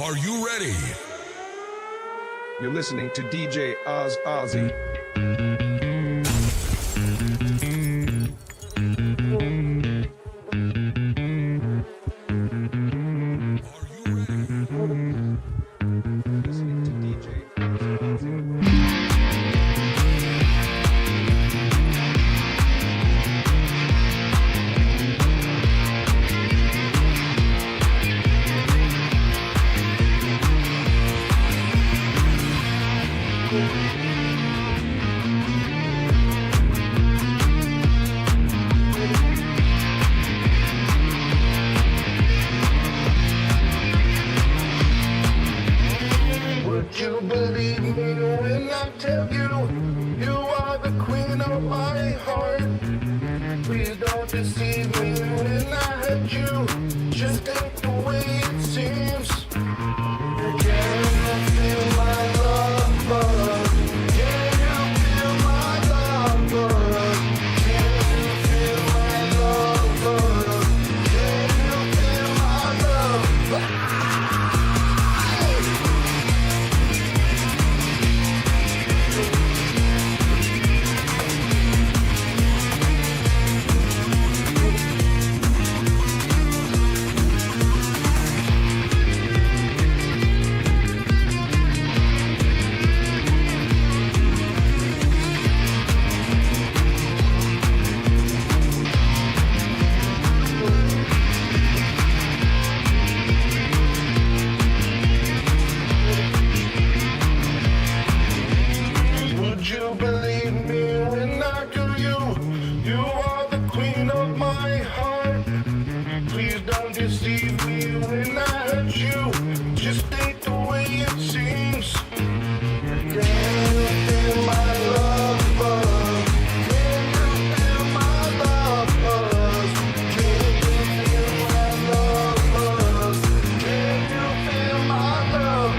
Are you ready? You're listening to DJ Oz Ozzy. Would you believe me when I tell you, you are the queen of my heart? Please don't deceive me when I hurt you, just ain't the way it seems. Can you feel my love, buzz? Can you feel my love, buzz? Can you feel my love, buzz? Can you feel my love? Would you believe me when I tell you, you are the queen of my heart? Please don't deceive me when I hurt you, just ain't the way it seems. Can you feel my love, buzz? Can you feel my love, buzz? Can you feel my love, buzz? Can you feel my love?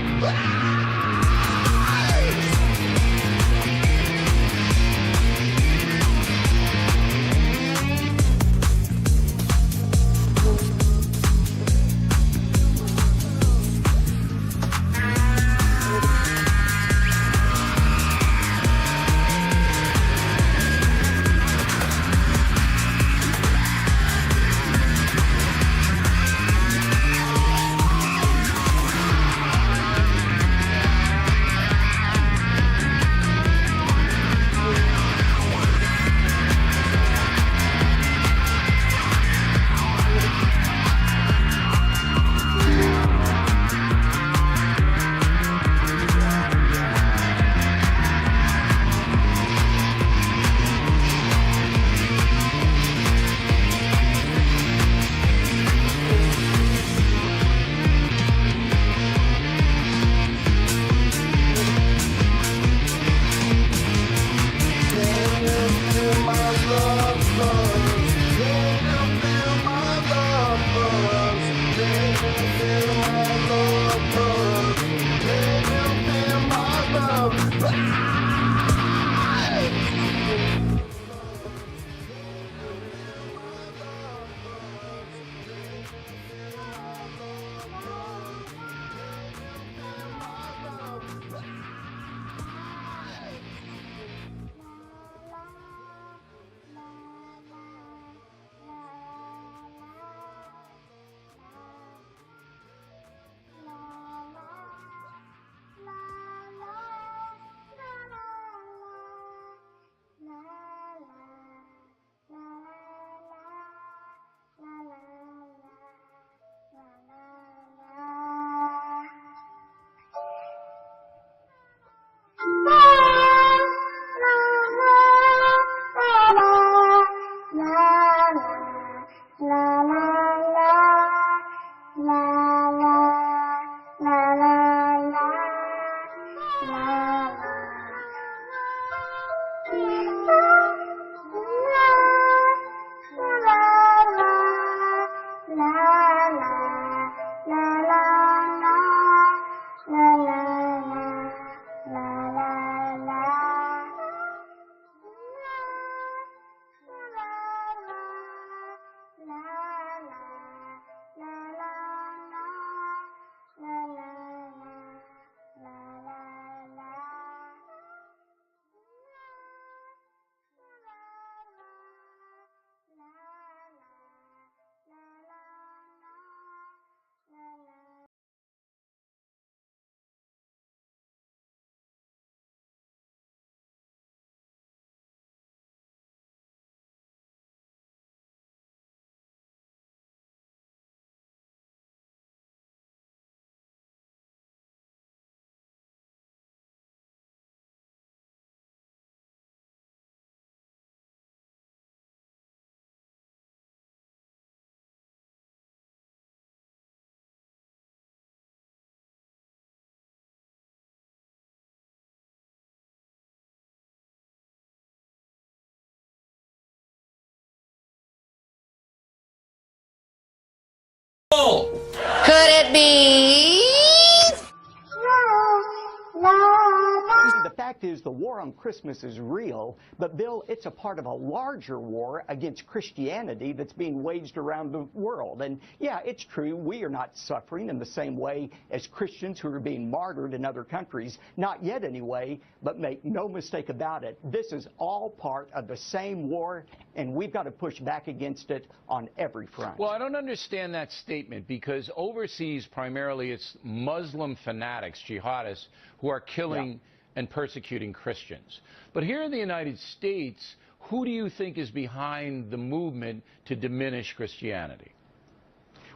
fact is the war on Christmas is real, but Bill, it's a part of a larger war against Christianity that's being waged around the world. And yeah, it's true, we are not suffering in the same way as Christians who are being martyred in other countries, not yet anyway, but make no mistake about it, this is all part of the same war, and we've got to push back against it on every front. Well, I don't understand that statement, because overseas primarily it's Muslim fanatics, jihadists, who are killing and persecuting Christians. But here in the United States, who do you think is behind the movement to diminish Christianity?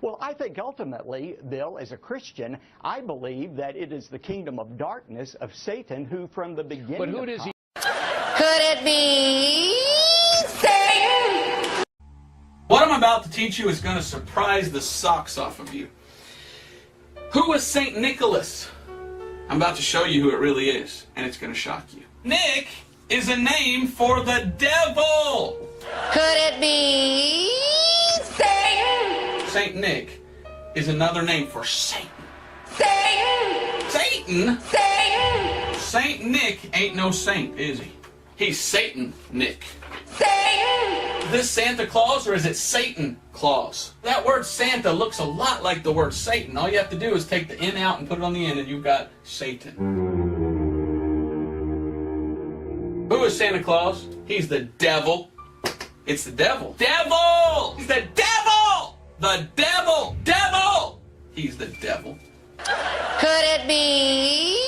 Well, I think ultimately, Bill, as a Christian, I believe that it is the kingdom of darkness of Satan who from the beginning But who does he... Could it be Satan? What I'm about to teach you is going to surprise the socks off of you. Who was St. Nicholas? I'm about to show you who it really is, and it's going to shock you. Nick is a name for the devil. Could it be Satan? St. Nick is another name for Satan. Satan! Satan? Satan! St. Nick ain't no saint, is he? He's Satan Nick. Satan! This Santa Claus, or is it Satan Claus? That word Santa looks a lot like the word Satan. All you have to do is take the N out and put it on the end, and you've got Satan. Who is Santa Claus? He's the devil. It's the devil. Devil! He's the devil! The devil! Devil! He's the devil. Could it be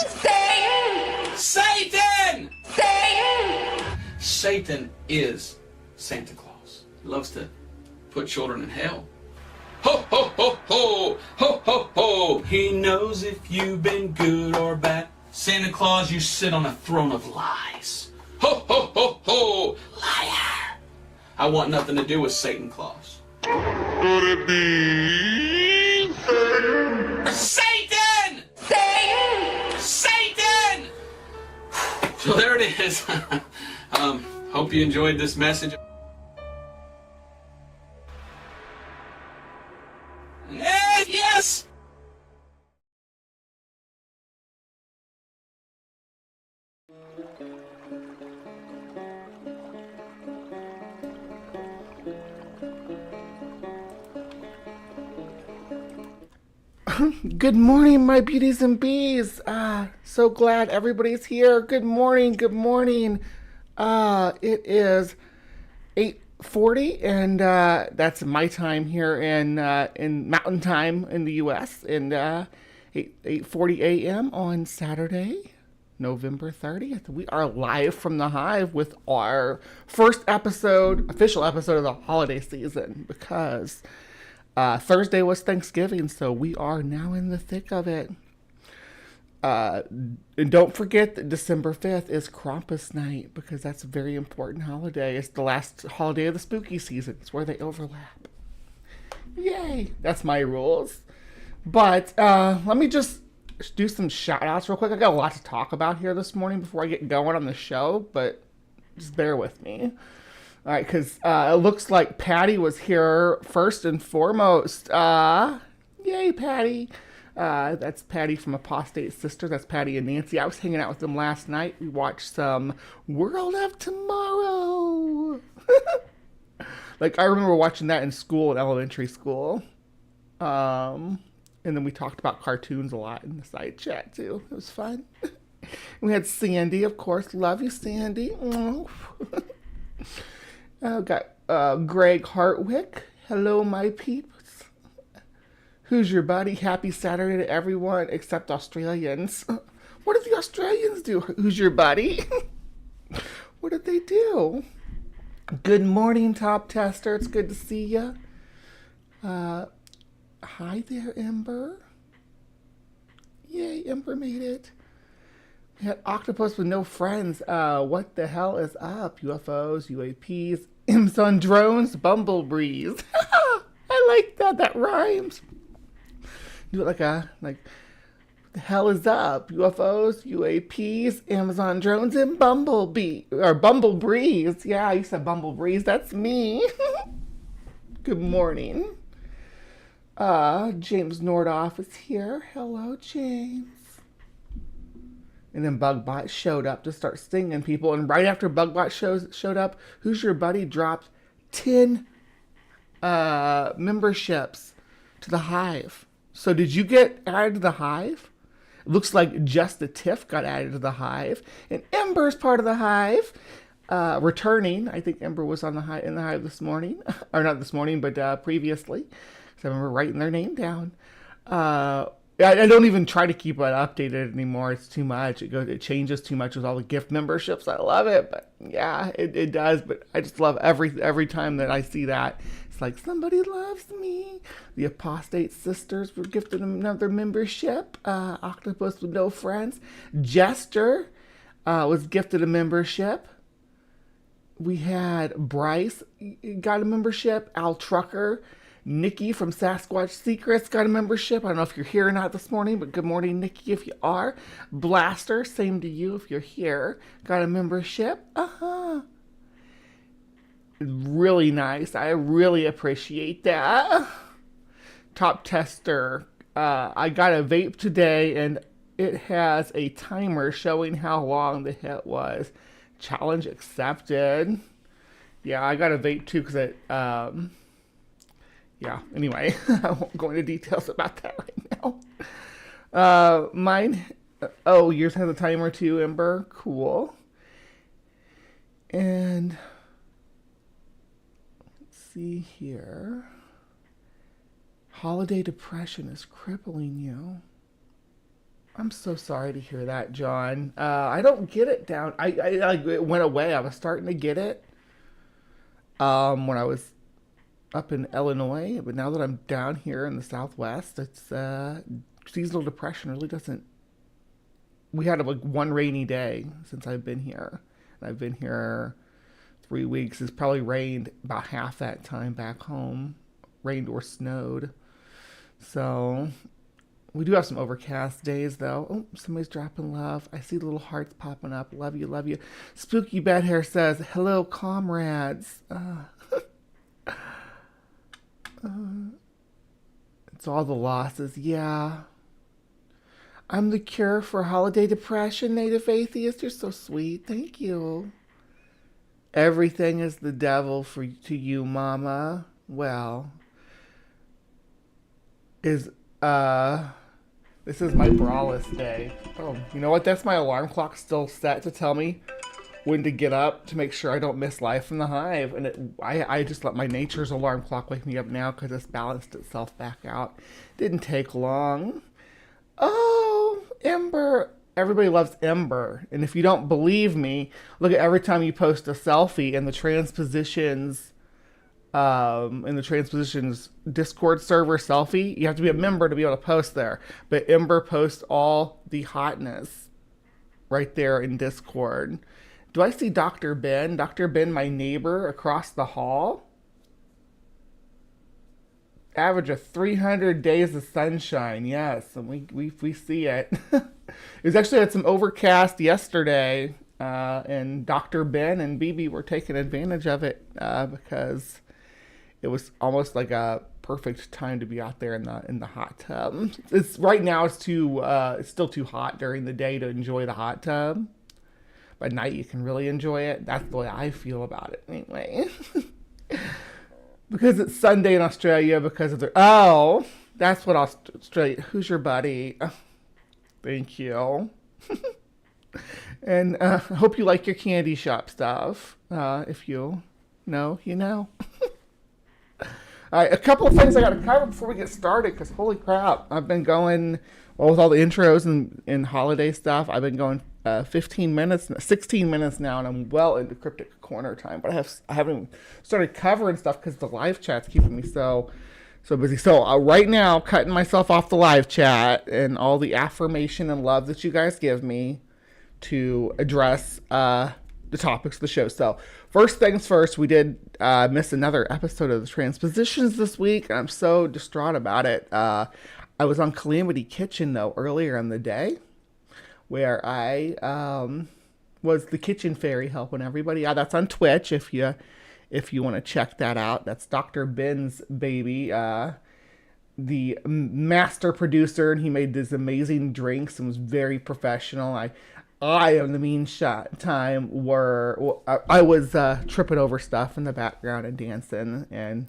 Satan? Satan! Satan! Satan is Santa Claus. He loves to put children in hell. Ho, ho, ho, ho! Ho, ho, ho! He knows if you've been good or bad. Santa Claus, you sit on a throne of lies. Ho, ho, ho, ho! Liar! I want nothing to do with Satan Claus. Could it be Satan? Satan! Satan! Satan! So there it is. Hope you enjoyed this message. Yes! Good morning, my beauties and bees. So glad everybody's here. Good morning, good morning. It is 8:40, and that's my time here in Mountain Time in the U.S. and 8:40 a.m. on Saturday, November 30th. We are live from the Hive with our first episode, official episode of the holiday season, because Thursday was Thanksgiving, so we are now in the thick of it. And don't forget that December 5th is Krampus night, because that's a very important holiday. It's the last holiday of the spooky season. It's where they overlap. Yay! That's my rules. But let me just do some shout outs real quick. I got a lot to talk about here this morning before I get going on the show, but just bear with me. All right, because it looks like Patty was here first and foremost. Yay, Patty. That's Patty from Apostate Sisters. That's Patty and Nancy. I was hanging out with them last night. We watched some World of Tomorrow. Like, I remember watching that in school, in elementary school. And then we talked about cartoons a lot in the side chat, too. It was fun. We had Sandy, of course. Love you, Sandy. Got Greg Hartwick. Hello, my peeps. Who's your buddy? Happy Saturday to everyone except Australians. What did the Australians do? Who's your buddy? What did they do? Good morning, Top Tester. It's good to see you. Hi there, Ember. Yay, Ember made it. We had Octopus with no friends. What the hell is up? UFOs, UAPs, imps on drones, bumblebees. I like that. That rhymes. Do it like what the hell is up? UFOs, UAPs, Amazon drones, and bumblebees. Yeah, you said bumblebees. That's me. Good morning. James Nordoff is here. Hello, James. And then Bugbot showed up to start stinging people. And right after Bugbot showed up, Who's Your Buddy dropped 10 memberships to the Hive. So did you get added to the Hive? It looks like just the Tiff got added to the Hive. And Ember's part of the Hive. Returning. I think Ember was on in the Hive this morning. Or not this morning, but previously. So I remember writing their name down. I don't even try to keep it updated anymore. It's too much. It changes too much with all the gift memberships. I love it, but yeah, it does. But I just love every time that I see that. It's like, somebody loves me. The Apostate Sisters were gifted another membership. Octopus with No Friends. Jester was gifted a membership. We had Bryce got a membership. Al Trucker. Nikki from Sasquatch Secrets got a membership. I don't know if you're here or not this morning, but good morning, Nikki, if you are. Blaster, same to you if you're here. Got a membership. Really nice. I really appreciate that. Top Tester. I got a vape today, and it has a timer showing how long the hit was. Challenge accepted. Yeah, I got a vape too because it... yeah, anyway, I won't go into details about that right now. Mine, yours has a timer too, Ember. Cool. And let's see here. Holiday depression is crippling you. I'm so sorry to hear that, John. I don't get it down. It went away. I was starting to get it when I was up in Illinois, but now that I'm down here in the Southwest, it's seasonal depression really doesn't. We had like one rainy day since I've been here, and I've been here 3 weeks. It's probably rained about half that time back home, rained or snowed. So we do have some overcast days though. Oh, somebody's dropping love. I see the little hearts popping up. Love you, love you. Spooky Bad Hair says, "Hello, comrades." It's all the losses. Yeah. I'm the cure for holiday depression, Native Atheist. You're so sweet. Thank you. Everything is the devil to you, Mama. Well, this is my braless day. Oh, you know what? That's my alarm clock still set to tell me when to get up to make sure I don't miss live from the Hive. And I just let my nature's alarm clock wake me up now because it's balanced itself back out. Didn't take long. Oh, Ember. Everybody loves Ember. And if you don't believe me, look at every time you post a selfie in the Transpositions Discord server selfie. You have to be a member to be able to post there. But Ember posts all the hotness right there in Discord. Do I see Dr. Ben? Dr. Ben, my neighbor across the hall? Average of 300 days of sunshine. Yes, and we see it. It was actually had some overcast yesterday, and Dr. Ben and BB were taking advantage of it because it was almost like a perfect time to be out there in the hot tub. It's right now. It's still too hot during the day to enjoy the hot tub. At night you can really enjoy it. That's the way I feel about it anyway. Because it's Sunday in Australia because of that's what Australia. Who's your buddy? Thank you. And I hope you like your candy shop stuff. If you know, you know. All right, a couple of things I got to cover before we get started because holy crap, I've been going with all the intros and holiday stuff. I've been going 16 minutes now, and I'm well into Cryptic Corner time. But I haven't started covering stuff because the live chat's keeping me so busy. So right now, cutting myself off the live chat and all the affirmation and love that you guys give me to address the topics of the show. So first things first, we did miss another episode of the Transpositions this week, and I'm so distraught about it. I was on Calamity Kitchen though earlier in the day, where I was the kitchen fairy helping everybody. Yeah, that's on Twitch if you want to check that out. That's Dr. Ben's baby, the master producer, and he made these amazing drinks and was very professional. I am the mean shot time where I was tripping over stuff in the background and dancing and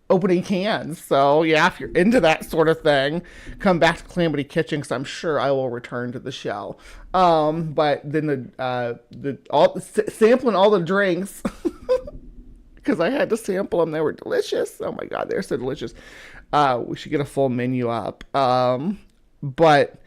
opening cans. So yeah, if you're into that sort of thing, come back to Calamity Kitchen because I'm sure I will return to the show. But then sampling all the drinks because I had to sample them. They were delicious. Oh my god, they're so delicious. We should get a full menu up. But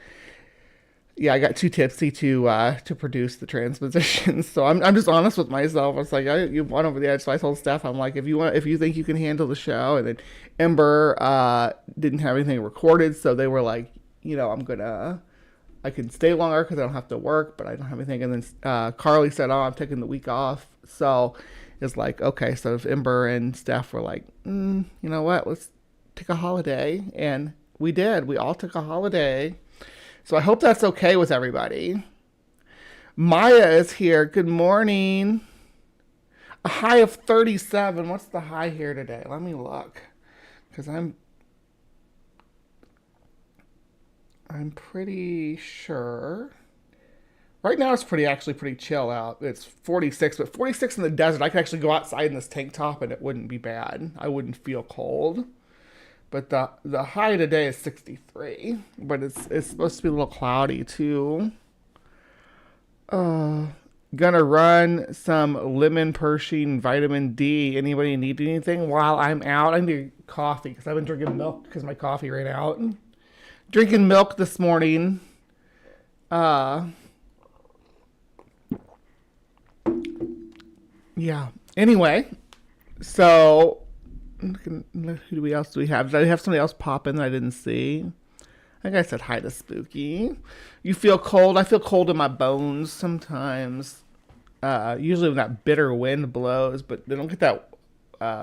yeah, I got too tipsy to produce the transpositions. So I'm just honest with myself. I was like, you went over the edge. So I told Steph, I'm like, if you think you can handle the show. And then Ember didn't have anything recorded, so they were like, I can stay longer because I don't have to work, but I don't have anything. And then Carly said, oh, I'm taking the week off. So it's like, okay. So if Ember and Steph were like, you know what, let's take a holiday, and we did. We all took a holiday. So I hope that's okay with everybody. Maya is here. Good morning. A high of 37. What's the high here today? Let me look. Because I'm pretty sure. Right now it's actually pretty chill out. It's 46, but 46 in the desert. I could actually go outside in this tank top and it wouldn't be bad. I wouldn't feel cold. But the high today is 63. But it's supposed to be a little cloudy too. Gonna run some lemon pershing vitamin D. Anybody need anything while I'm out? I need coffee because I've been drinking milk because my coffee ran out. Drinking milk this morning. Yeah. Anyway, so who else do we have? Did I have somebody else pop in that I didn't see? I think I said hi to Spooky. You feel cold? I feel cold in my bones sometimes. Usually when that bitter wind blows, but they don't get that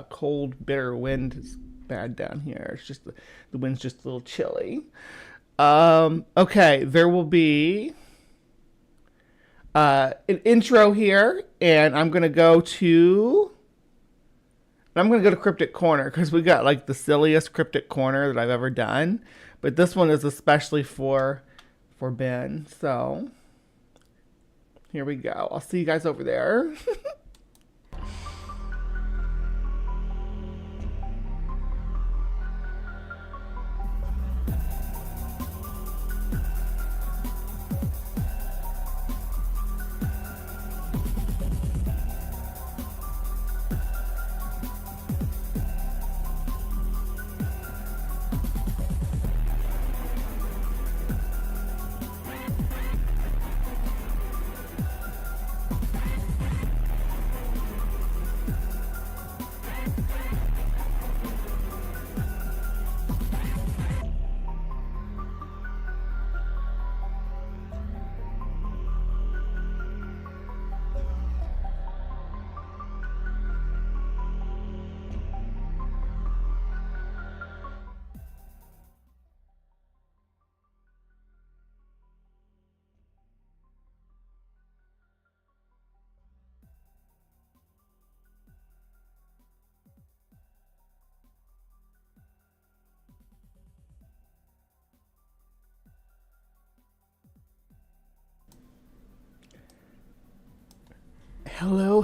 cold, bitter wind. It's bad down here. It's just the wind's just a little chilly. Okay, there will be an intro here, and I'm gonna go to Cryptic Corner because we got like the silliest Cryptic Corner that I've ever done, but this one is especially for Ben. So here we go. I'll see you guys over there.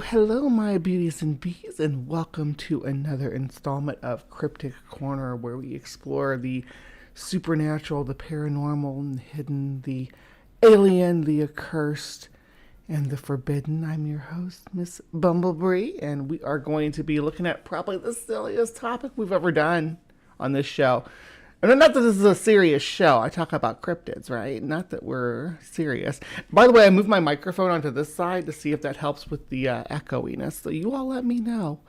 Hello, my beauties and bees, and welcome to another installment of Cryptic Corner, where we explore the supernatural, the paranormal, and the hidden, the alien, the accursed, and the forbidden. I'm your host, Miss Bumblebee, and we are going to be looking at probably the silliest topic we've ever done on this show. And not that this is a serious show. I talk about cryptids, right? Not that we're serious. By the way, I moved my microphone onto this side to see if that helps with the echoiness. So you all let me know.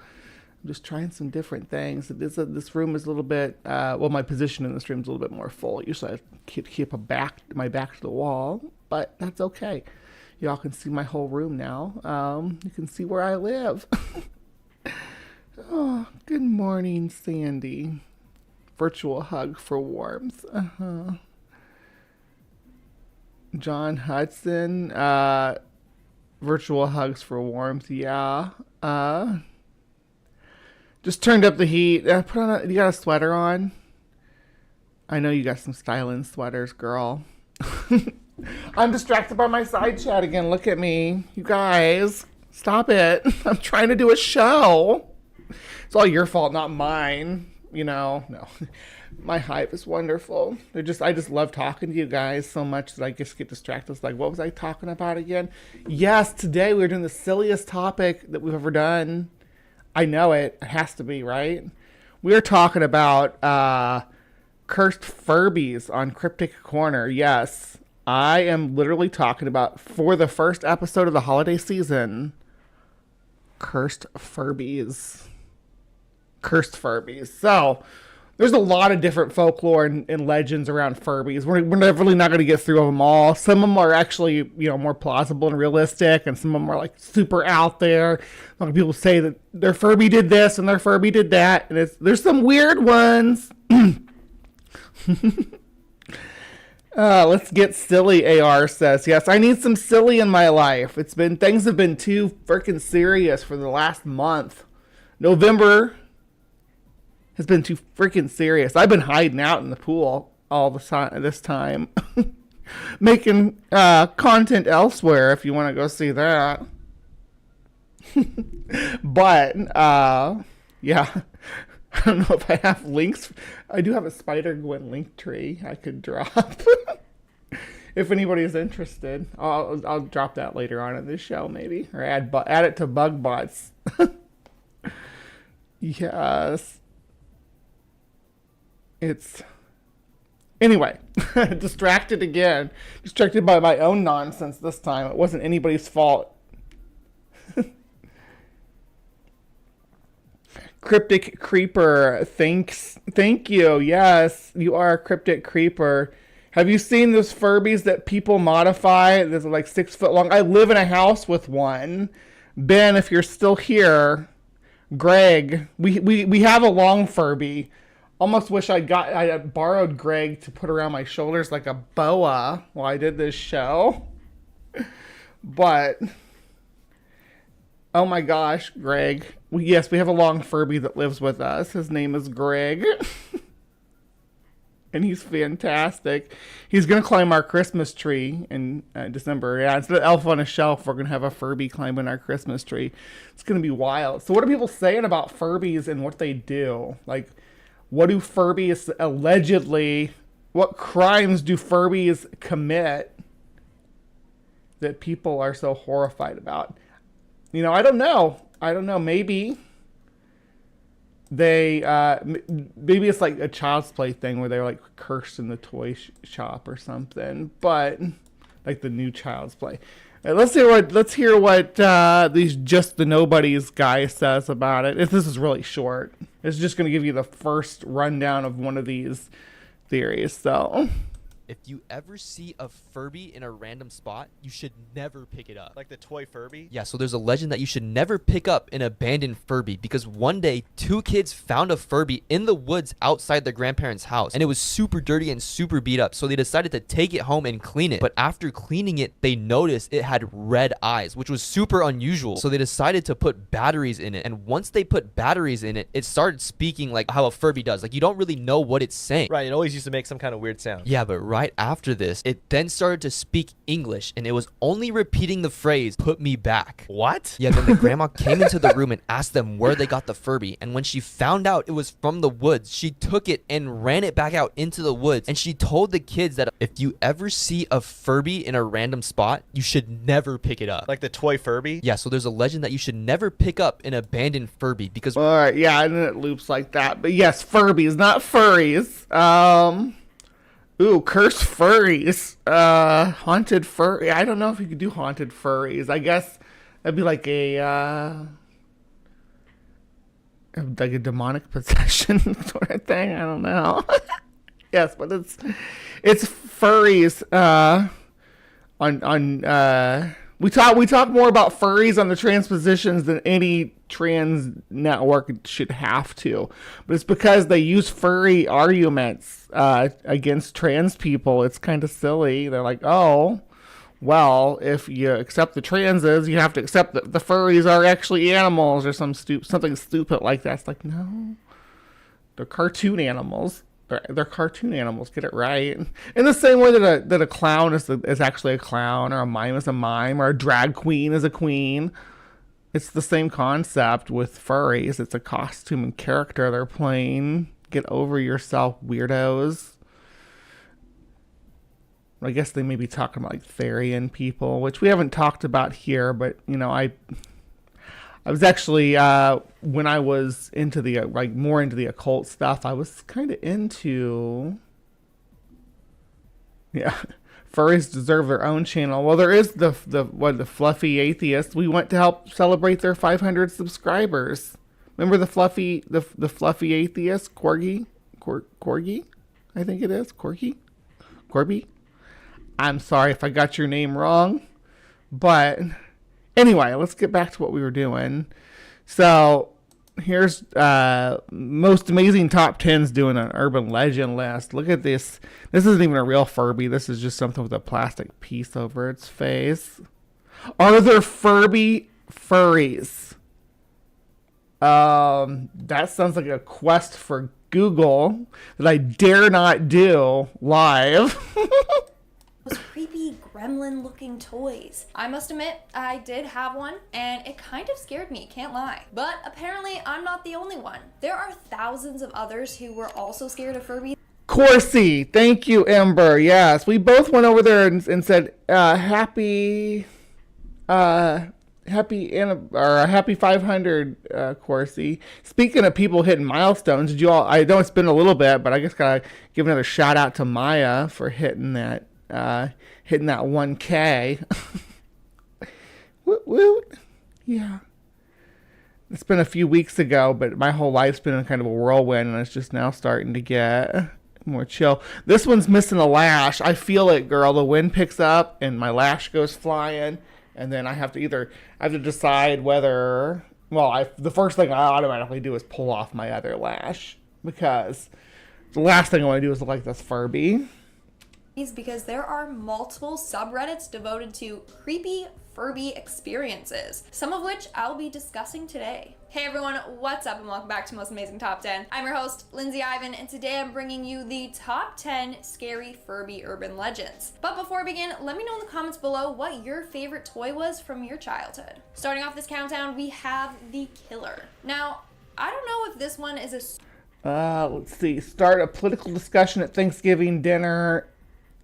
I'm just trying some different things. This room is a little bit, my position in this room is a little bit more full. Usually I keep my back to the wall, but that's okay. Y'all can see my whole room now. You can see where I live. Oh, good morning, Sandy. Virtual hug for warmth. John Hudson. Virtual hugs for warmth. Yeah. Just turned up the heat. You got a sweater on? I know you got some styling sweaters, girl. I'm distracted by my side chat again. Look at me. You guys, stop it. I'm trying to do a show. It's all your fault, not mine. You know, no. My Hive is wonderful. I just love talking to you guys so much that I just get distracted. It's like, what was I talking about again? Yes, today we're doing the silliest topic that we've ever done. I know it. It has to be, right? We're talking about cursed Furbies on CrypticCorner. Yes, I am literally talking about, for the first episode of the holiday season, cursed Furbies. Cursed Furbies. So, there's a lot of different folklore and legends around Furbies. We're really not going to get through them all. Some of them are actually, more plausible and realistic, and some of them are like super out there. A lot of people say that their Furby did this and their Furby did that, and there's some weird ones. Let's get silly, AR says. Yes, I need some silly in my life. Things have been too freaking serious for the last month. November has been too freaking serious. I've been hiding out in the pool all the time this time. Making content elsewhere if you want to go see that. But, yeah. I don't know if I have links. I do have a Spider-Gwen link tree I could drop. If anybody's interested. I'll drop that later on in this show, maybe. Or add it to bug bots. Yes. Anyway, distracted again. Distracted by my own nonsense this time. It wasn't anybody's fault. Cryptic Creeper, thank you. Yes, you are a Cryptic Creeper. Have you seen those Furbies that people modify? There's like 6 foot long. I live in a house with one. Ben, if you're still here, Greg, we have a long Furby. Almost wish I had borrowed Greg to put around my shoulders like a boa while I did this show. But, oh my gosh, Greg. Yes, we have a long Furby that lives with us. His name is Greg. And he's fantastic. He's going to climb our Christmas tree in December. Yeah, instead of Elf on a Shelf, we're going to have a Furby climbing our Christmas tree. It's going to be wild. So what are people saying about Furbies and what they do? Like, what do Furbies allegedly, what crimes do Furbies commit that people are so horrified about? I don't know. Maybe maybe it's like a Child's Play thing where they're like cursed in the toy shop or something, but like the new Child's Play. Let's hear what these Just the Nobodies guy says about it. This is really short. It's just going to give you the first rundown of one of these theories. So, if you ever see a Furby in a random spot, you should never pick it up. Like the toy Furby? Yeah, so there's a legend that you should never pick up an abandoned Furby because one day, 2 kids found a Furby in the woods outside their grandparents' house, and it was super dirty and super beat up, so they decided to take it home and clean it. But after cleaning it, they noticed it had red eyes, which was super unusual, so they decided to put batteries in it, and once they put batteries in it, it started speaking like how a Furby does. Like, you don't really know what it's saying. Right, it always used to make some kind of weird sound. Yeah, but right after this, it then started to speak English, and it was only repeating the phrase, "Put me back." What? Yeah, then the grandma came into the room and asked them where they got the Furby, and when she found out it was from the woods, she took it and ran it back out into the woods, and she told the kids that if you ever see a Furby in a random spot, you should never pick it up. Like the toy Furby? Yeah, so there's a legend that you should never pick up an abandoned Furby because... Alright, yeah, and then it loops like that. But yes, Furbies, not furries. Ooh, cursed furries. Haunted furry. I don't know if you could do haunted furries. I guess that'd be like a demonic possession sort of thing. I don't know. Yes, but it's furries. We talk more about furries on the transpositions than any trans network should have to, but it's because they use furry arguments against trans people. It's kind of silly. They're like, oh, well, if you accept the transes, you have to accept that the furries are actually animals or something stupid like that. It's like, no, they're cartoon animals. They're cartoon animals. Get it right. In the same way that a clown is actually a clown, or a mime is a mime, or a drag queen is a queen. It's the same concept with furries. It's a costume and character they're playing. Get over yourself, weirdos. I guess they may be talking about like Therian people, which we haven't talked about here, but I was actually when I was into the more into the occult stuff, I was kind of into furries deserve their own channel. Well, there is the fluffy atheist. We went to help celebrate their 500 subscribers. Remember the fluffy atheist, Corgi, I think it is Corby. I'm sorry if I got your name wrong, but anyway, let's get back to what we were doing. So here's most amazing top 10s doing an urban legend list. Look at this. This isn't even a real Furby. This is just something with a plastic piece over its face. Are there Furby furries? That sounds like a quest for Google that I dare not do live. Those creepy gremlin looking toys. I must admit, I did have one and it kind of scared me, can't lie. But apparently I'm not the only one. There are thousands of others who were also scared of Furby. Corsi, thank you, Ember. Yes, we both went over there and said happy 500, Corsi. Speaking of people hitting milestones, did you all? I know it's been a little bit, but I just gotta give another shout out to Maya for hitting that 1K. Woot woot. Yeah. It's been a few weeks ago, but my whole life's been in kind of a whirlwind, and it's just now starting to get more chill. This one's missing a lash. I feel it, girl. The wind picks up, and my lash goes flying, and then I have to decide whether. Well, the first thing I automatically do is pull off my other lash, because the last thing I want to do is look like this Furby. Because there are multiple subreddits devoted to creepy Furby experiences, some of which I'll be discussing today. Hey everyone, what's up and welcome back to Most Amazing Top 10. I'm your host, Lindsay Ivan, and today I'm bringing you the top 10 scary Furby urban legends. But before we begin, let me know in the comments below what your favorite toy was from your childhood. Starting off this countdown, we have the Killer. Now, I don't know if this one is let's see. Start a political discussion at Thanksgiving dinner.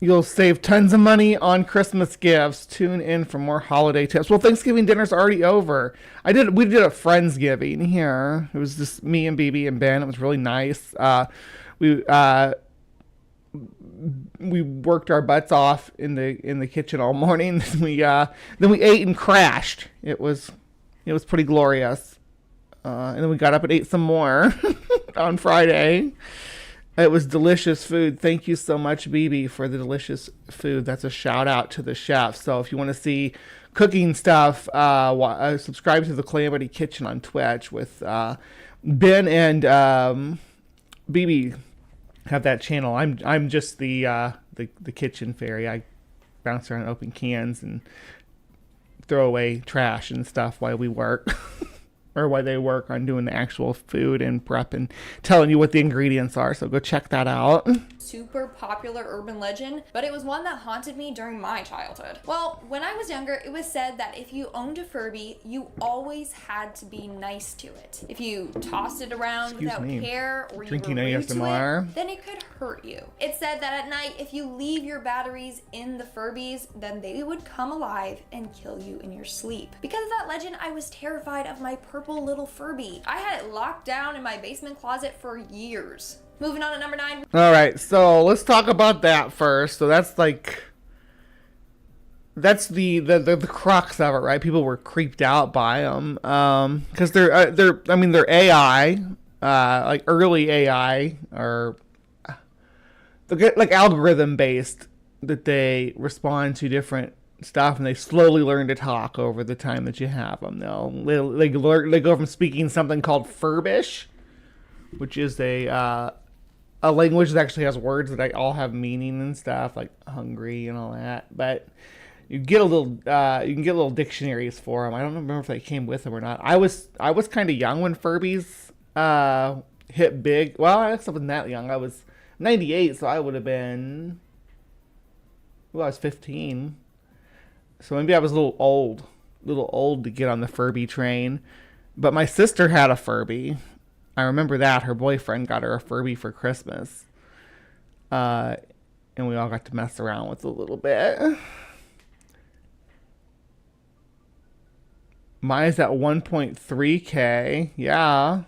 You'll save tons of money on Christmas gifts. Tune in for more holiday tips. Well, Thanksgiving dinner's already over. We did a Friendsgiving here. It was just me and BB and Ben. It was really nice. We worked our butts off in the kitchen all morning. Then we ate and crashed. It was pretty glorious. And then we got up and ate some more on Friday. It was delicious food. Thank you so much, BB, for the delicious food. That's a shout out to the chef. So if you want to see cooking stuff, subscribe to the Calamity Kitchen on Twitch with Ben and BB have that channel. I'm just the kitchen fairy. I bounce around and open cans and throw away trash and stuff while we work. Or why they work on doing the actual food and prep and telling you what the ingredients are. So go check that out. Super popular urban legend, but it was one that haunted me during my childhood. Well, when I was younger, it was said that if you owned a Furby, you always had to be nice to it. If you tossed it around without care or drinking you were rude to ASMR, it, then it could hurt you. It said that at night, if you leave your batteries in the Furbies, then they would come alive and kill you in your sleep. Because of that legend, I was terrified of my purple little Furby. I had it locked down in my basement closet for years. Moving on to number 9. All right, so let's talk about that first. So that's the crux of it, right? People were creeped out by them because they're AI, like early AI, or like algorithm based, that they respond to different stuff, and they slowly learn to talk over the time that you have them. They go from speaking something called Furbish, which is a language that actually has words that all have meaning and stuff, like hungry and all that. But you can get little dictionaries for them. I don't remember if they came with them or not. I was kind of young when Furbies hit big. Well, I guess I wasn't that young. I 98, so I would have been... Well, I was 15. So maybe I was a little old to get on the Furby train. But my sister had a Furby. I remember that. Her boyfriend got her a Furby for Christmas. And we all got to mess around with it a little bit. Maya's at 1.3K. Yeah.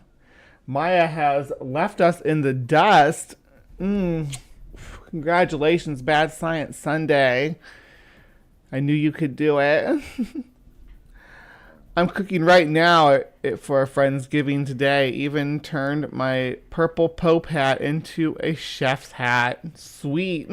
Maya has left us in the dust. Congratulations, Bad Science Sunday. I knew you could do it. I'm cooking right now for a Friendsgiving today. Even turned my purple Pope hat into a chef's hat. Sweet.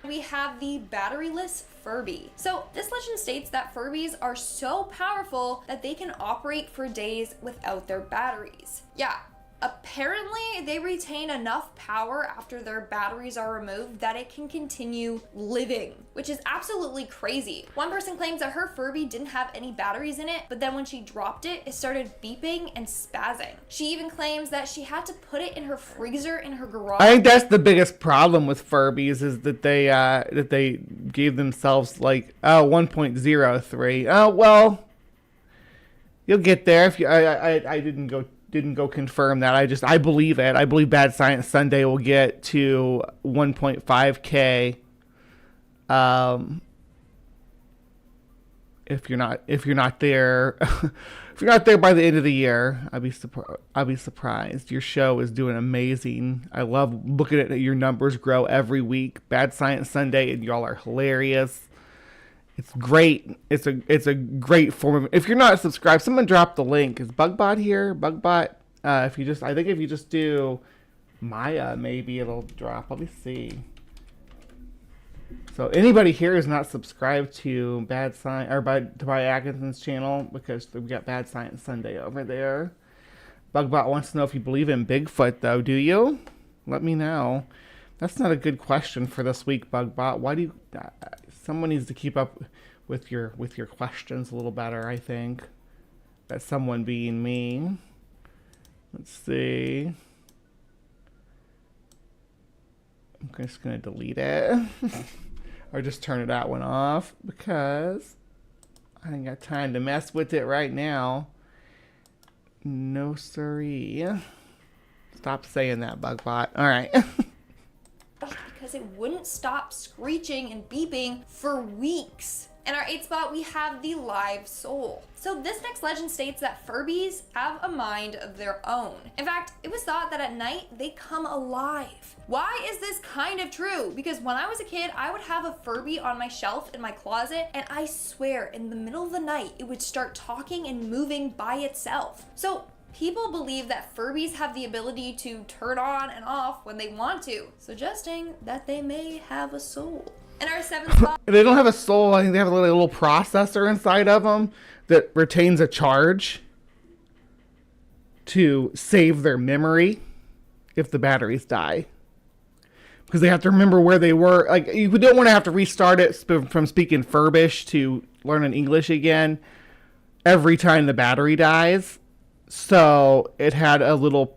We have the batteryless Furby. So this legend states that Furbies are so powerful that they can operate for days without their batteries. Yeah. Apparently, they retain enough power after their batteries are removed that it can continue living, which is absolutely crazy. One person claims that her Furby didn't have any batteries in it, but then when she dropped it, it started beeping and spazzing. She even claims that she had to put it in her freezer in her garage. I think that's the biggest problem with Furbies is that they gave themselves like 1.03. Oh well, you'll get there. If you, I didn't go confirm that. I believe it. I believe Bad Science Sunday will get to 1.5K. If you're not there, if you're not there by the end of the year, I'll be surprised. Your show is doing amazing. I love looking at your numbers grow every week. Bad Science Sunday, and y'all are hilarious. It's great. It's a great form of. If you're not subscribed, someone drop the link. Is Bugbot here? Bugbot. I think if you just do Maya, maybe it'll drop. Let me see. So anybody here is not subscribed to Bad Science or to Atkinson's channel because we got Bad Science Sunday over there. Bugbot wants to know if you believe in Bigfoot, though. Do you? Let me know. That's not a good question for this week, Bugbot. Why do you? Someone needs to keep up with your questions a little better, I think. That someone being me. Let's see. I'm just going to delete it. Or just turn that one off because I ain't got time to mess with it right now. No siree. Stop saying that, Bugbot. All right. Because it wouldn't stop screeching and beeping for weeks. In our 8th spot, we have the live soul. So this next legend states that Furbies have a mind of their own. In fact, it was thought that at night they come alive. Why is this kind of true? Because when I was a kid, I would have a Furby on my shelf in my closet, and I swear in the middle of the night, it would start talking and moving by itself. So people believe that Furbies have the ability to turn on and off when they want to, suggesting that they may have a soul. In our 7th spot, they don't have a soul. I think they have a little processor inside of them that retains a charge to save their memory if the batteries die. Because they have to remember where they were. Like, you don't want to have to restart it from speaking Furbish to learning English again every time the battery dies. So it had a little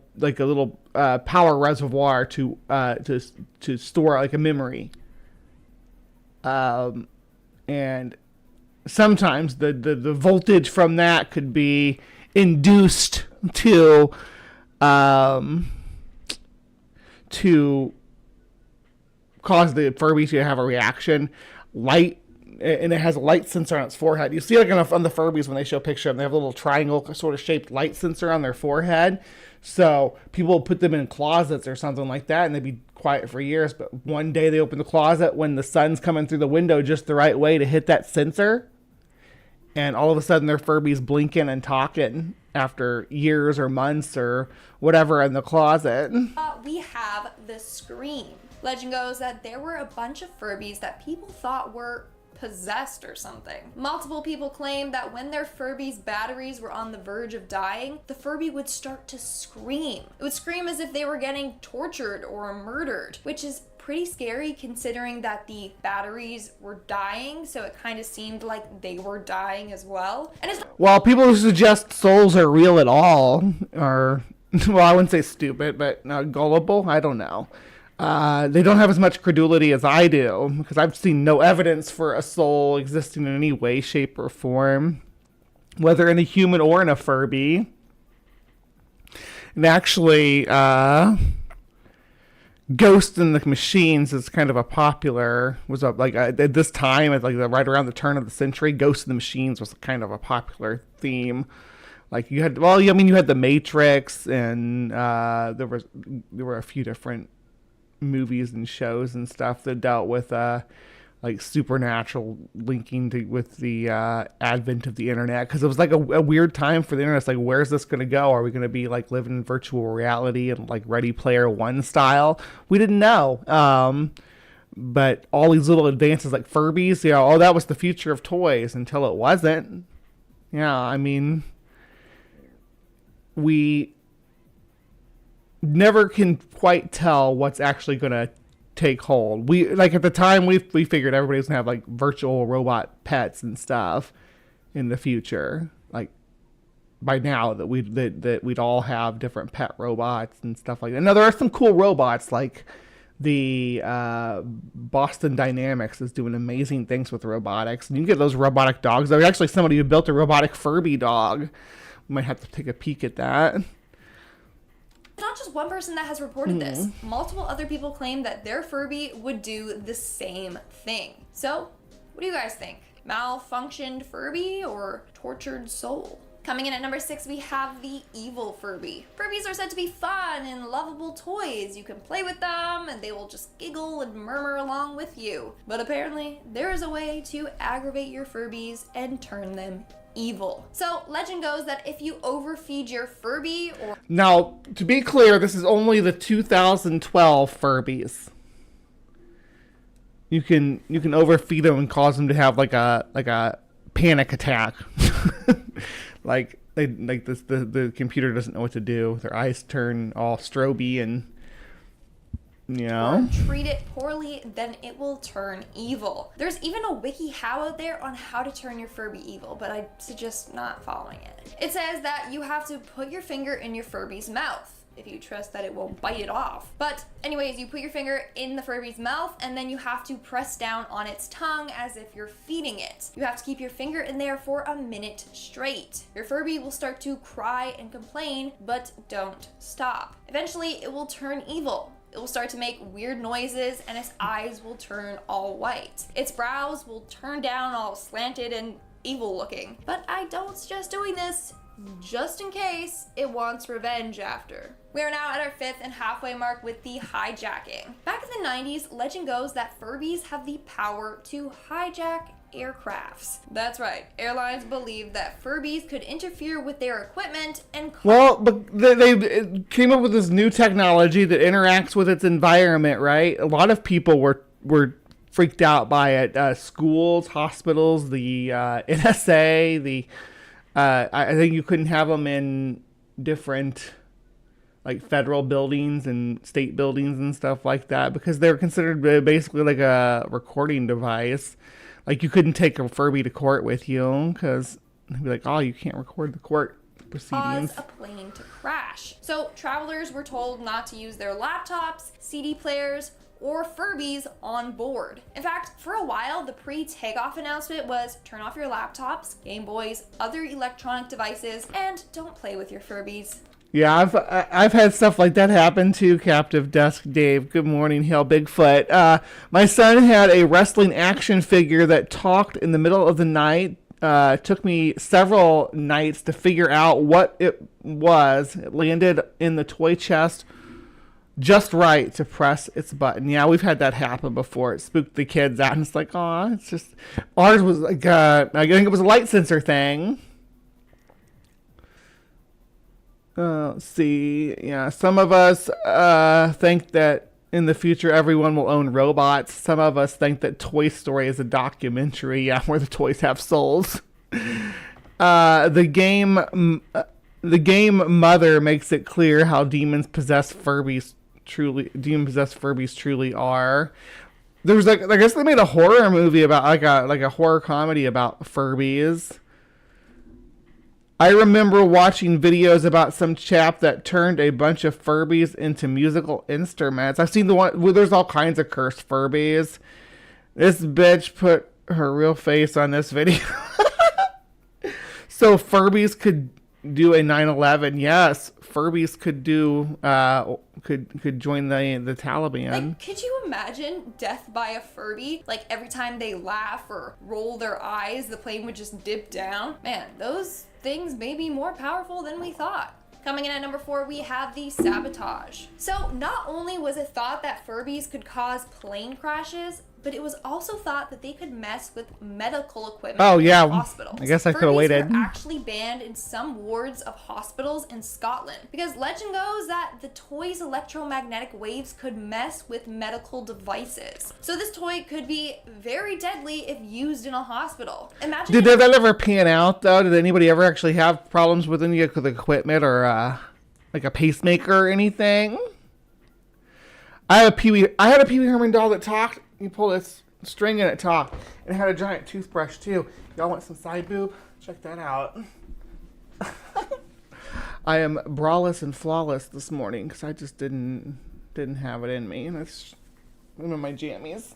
power reservoir to store like a memory. And sometimes the voltage from that could be induced to cause the Furby to have a reaction. Light, and it has a light sensor on its forehead. You see, like on the Furbies when they show a picture of them, they have a little triangle sort of shaped light sensor on their forehead. So people put them in closets or something like that, and they'd be quiet for years. But one day they open the closet when the sun's coming through the window just the right way to hit that sensor, and all of a sudden their Furby's blinking and talking after years or months or whatever in the closet. We have the Scream. Legend goes that there were a bunch of Furbies that people thought were possessed or something. Multiple people claim that when their Furby's batteries were on the verge of dying, the Furby would start to scream. It would scream as if they were getting tortured or murdered, which is pretty scary considering that the batteries were dying, so it kind of seemed like they were dying as well. And while people who suggest souls are real at all are, well, I wouldn't say stupid, but gullible, I don't know. They don't have as much credulity as I do, because I've seen no evidence for a soul existing in any way, shape, or form, whether in a human or in a Furby. And actually, Ghost in the Machines is kind of a popular, at this time, right around the turn of the century, Ghost in the Machines was kind of a popular theme. Like you had, you had The Matrix, and there were a few different movies and shows and stuff that dealt with like supernatural linking with the advent of the internet, because it was like a weird time for the internet. It's like, where's this going to go? Are we going to be like living in virtual reality and like Ready Player One style? We didn't know. But all these little advances like Furbies, that was the future of toys until it wasn't. Yeah, I mean, we never can quite tell what's actually going to take hold. We at the time we figured everybody was gonna have like virtual robot pets and stuff in the future. Like by now that we'd all have different pet robots and stuff like that. Now there are some cool robots, like the Boston Dynamics is doing amazing things with robotics, and you can get those robotic dogs. There's actually somebody who built a robotic Furby dog. We might have to take a peek at that. Not just one person that has reported this. Multiple other people claim that their Furby would do the same thing. So, what do you guys think? Malfunctioned Furby or tortured soul? Coming in at number 6, we have the evil Furby. Furbies are said to be fun and lovable toys. You can play with them and they will just giggle and murmur along with you. But apparently, there is a way to aggravate your Furbies and turn them evil. So legend goes that if you overfeed your Furby or... Now, to be clear, this is only the 2012 Furbies. You can overfeed them and cause them to have like a panic attack. The computer doesn't know what to do. Their eyes turn all stroby and or treat it poorly, then it will turn evil. There's even a WikiHow out there on how to turn your Furby evil, but I suggest not following it. It says that you have to put your finger in your Furby's mouth if you trust that it won't bite it off. But anyways, you put your finger in the Furby's mouth and then you have to press down on its tongue as if you're feeding it. You have to keep your finger in there for a minute straight. Your Furby will start to cry and complain, but don't stop. Eventually, it will turn evil. It will start to make weird noises and its eyes will turn all white. Its brows will turn down all slanted and evil looking. But I don't suggest doing this, just in case it wants revenge after. We are now at our 5th and halfway mark with the hijacking. Back in the 90s, legend goes that Furbies have the power to hijack aircrafts. That's right. Airlines believed that Furbies could interfere with their equipment and... but they came up with this new technology that interacts with its environment, right? A lot of people were freaked out by it. Schools, hospitals, the NSA, I think you couldn't have them in different like federal buildings and state buildings and stuff like that because they're considered basically like a recording device. Like you couldn't take a Furby to court with you because they'd be like, oh, you can't record the court proceedings. Cause a plane to crash. So travelers were told not to use their laptops, CD players, or Furbies on board. In fact, for a while, the pre-takeoff announcement was turn off your laptops, Game Boys, other electronic devices, and don't play with your Furbies. Yeah, I've had stuff like that happen too, Captive Desk Dave. Good morning, Hail Bigfoot. My son had a wrestling action figure that talked in the middle of the night. Took me several nights to figure out what it was. It landed in the toy chest just right to press its button. Yeah, we've had that happen before. It spooked the kids out, and it's like, oh, it's just... Ours was like, I think it was a light sensor thing. Let's see. Yeah, some of us think that in the future everyone will own robots. Some of us think that Toy Story is a documentary, where the toys have souls. The game Mother makes it clear how demon possessed Furbies truly are. There was I guess they made a horror movie about like a horror comedy about Furbies. I remember watching videos about some chap that turned a bunch of Furbies into musical instruments. I've seen the one where there's all kinds of cursed Furbies. This bitch put her real face on this video. So Furbies could do a 9/11. Yes, Furbies could do could join the Taliban. Like, could you imagine death by a Furby? Like, every time they laugh or roll their eyes, the plane would just dip down. Man, those things may be more powerful than we thought. Coming in at number 4, we have the sabotage. So not only was it thought that Furbies could cause plane crashes, but it was also thought that they could mess with medical equipment in hospitals. I guess I could have waited. Furbies were actually banned in some wards of hospitals in Scotland because legend goes that the toy's electromagnetic waves could mess with medical devices. So this toy could be very deadly if used in a hospital. Imagine. Did that ever pan out though? Did anybody ever actually have problems with any of the equipment or like a pacemaker or anything? I had a Pee Wee Herman doll that talked. You pull this string and it talked. And it had a giant toothbrush too. Y'all want some side boob? Check that out. I am braless and flawless this morning because I just didn't have it in me. And it's one of my jammies.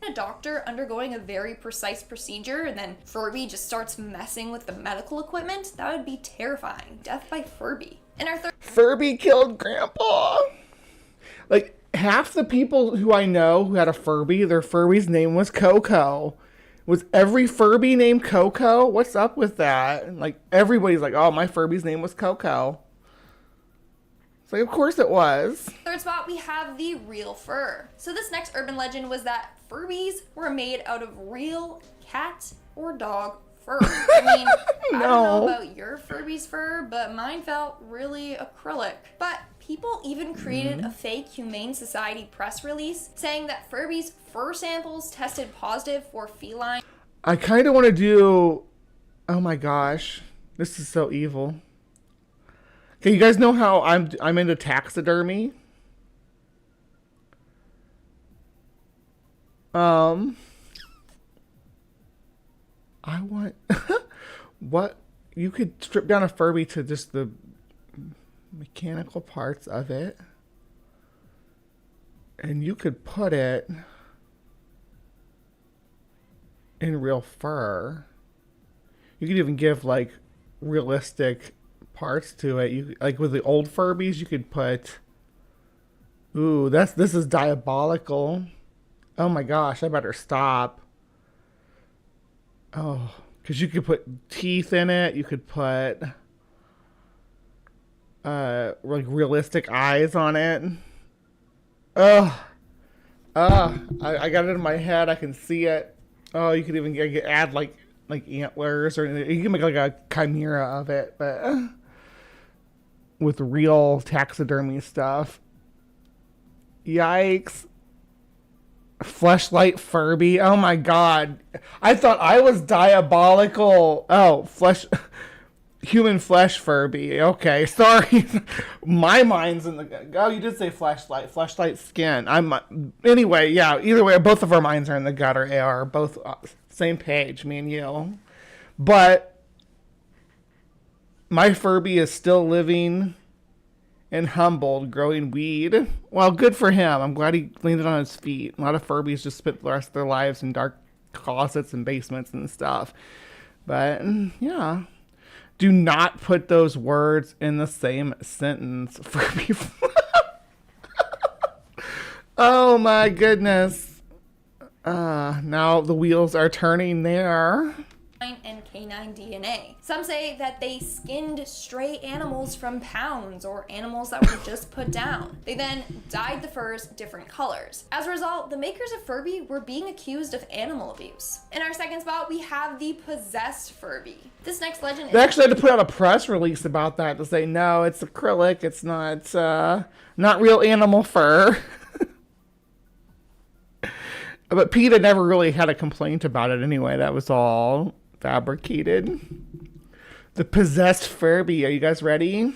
A doctor undergoing a very precise procedure and then Furby just starts messing with the medical equipment, that would be terrifying. Death by Furby. In our Furby killed Grandpa. Like, half the people who I know who had a Furby, their Furby's name was Coco. Was every Furby named Coco? What's up with that? Like, everybody's like, oh, my Furby's name was Coco. It's like, of course it was. Third spot, we have the real fur. So this next urban legend was that Furbies were made out of real cat or dog fur. I mean, I don't know about your Furby's fur, but mine felt really acrylic. But people even created a fake Humane Society press release saying that Furby's fur samples tested positive for feline. I kind of want to do, oh my gosh, this is so evil. Okay, you guys know how I'm into taxidermy? I want what you could strip down a Furby to just the mechanical parts of it, and you could put it in real fur. You could even give like realistic parts to it. You like with the old Furbies, you could put. Ooh, this is diabolical. Oh my gosh, I better stop. Oh, because you could put teeth in it. You could put like realistic eyes on it. I got it in my head. I can see it. Oh, you could even add like antlers, or you can make like a chimera of it, but with real taxidermy stuff. Yikes. Fleshlight Furby. Oh my god. I thought I was diabolical. Oh, human flesh Furby. Okay, sorry. My mind's in the... Oh, you did say fleshlight. Fleshlight skin. Anyway, yeah, either way, both of our minds are in the gutter, AR. Both same page, me and you. But my Furby is still living and humbled, growing weed. Well, good for him. I'm glad he landed on his feet. A lot of Furbies just spent the rest of their lives in dark closets and basements and stuff. But, yeah. Do not put those words in the same sentence. Furby. Oh, my goodness. Now the wheels are turning there. And canine DNA. Some say that they skinned stray animals from pounds or animals that were just put down. They then dyed the furs different colors. As a result, the makers of Furby were being accused of animal abuse. In our second spot, we have the possessed Furby. This next legend They actually had to put out a press release about that to say, no, it's acrylic, it's not real animal fur. But PETA never really had a complaint about it anyway. That was all fabricated. The possessed Furby. Are you guys ready?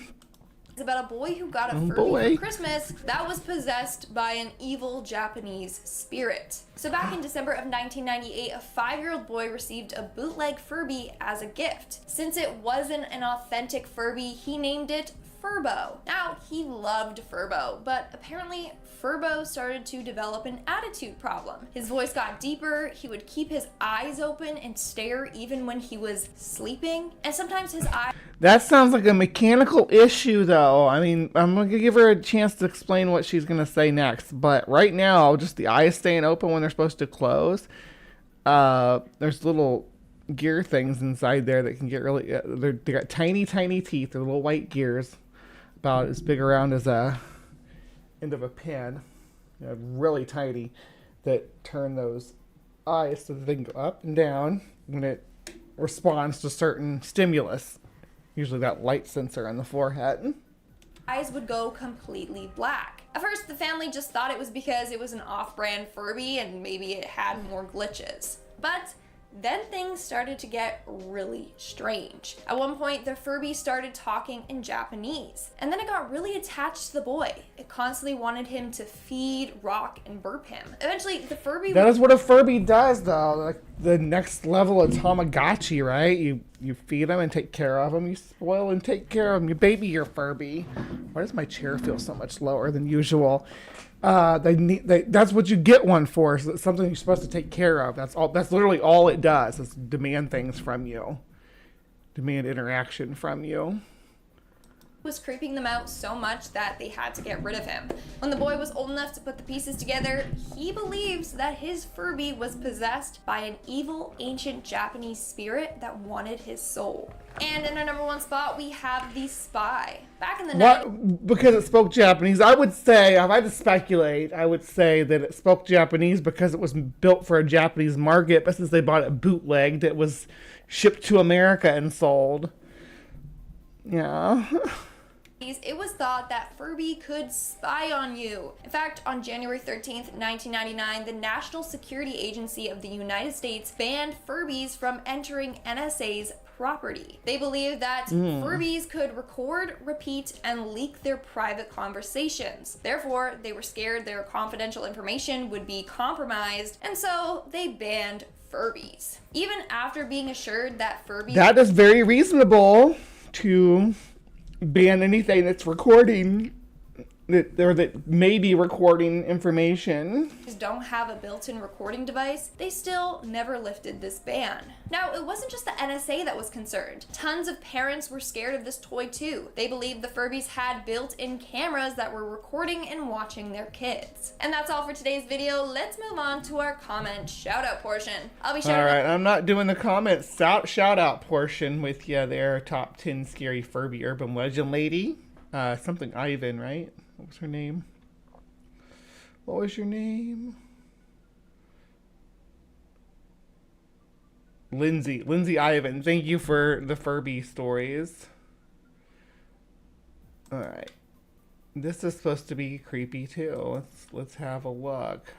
It's about a boy who got a Furby boy. for Christmas that was possessed by an evil Japanese spirit. So back in December of 1998, a 5-year-old boy received a bootleg Furby as a gift. Since it wasn't an authentic Furby, he named it Furbo. Now, he loved Furbo, but apparently Furbo started to develop an attitude problem. His voice got deeper, he would keep his eyes open and stare even when he was sleeping, and sometimes his eyes... That sounds like a mechanical issue, though. I mean, I'm going to give her a chance to explain what she's going to say next, but right now, just the eyes staying open when they're supposed to close, there's little gear things inside there that can get really... they got tiny, tiny teeth. They're little white gears, about as big around as a end of a pin, really tiny, that turn those eyes so that they can go up and down when it responds to certain stimulus, usually that light sensor on the forehead. Eyes would go completely black. At first, the family just thought it was because it was an off-brand Furby and maybe it had more glitches. But then things started to get really strange. At one point, the Furby started talking in Japanese, and then it got really attached to the boy. It constantly wanted him to feed, rock, and burp him. Eventually, the Furby... That is what a Furby does, though. Like the next level of Tamagotchi, right? You feed them and take care of them. You spoil and take care of them. You baby your Furby. Why does my chair feel so much lower than usual? That's what you get one for. So it's something you're supposed to take care of. That's all. That's literally all it does. Is demand things from you, demand interaction from you. Was creeping them out so much that they had to get rid of him. When the boy was old enough to put the pieces together, he believes that his Furby was possessed by an evil ancient Japanese spirit that wanted his soul. And in our number one spot, we have The Spy. Back in the night, because it spoke Japanese, I would say, if I had to speculate, I would say that it spoke Japanese because it was built for a Japanese market, but since they bought it bootlegged, it was shipped to America and sold. Yeah. It was thought that Furby could spy on you. In fact, on January 13th, 1999, the National Security Agency of the United States banned Furbies from entering NSA's property. They believed that Furbies could record, repeat, and leak their private conversations. Therefore, they were scared their confidential information would be compromised, and so they banned Furbies. Even after being assured that Furbies... That is very reasonable to ban anything that's recording, that may be recording information. Don't have a built-in recording device, they still never lifted this ban. Now, it wasn't just the NSA that was concerned. Tons of parents were scared of this toy too. They believed the Furbies had built-in cameras that were recording and watching their kids. And that's all for today's video. Let's move on to our comment shout-out portion. I'll be shouting. Alright, I'm not doing the comment shout-out portion with you there, top 10 scary Furby urban legend lady. Something Ivan, right? What was her name? What was your name? Lindsay Ivan. Thank you for the Furby stories. Alright. This is supposed to be creepy too. Let's have a look.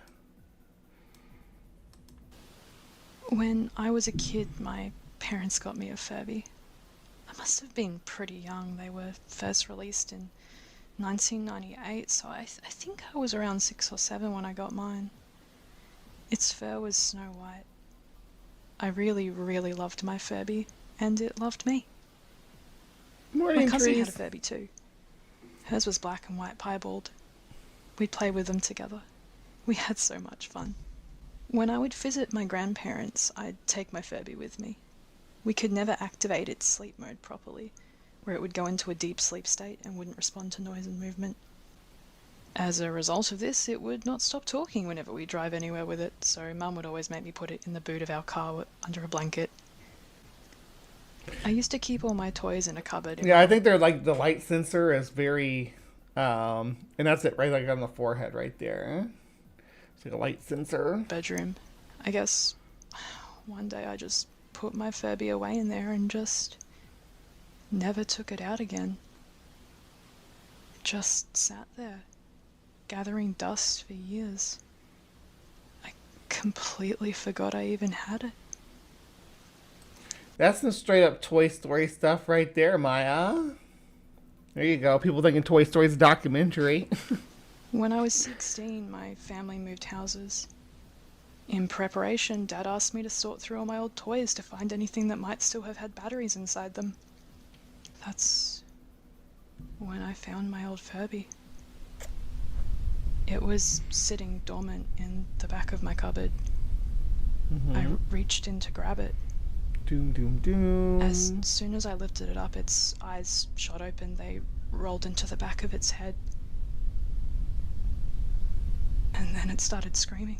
When I was a kid, my parents got me a Furby. I must have been pretty young. They were first released in 1998, so I think I was around 6 or 7 when I got mine. Its fur was snow white. I really, really loved my Furby, and it loved me. Morning, my cousin trees. had a Furby too. Hers was black and white piebald. We'd play with them together. We had so much fun. When I would visit my grandparents, I'd take my Furby with me. We could never activate its sleep mode properly, where it would go into a deep sleep state and wouldn't respond to noise and movement. As a result of this, it would not stop talking whenever we drive anywhere with it, so Mum would always make me put it in the boot of our car under a blanket. I used to keep all my toys in a cupboard. Yeah, I think they're like the light sensor is very, and that's it, right, like on the forehead right there. It's like a light sensor. Bedroom. I guess one day I just put my Furby away in there and just never took it out again. It just sat there, gathering dust for years. I completely forgot I even had it. That's some straight up Toy Story stuff right there, Maya. There you go. People thinking Toy Story's a documentary. When I was 16, my family moved houses. In preparation, Dad asked me to sort through all my old toys to find anything that might still have had batteries inside them. That's when I found my old Furby. It was sitting dormant in the back of my cupboard. I reached in to grab it. Doom, doom, doom. As soon as I lifted it up, its eyes shot open. They rolled into the back of its head. And then it started screaming.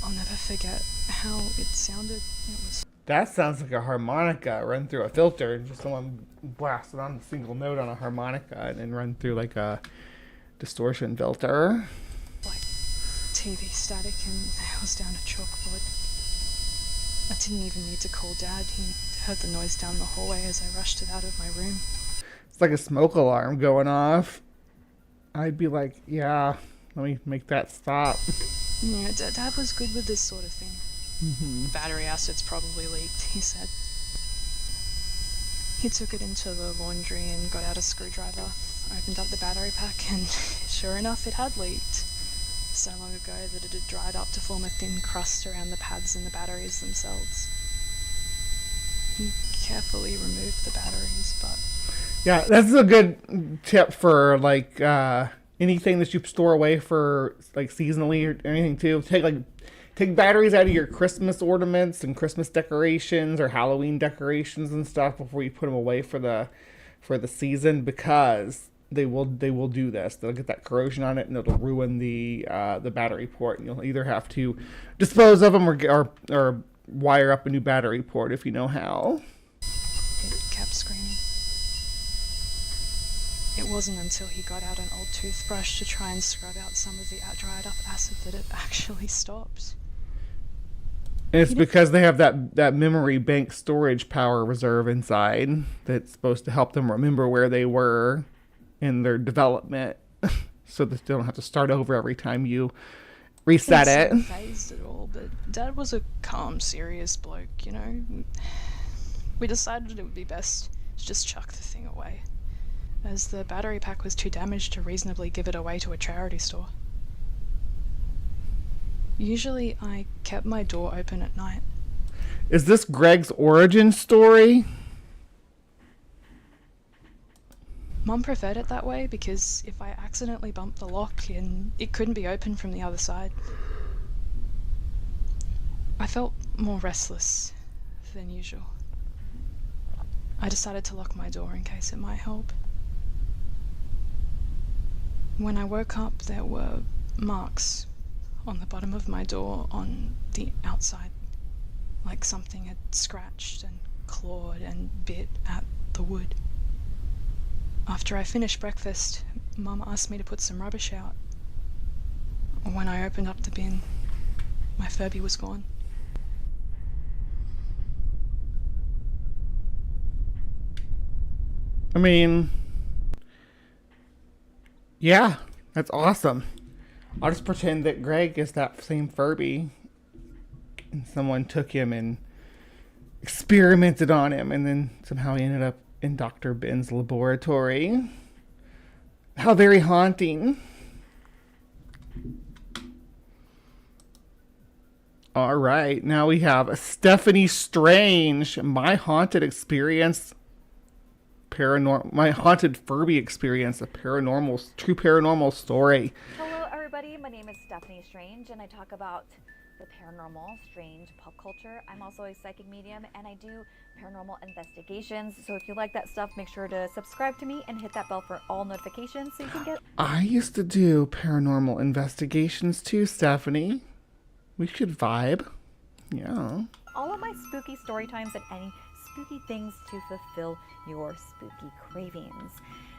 I'll never forget how it sounded. It was... That sounds like a harmonica run through a filter, and just someone blasted on a single note on a harmonica and then run through like a distortion filter. Like TV static, and I was down a chalkboard. I didn't even need to call Dad. He heard the noise down the hallway as I rushed it out of my room. It's like a smoke alarm going off. I'd be like, yeah, let me make that stop. Yeah, Dad was good with this sort of thing. Battery acid's probably leaked, he said. He took it into the laundry and got out a screwdriver, opened up the battery pack, and sure enough, it had leaked. So long ago that it had dried up to form a thin crust around the pads and the batteries themselves. He carefully removed the batteries, but... Yeah, that's a good tip for, like, anything that you store away for, like, seasonally or anything, too. Take batteries out of your Christmas ornaments and Christmas decorations or Halloween decorations and stuff before you put them away for the season, because they will do this. They'll get that corrosion on it and it'll ruin the battery port, and you'll either have to dispose of them or wire up a new battery port if you know how. It kept screaming. It wasn't until he got out an old toothbrush to try and scrub out some of the dried up acid that it actually stopped. And it's because they have that memory bank storage power reserve inside that's supposed to help them remember where they were in their development, so that they don't have to start over every time you reset it. Wasn't phased at all, but Dad was a calm, serious bloke, you know. We decided it would be best to just chuck the thing away, as the battery pack was too damaged to reasonably give it away to a charity store. Usually I kept my door open at night. Is this Greg's origin story? Mum preferred it that way because if I accidentally bumped the lock in, it couldn't be opened from the other side. I felt more restless than usual. I decided to lock my door in case it might help. When I woke up, there were marks on the bottom of my door on the outside, like something had scratched and clawed and bit at the wood. After I finished breakfast, Mum asked me to put some rubbish out. When I opened up the bin, my Furby was gone. I mean, yeah, that's awesome. I'll just pretend that Greg is that same Furby, and someone took him and experimented on him, and then somehow he ended up in Dr. Ben's laboratory. How very haunting. All right, now we have Stephanie Strange, my haunted experience. My haunted Furby experience, a true paranormal story. Hello everybody, my name is Stephanie Strange and I talk about the paranormal, strange, pop culture. I'm also a psychic medium and I do paranormal investigations. So if you like that stuff, make sure to subscribe to me and hit that bell for all notifications so you can get... I used to do paranormal investigations too, Stephanie. We should vibe. Yeah. all of my spooky story times and any spooky things to fulfill your spooky cravings.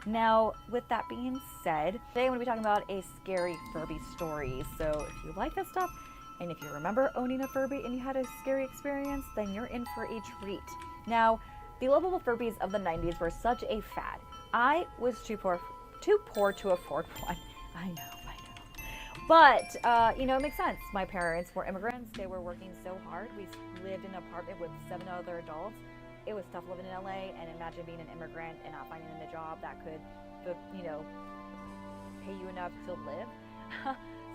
Now, with that being said, today I'm going to be talking about a scary Furby story. So if you like that stuff, and if you remember owning a Furby and you had a scary experience, then you're in for a treat. Now, the lovable Furbies of the 90s were such a fad. I was too poor to afford one. I know. But, you know, it makes sense. My parents were immigrants. They were working so hard. We lived in an apartment with 7 other adults. it was tough living in LA, and imagine being an immigrant and not finding a job that could, you know, pay you enough to live.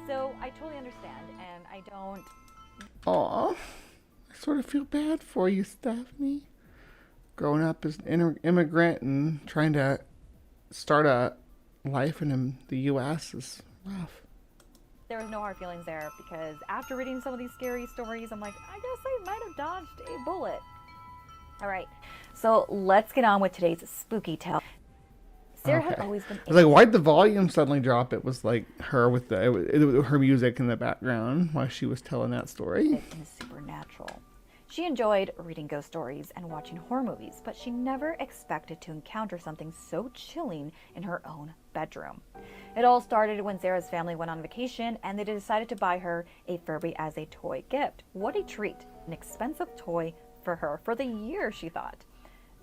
So I totally understand, and I don't. Aw, I sort of feel bad for you, Stephanie. Growing up as an immigrant and trying to start a life in the U.S. is rough. There was no hard feelings there, because after reading some of these scary stories, I'm like, I guess I might have dodged a bullet. All right, so let's get on with today's spooky tale. Sarah had always been. I was like, why'd the volume suddenly drop? It was like her with her music in the background while she was telling that story. In the supernatural. She enjoyed reading ghost stories and watching horror movies, but she never expected to encounter something so chilling in her own bedroom. It all started when Sarah's family went on vacation and they decided to buy her a Furby as a toy gift. What a treat! An expensive toy for her for the year, she thought.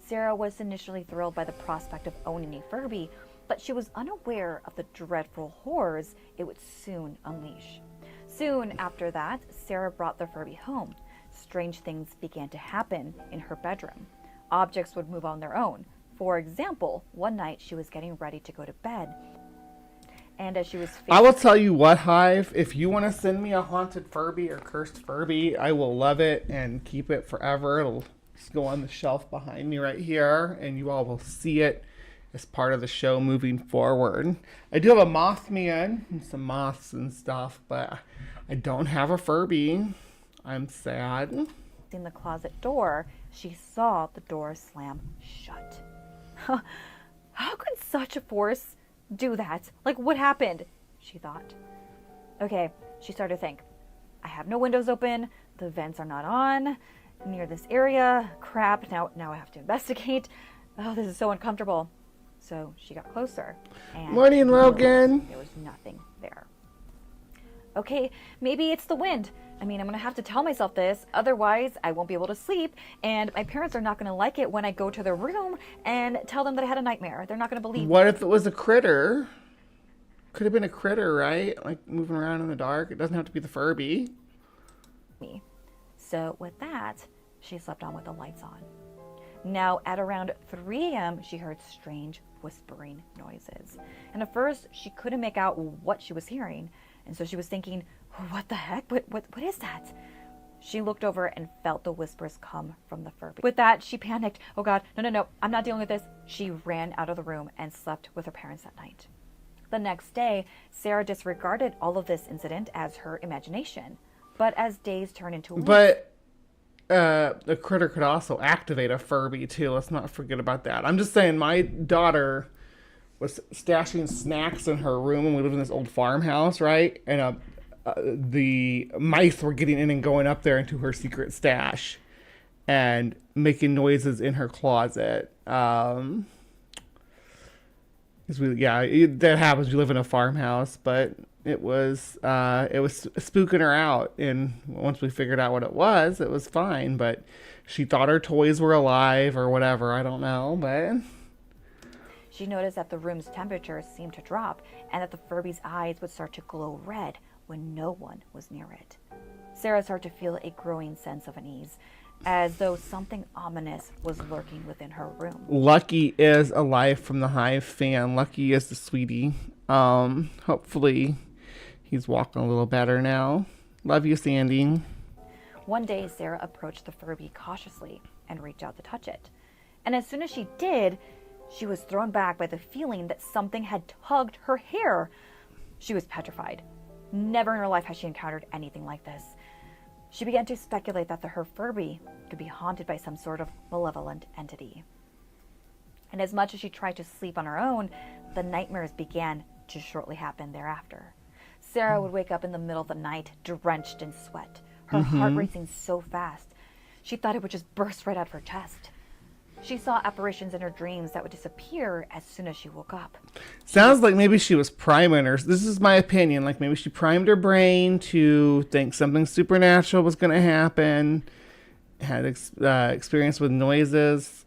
Sarah was initially thrilled by the prospect of owning a Furby, but she was unaware of the dreadful horrors it would soon unleash. Soon after that, Sarah brought the Furby home. Strange things began to happen in her bedroom. Objects would move on their own. For example, one night she was getting ready to go to bed, and as she was I will tell you what, Hive, if you want to send me a haunted Furby or cursed Furby, I will love it and keep it forever. It'll just go on the shelf behind me right here, and you all will see it as part of the show moving forward. I do have a Mothman and some moths and stuff, but I don't have a Furby. I'm sad. In the closet door, she saw the door slam shut. How could such a force do that? Like, what happened? She thought. Okay, she started to think. I have no windows open. The vents are not on near this area. Crap, now I have to investigate. Oh, this is so uncomfortable. So she got closer. And Morning, Logan. There was nothing there. Okay, maybe it's the wind. I mean, I'm going to have to tell myself this, otherwise I won't be able to sleep, and my parents are not going to like it when I go to their room and tell them that I had a nightmare. They're not going to believe me. What if it was a critter? Could have been a critter, right? Like moving around in the dark. It doesn't have to be the Furby. So with that, she slept on with the lights on. Now, at around 3 a.m., she heard strange whispering noises. And at first, she couldn't make out what she was hearing. And so she was thinking, what the heck? What is that? She looked over and felt the whispers come from the Furby. With that, she panicked. Oh God, no, I'm not dealing with this. She ran out of the room and slept with her parents that night. The next day, Sarah disregarded all of this incident as her imagination. But as days turned into weeks... But the critter could also activate a Furby too. Let's not forget about that. I'm just saying, my daughter was stashing snacks in her room when we lived in this old farmhouse, right? And the mice were getting in and going up there into her secret stash and making noises in her closet. That happens. You live in a farmhouse, but it was spooking her out. And once we figured out what it was fine. But she thought her toys were alive or whatever. I don't know, but she noticed that the room's temperature seemed to drop and that the Furby's eyes would start to glow red when no one was near it. Sarah started to feel a growing sense of unease, as though something ominous was lurking within her room. Lucky is alive from the Hive fan. Lucky is the sweetie. Hopefully he's walking a little better now. Love you, Sandy. One day, Sarah approached the Furby cautiously and reached out to touch it. And as soon as she did, she was thrown back by the feeling that something had tugged her hair. She was petrified. Never in her life had she encountered anything like this. She began to speculate that her Furby could be haunted by some sort of malevolent entity. And as much as she tried to sleep on her own, the nightmares began to shortly happen thereafter. Sarah would wake up in the middle of the night, drenched in sweat, her heart racing so fast, she thought it would just burst right out of her chest. She saw apparitions in her dreams that would disappear as soon as she woke up. Sounds like maybe she was priming her. This is my opinion. Like maybe she primed her brain to think something supernatural was going to happen. Had experience with noises.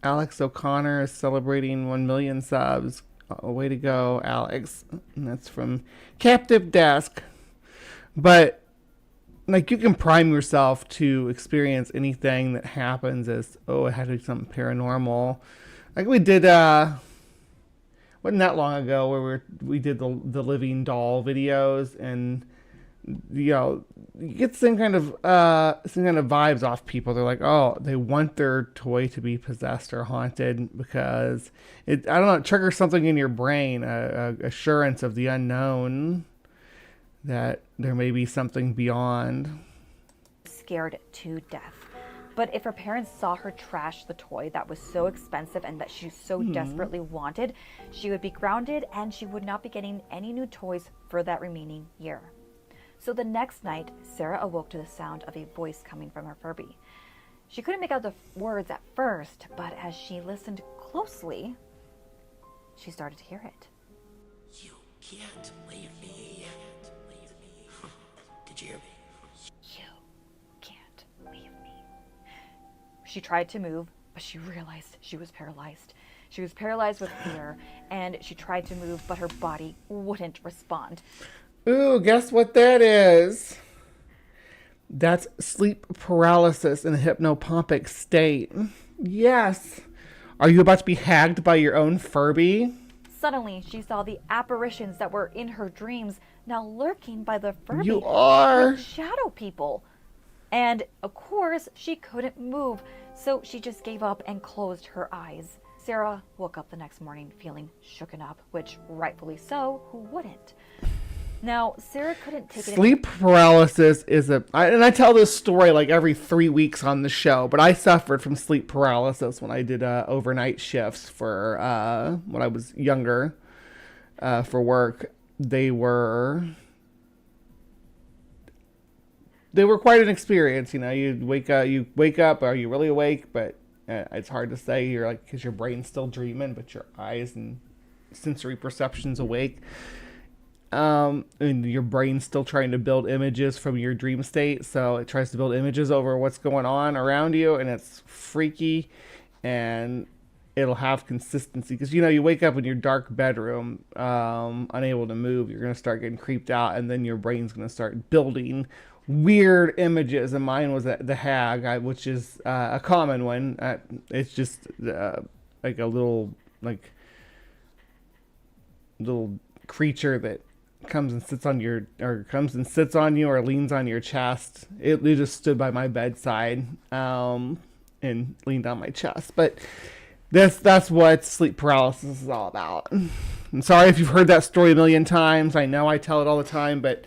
Alex O'Connor is celebrating 1 million subs. Oh, way to go, Alex. And that's from Captive Desk. But like, you can prime yourself to experience anything that happens as, oh, it had to be something paranormal. Like we did, wasn't that long ago where we did the living doll videos, and you know, you get some kind of vibes off people. They're like, oh, they want their toy to be possessed or haunted because it triggers something in your brain, a assurance of the unknown, that there may be something beyond. Scared to death. But if her parents saw her trash the toy that was so expensive and that she so desperately wanted, she would be grounded and she would not be getting any new toys for that remaining year. So the next night, Sarah awoke to the sound of a voice coming from her Furby. She couldn't make out the words at first, but as she listened closely, she started to hear it. You can't leave me. Did you hear me? You can't leave me. She tried to move, but she realized she was paralyzed. She was paralyzed with fear, and she tried to move, but her body wouldn't respond. Ooh, guess what that is? That's sleep paralysis in a hypnopompic state. Yes. Are you about to be hagged by your own Furby? Suddenly, she saw the apparitions that were in her dreams now lurking by the Furby. You are like shadow people. And of course, she couldn't move, so she just gave up and closed her eyes. Sarah woke up the next morning feeling shooken up, which rightfully so, who wouldn't? Now, Sarah couldn't take it. Sleep paralysis is and I tell this story like every 3 weeks on the show, but I suffered from sleep paralysis when I did overnight shifts for when I was younger for work. They were quite an experience. You know, you wake up, are you really awake? But it's hard to say. You're like, because your brain's still dreaming, but your eyes and sensory perception's awake. And your brain's still trying to build images from your dream state, so it tries to build images over what's going on around you, and it's freaky, and it'll have consistency because, you know, you wake up in your dark bedroom, unable to move. You're going to start getting creeped out, and then your brain's going to start building weird images. And mine was the hag, which is a common one. It's just like a little creature that comes and sits on you or leans on your chest. It just stood by my bedside and leaned on my chest. But that's what sleep paralysis is all about. I'm sorry if you've heard that story a million times. I know I tell it all the time, but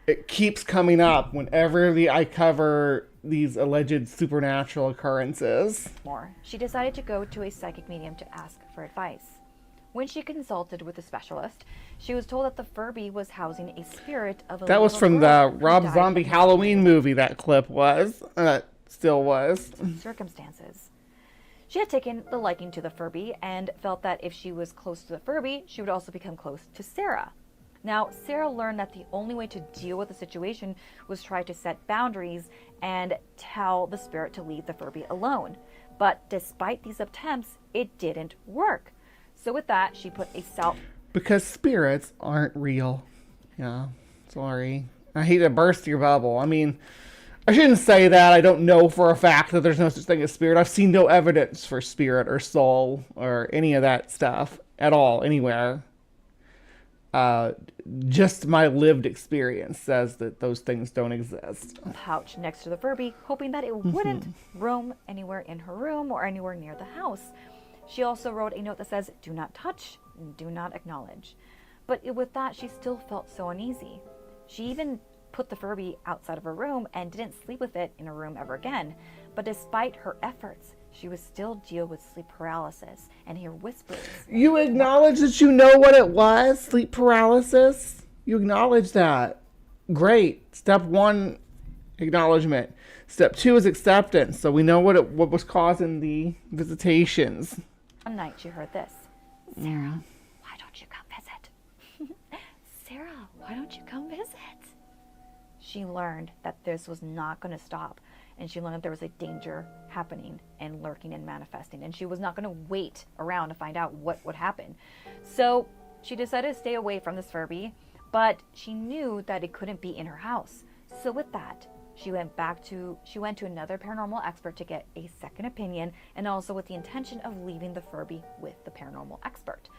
it keeps coming up whenever I cover these alleged supernatural occurrences. She decided to go to a psychic medium to ask for advice. When she consulted with a specialist, she was told that the Furby was housing a spirit of a That was from the Rob Zombie Halloween movie, that clip was. Still was. Circumstances. She had taken the liking to the Furby and felt that if she was close to the Furby, she would also become close to Sarah. Now, Sarah learned that the only way to deal with the situation was try to set boundaries and tell the spirit to leave the Furby alone. But despite these attempts, it didn't work. So with that, she put a because spirits aren't real. Yeah, sorry. I hate to burst your bubble. I mean, I shouldn't say that. I don't know for a fact that there's no such thing as spirit. I've seen no evidence for spirit or soul or any of that stuff at all, anywhere. Just my lived experience says that those things don't exist. Pouch next to the Furby, hoping that it wouldn't roam anywhere in her room or anywhere near the house. She also wrote a note that says, "Do not touch, do not acknowledge." But with that, she still felt so uneasy. She even put the Furby outside of her room and didn't sleep with it in her room ever again. But despite her efforts, she would still deal with sleep paralysis and hear whispers. You acknowledge that you know what it was, sleep paralysis? You acknowledge that. Great. Step 1, acknowledgement. Step 2 is acceptance. So we know what was causing the visitations. One night she heard this. "Sarah, why don't you come visit?" "Sarah, why don't you come visit?" She learned that this was not going to stop. And she learned that there was a danger happening and lurking and manifesting. And she was not going to wait around to find out what would happen. So she decided to stay away from this Furby. But she knew that it couldn't be in her house. So with that, she went to another paranormal expert to get a second opinion, and also with the intention of leaving the Furby with the paranormal expert.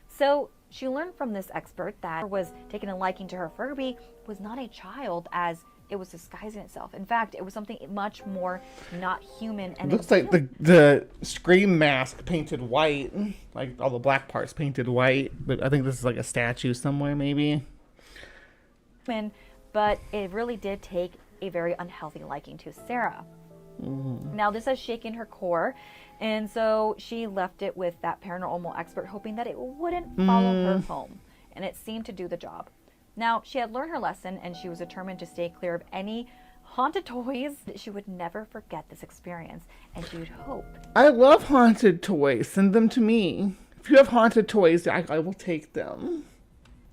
So she learned from this expert that was taking a liking to her Furby was not a child, as it was disguising itself. In fact, it was something much more not human. And it looks like the Scream mask painted white, like all the black parts painted white. But I think this is like a statue somewhere, maybe. But it really did take a very unhealthy liking to Sarah. Now this has shaken her core, and so she left it with that paranormal expert, hoping that it wouldn't follow her home, and it seemed to do the job. Now she had learned her lesson, and she was determined to stay clear of any haunted toys. She would never forget this experience, and she would hope. I love haunted toys. Send them to me. If you have haunted toys, I will take them.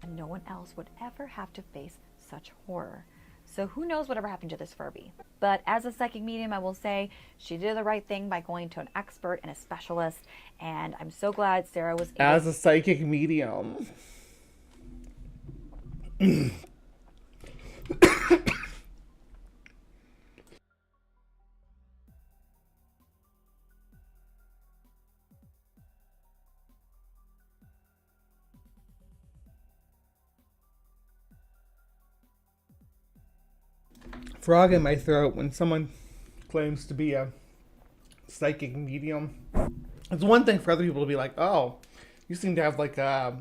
And no one else would ever have to face such horror. So who knows whatever happened to this Furby. But as a psychic medium, I will say she did the right thing by going to an expert and a specialist. And I'm so glad Sarah was able. As a psychic medium. Frog in my throat when someone claims to be a psychic medium. It's one thing for other people to be like, oh, you seem to have like a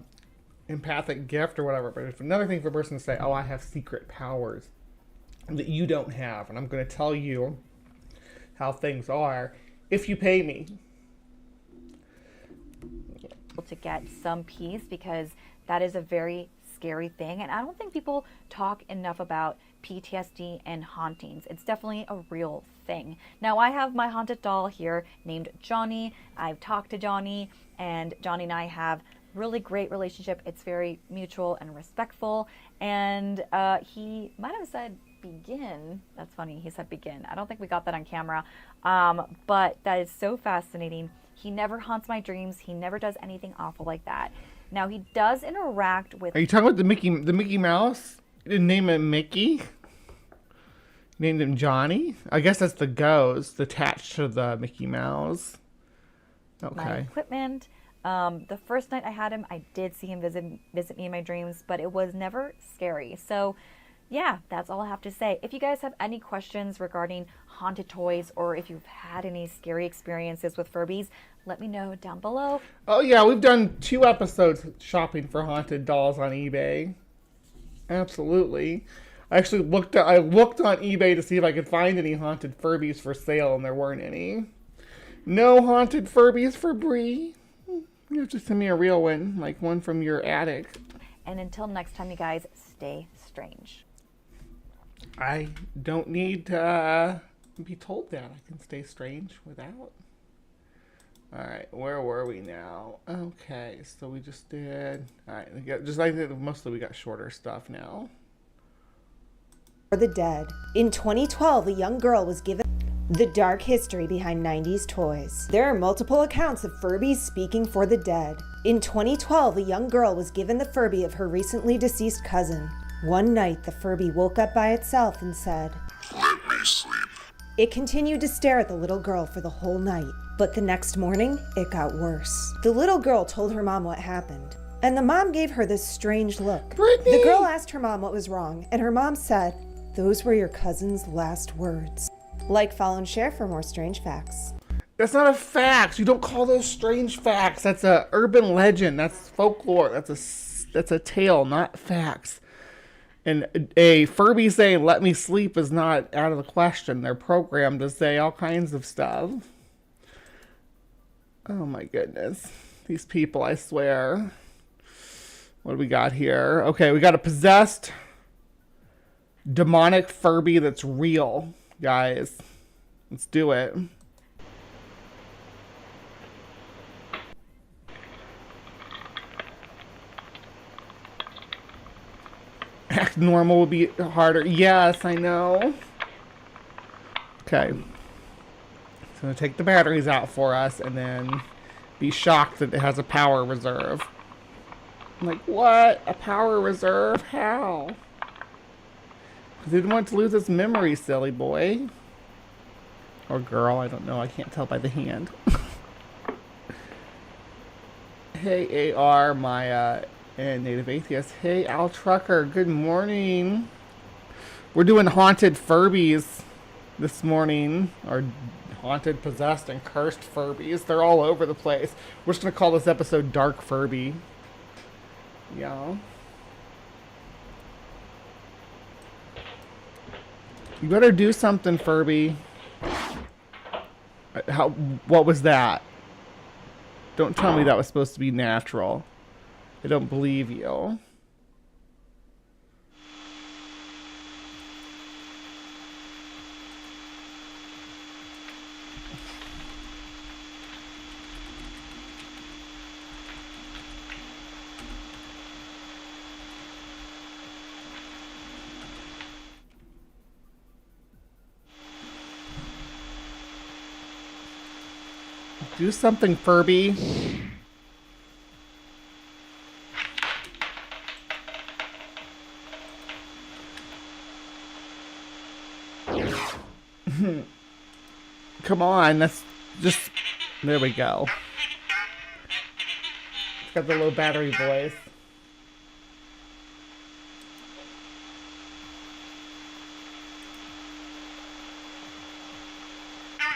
empathic gift or whatever, but it's another thing for a person to say, oh, I have secret powers that you don't have, and I'm going to tell you how things are if you pay me. To get some peace, because that is a very scary thing, and I don't think people talk enough about PTSD and hauntings. It's definitely a real thing. Now I have my haunted doll here named Johnny. I've talked to Johnny, and Johnny and I have really great relationship. It's very mutual and respectful, and he might have said begin. That's funny, he said begin. I don't think we got that on camera, but that is so fascinating. He never haunts my dreams. He never does anything awful like that. Now he does interact with. Are you talking about the Mickey Mouse? You didn't name him Mickey? You named him Johnny? I guess that's the ghost attached to the Mickey Mouse. Okay. My equipment. The first night I had him, I did see him visit me in my dreams, but it was never scary. So yeah, that's all I have to say. If you guys have any questions regarding haunted toys, or if you've had any scary experiences with Furbies, let me know down below. Oh yeah, we've done 2 episodes shopping for haunted dolls on eBay. Absolutely. I actually looked on eBay to see if I could find any haunted Furbies for sale, and there weren't any. No haunted Furbies for Bree. You have to send me a real one, like one from your attic. And until next time, you guys, stay strange. I don't need to be told that. I can stay strange without. Alright, where were we now? Okay, so we just did. Alright, just like mostly we got shorter stuff now. For the dead. In 2012, a young girl was given the dark history behind 90s toys. There are multiple accounts of Furbies speaking for the dead. In 2012, a young girl was given the Furby of her recently deceased cousin. One night, the Furby woke up by itself and said, Let me sleep. It continued to stare at the little girl for the whole night, but the next morning, it got worse. The little girl told her mom what happened, and the mom gave her this strange look. Brittany! The girl asked her mom what was wrong, and her mom said, "Those were your cousin's last words." Like, follow, and share for more strange facts. That's not a fact. You don't call those strange facts. That's a urban legend. That's folklore. That's a tale, not facts. And a Furby saying, "Let me sleep" is not out of the question. They're programmed to say all kinds of stuff. Oh my goodness. These people, I swear. What do we got here? Okay, we got a possessed demonic Furby that's real, guys. Let's do it. Act normal would be harder. Yes, I know. Okay. It's going to take the batteries out for us and then be shocked that it has a power reserve. I'm like, what? A power reserve? How? He didn't want to lose his memory, silly boy. Or girl, I don't know. I can't tell by the hand. Hey, AR, Maya, and Native Atheist. Hey, Al Trucker, good morning. We're doing haunted Furbies this morning. Or haunted, possessed, and cursed Furbies. They're all over the place. We're just going to call this episode Dark Furby. Yeah. You better do something, Furby. What was that? Don't tell me that was supposed to be natural. I don't believe you. Do something, Furby. Come on, that's just... There we go. It's got the low battery voice.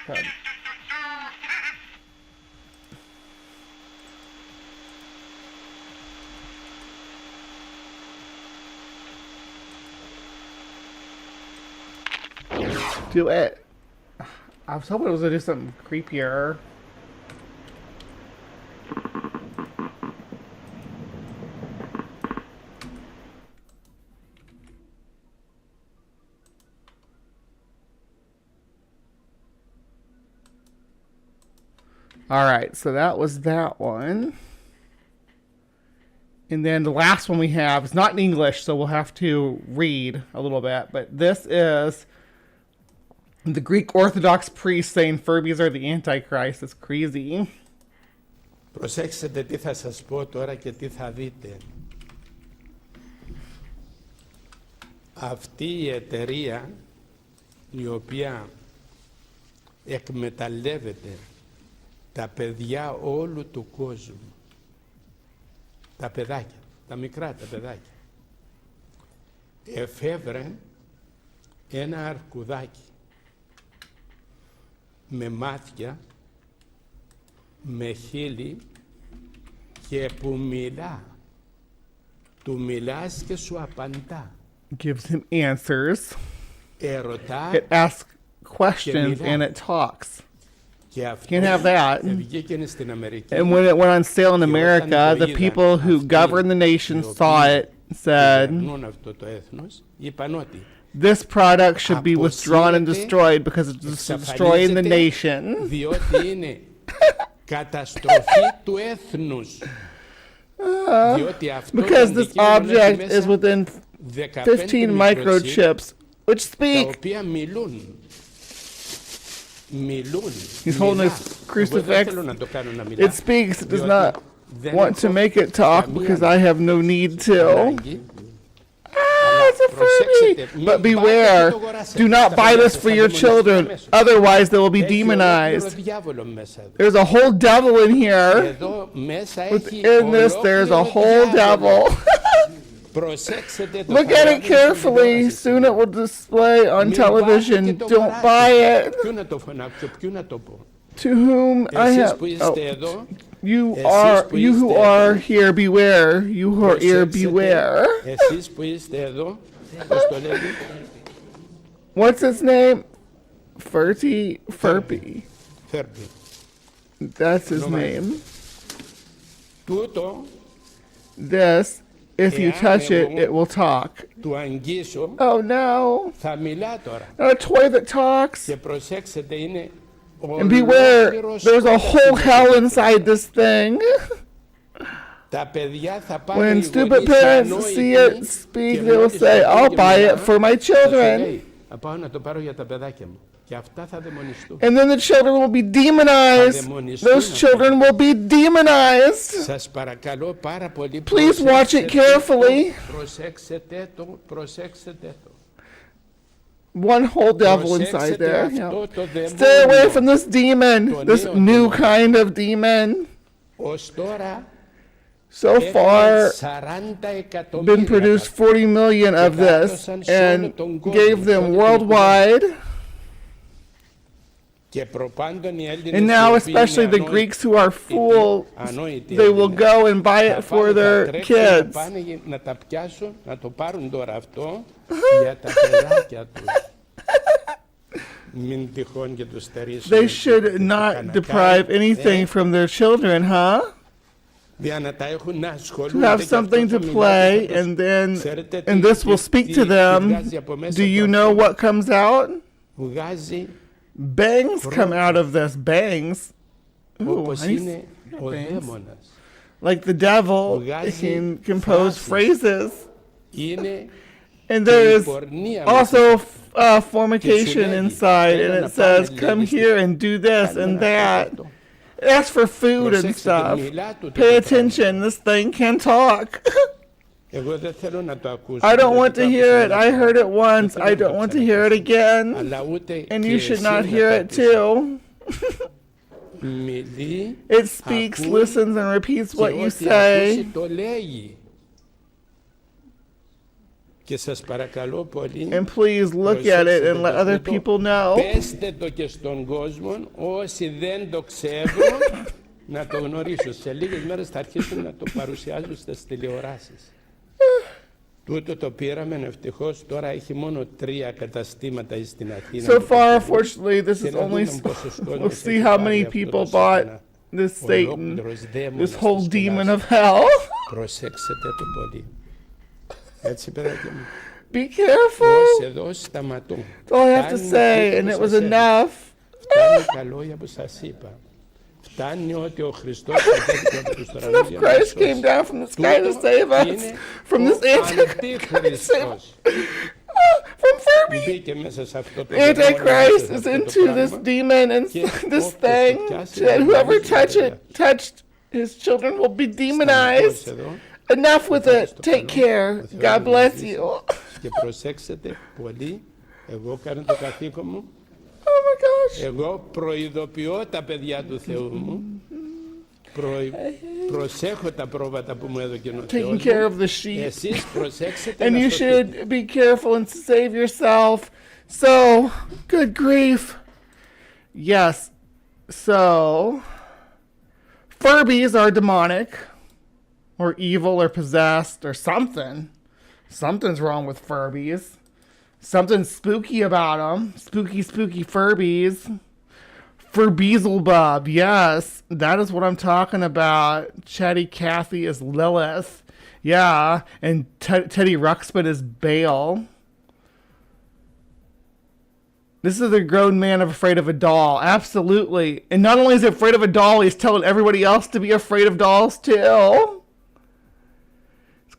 Okay. Do it. I was hoping it was going to do something creepier. Alright, so that was that one. And then the last one we have is not in English, so we'll have to read a little bit. But this is the Greek Orthodox priest saying Furbies are the Antichrist. It's crazy. Προσέξτε τι θα σας πω τώρα και τι θα δείτε. Αυτή η εταιρεία η οποία εκμεταλλεύεται τα παιδιά όλου του κόσμου, τα παιδάκια, τα μικρά τα παιδάκια, εφεύρε ένα αρκουδάκι με μάτια, με χείλη και που μιλά. Του μιλάς και σου απαντά. Gives him answers. Ερωτά. It asks questions and it talks. Can't have that. And when it went on sale in America, the people who govern the nation saw it and said, this product should be withdrawn and destroyed because it's destroying the nation. Because this object is within 15 microchips, which speak. He's holding his crucifix. It speaks. It does not want to make it talk because I have no need to. It's a Furby! But beware, do not buy this for your children, otherwise they will be demonized. There's a whole devil in here. Within this, there's a whole devil. Look at it carefully. Soon it will display on television. Don't buy it. To whom I have... Oh. You who are here, beware. You who are here, beware. What's his name? Furby. That's his name. This, if you touch it, it will talk. Oh no. Not a toy that talks. And beware, there's a whole hell inside this thing. When stupid parents see it speak, they will say, I'll buy it for my children. And then the children will be demonized. Those children will be demonized. Please watch it carefully. One whole devil inside there. αυτό το Stay away δαιμόνιο. from this demon, this νέο new δαιμόνιο. kind of demon. Ως τώρα So far, 40 εκατομμύρια been produced 40 million of this and gave them worldwide. Και προπάντων οι Έλληνες And now, οι οποίοι especially είναι the Greeks who are fools, ανόητοι they will Έλληνες, go and buy it θα for πάνε, θα their τρέξουν kids. να πάνε να τα πιάσουν, να το πάρουν τώρα αυτό για τα παιδάκια τους. Μην τυχόν και τους στερήσουν. They should not deprive anything from their children, huh? Για να τα έχουν να To ασχολούνται have και something αυτό to το play, μιλάτε, and then, ξέρετε and this will speak to them. Do you know what comes out? Βγάζει Bangs come out of this. Bangs. Ooh, όπως I είναι see ο bangs. δαίμονας. Like the devil, it Βγάζει can compose phrases. Είναι And there is πορνεία also fornication Και σου λέει, inside, έλα and να it says, πάμε come λίγο here and do this and that. Ask for food and Προσέξτε, stuff. μιλά του Pay το πράγμα. attention, this thing can talk. Εγώ δεν θέλω να το ακούσω. I don't want δεν to το hear it. άκουσα I heard it once. θέλω I να το don't want to hear it again. Αλλά ούτε And και you should εσύ not να hear το it ακούσεις. too. Μιλεί, It speaks, ακούει listens, and repeats what και you ό,τι say. ακούσει το λέγει. Και σας παρακαλώ πολύ, And please look at it and let other people know. πέστε το και στον κόσμο, όσοι δεν το ξέρουν, να το γνωρίσουν. Σε λίγες μέρες θα αρχίσουν να το παρουσιάζουν στις τηλεοράσεις. Τούτο το πήραμε ευτυχώς, τώρα έχει μόνο 3 καταστήματα στην Αθήνα. So far, fortunately, this is only. We'll see how many people bought this Satan, this whole demon of hell. Προσέξτε το πολύ. Έτσι, παιδάκι μου. Be careful. Ως εδώ σταματώ. That's all I have to say, and it was enough. Φτάνει τα λόγια που σας είπα. Φτάνει ότι ο Χριστός από τους ουρανούς για να Christ μας σώσει. came down from the sky to save us Είναι from this ο Antichrist. Αντίχριστος. From Furby. Μπήκε μέσα σε αυτό το Antichrist is into this demon and this thing that whoever touched his children will be demonized. Enough with it. Take care. God bless you. Και προσέξτε πολύ, εγώ κάνω το καθήκον μου. Oh my gosh. Εγώ προειδοποιώ τα παιδιά του Θεού μου. Προσέχω τα πρόβατα που μου έδωκε ο Θεός Taking care of μου. the sheep. Εσείς προσέξτε And να you σωθείτε. should be careful and save yourself. So, good grief. Yes. So, Furbies are demonic, or evil, or possessed, or something. Something's wrong with Furbies. Something spooky about them. Spooky, spooky Furbies. Furbeezelbub, yes, that is what I'm talking about. Chatty Cathy is Lilith, yeah, and Teddy Ruxpin is Bale. This is a grown man afraid of a doll, absolutely. And not only is he afraid of a doll, he's telling everybody else to be afraid of dolls too.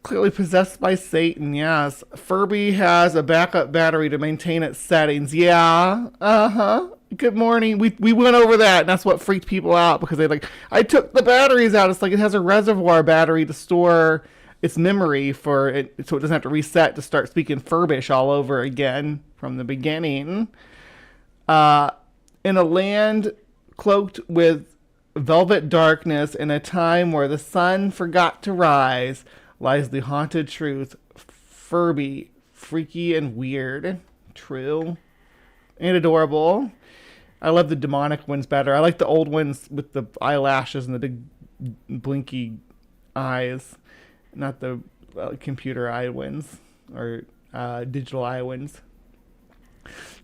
Clearly possessed by Satan, yes. Furby has a backup battery to maintain its settings. Yeah, uh-huh. Good morning. We went over that, and that's what freaked people out, because they like, I took the batteries out. It's like it has a reservoir battery to store its memory for it, so it doesn't have to reset to start speaking Furbish all over again from the beginning. In a land cloaked with velvet darkness, in a time where the sun forgot to rise, lies the haunted truth. Furby, freaky and weird. True. And adorable. I love the demonic ones better. I like the old ones with the eyelashes and the big blinky eyes. Not the computer eye ones. Or digital eye ones.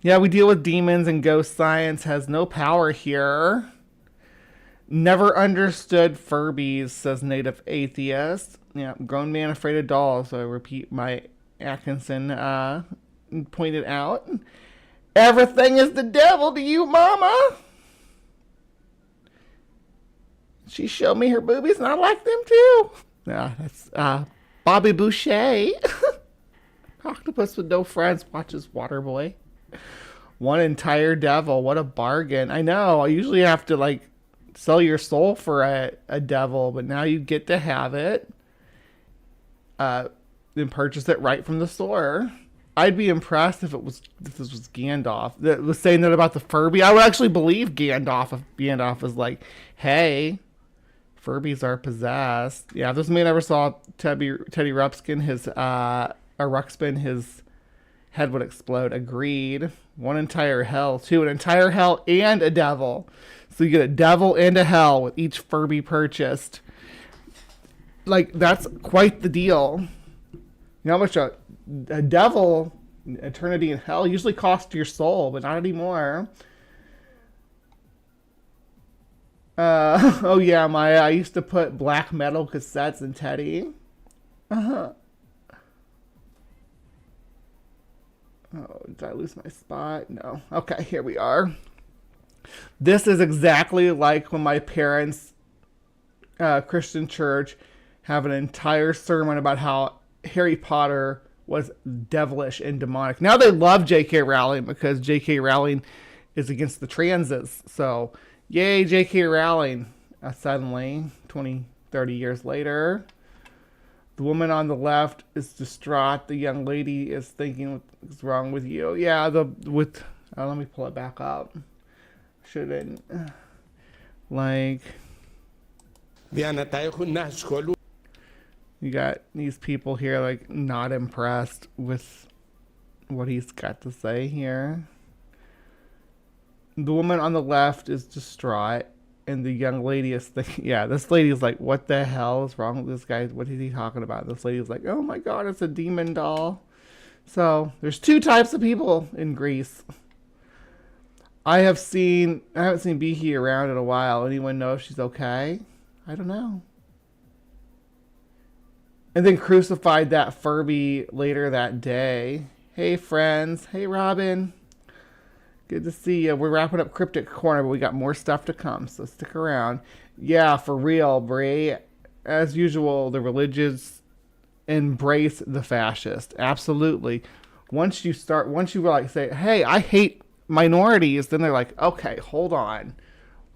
Yeah, we deal with demons and ghost science has no power here. Never understood Furbies, says native atheist. Yeah, grown man afraid of dolls. So I repeat my Atkinson pointed out. Everything is the devil to you, mama. She showed me her boobies and I like them too. Yeah, that's Bobby Boucher. Octopus with no friends watches Waterboy. One entire devil. What a bargain. I know. I usually have to like sell your soul for a devil, but now you get to have it. Then purchase it right from the store. I'd be impressed if this was Gandalf that was saying that about the Furby. I would actually believe Gandalf if Gandalf was like, hey, Furbies are possessed. Yeah, if this man ever saw Teddy Ruxpin, his head would explode. Agreed. One entire hell, too. An entire hell and a devil. So you get a devil and a hell with each Furby purchased. Like, that's quite the deal. You know how much a devil, eternity in hell, usually costs your soul, but not anymore. Oh yeah, Maya, I used to put black metal cassettes in Teddy. Oh, did I lose my spot? No. Okay, here we are. This is exactly like when my parents, Christian church, have an entire sermon about how Harry Potter was devilish and demonic. Now they love J.K. Rowling because J.K. Rowling is against the transes. So, yay, J.K. Rowling. Suddenly, 20, 30 years later, the woman on the left is distraught. The young lady is thinking, what's wrong with you? Yeah, let me pull it back up. Shouldn't. Like, you got these people here, like, not impressed with what he's got to say here. The woman on the left is distraught, and the young lady is thinking, yeah, this lady is like, what the hell is wrong with this guy? What is he talking about? This lady is like, oh my God, it's a demon doll. So there's two types of people in Greece. I haven't seen Behe around in a while. Anyone know if she's okay? I don't know. And then crucified that Furby later that day. Hey, friends. Hey, Robin. Good to see you. We're wrapping up Cryptic Corner, but we got more stuff to come, so stick around. Yeah, for real, Brie. As usual, the religious embrace the fascist. Absolutely. Once you like say, hey, I hate minorities, then they're like, okay, hold on.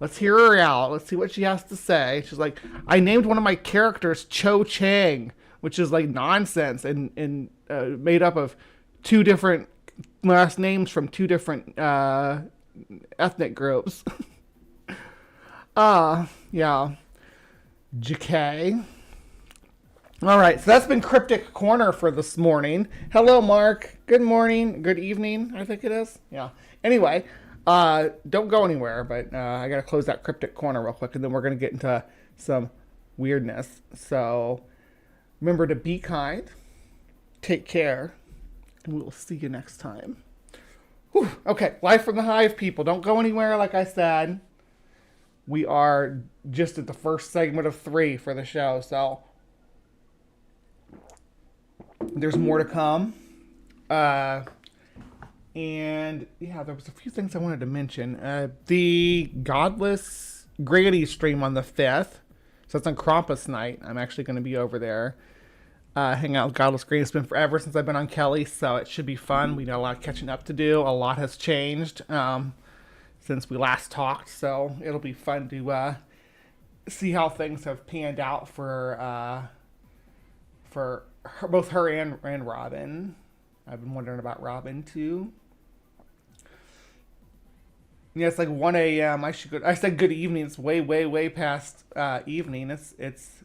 Let's hear her out. Let's see what she has to say. She's like, I named one of my characters Cho Chang, which is like nonsense and made up of two different last names from two different ethnic groups. Yeah. JK. All right, so that's been Cryptic Corner for this morning. Hello, Mark. Good morning. Good evening, I think it is. Yeah. Anyway, don't go anywhere, but I got to close that Cryptic Corner real quick, and then we're going to get into some weirdness. So remember to be kind, take care, and we will see you next time. Whew. Okay, live from the Hive, people. Don't go anywhere, like I said. We are just at the first segment of 3 for the show, so there's more to come. And yeah, there was a few things I wanted to mention. The Godless Granny stream on the 5th. So it's on Krampus night. I'm actually going to be over there. Hang out with Godless Granny. It's been forever since I've been on Kelly, so it should be fun. We got a lot of catching up to do. A lot has changed since we last talked, so it'll be fun to see how things have panned out for her, both her and Robin. I've been wondering about Robin too. Yeah, it's like 1 a.m. I said good evening. It's way past evening. It's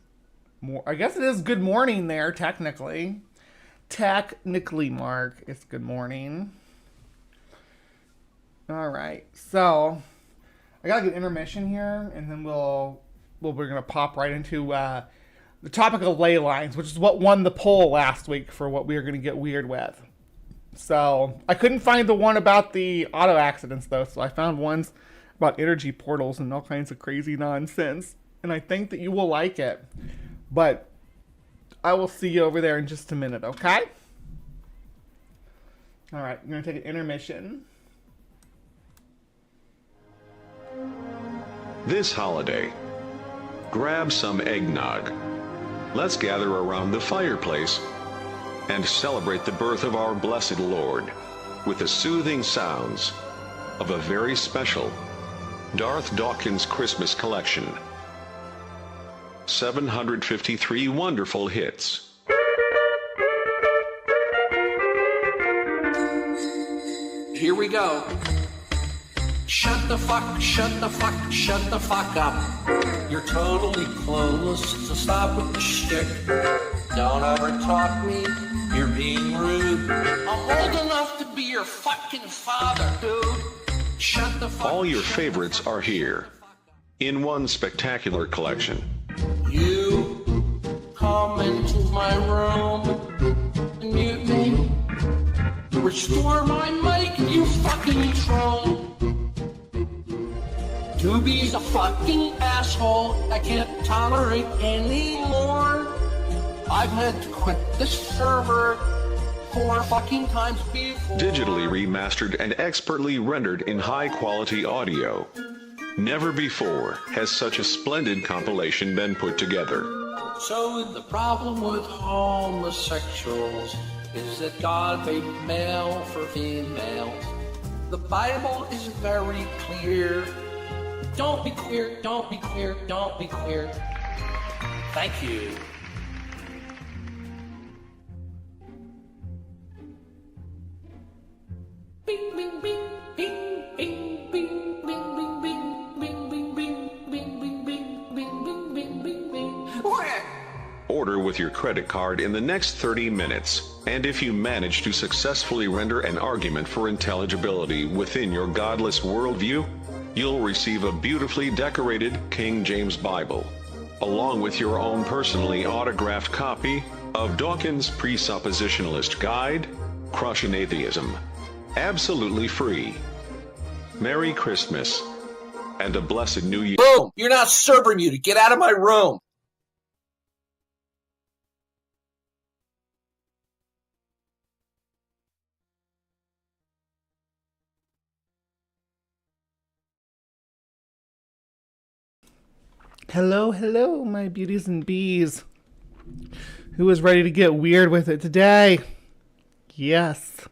more. I guess it is good morning there technically. Technically, Mark, it's good morning. All right, so I got a good intermission here, and then we're gonna pop right into the topic of ley lines, which is what won the poll last week for what we are gonna get weird with. So I couldn't find the one about the auto accidents though, so I found ones about energy portals and all kinds of crazy nonsense, and I think that you will like it. But I will see you over there in just a minute, okay? All right, I'm gonna take an intermission. This holiday, grab some eggnog. Let's gather around the fireplace and celebrate the birth of our blessed Lord with the soothing sounds of a very special Darth Dawkins Christmas collection. 753 wonderful hits. Here we go. Shut the fuck up. You're totally clueless, so stop with the shtick. Don't ever talk me, you're being rude. I'm old enough to be your fucking father, dude. Shut the fuck up. All your favorites are here, in one spectacular collection. You come into my room and mute me. Restore my mic, you fucking troll. Doobie's a fucking asshole I can't tolerate anymore. I've had to quit this server 4 fucking times before. Digitally remastered and expertly rendered in high-quality audio. Never before has such a splendid compilation been put together. So the problem with homosexuals is that God made male for females. The Bible is very clear. Don't be queer, don't be queer, don't be queer. Thank you. Bing, bing, bing, bing, bing, bing, bing, bing, bing, bing, bing, bing, bing, bing, bing, bing, bing, bing, bing. Order with your credit card in the next 30 minutes, and if you manage to successfully render an argument for intelligibility within your godless worldview, you'll receive a beautifully decorated King James Bible, along with your own personally autographed copy of Dawkins' Presuppositionalist Guide, Crushing Atheism. Absolutely free. Merry Christmas, and a blessed New Year. Boom! You're not server muted. Get out of my room. Hello, hello, my beauties and bees. Who is ready to get weird with it today? Yes.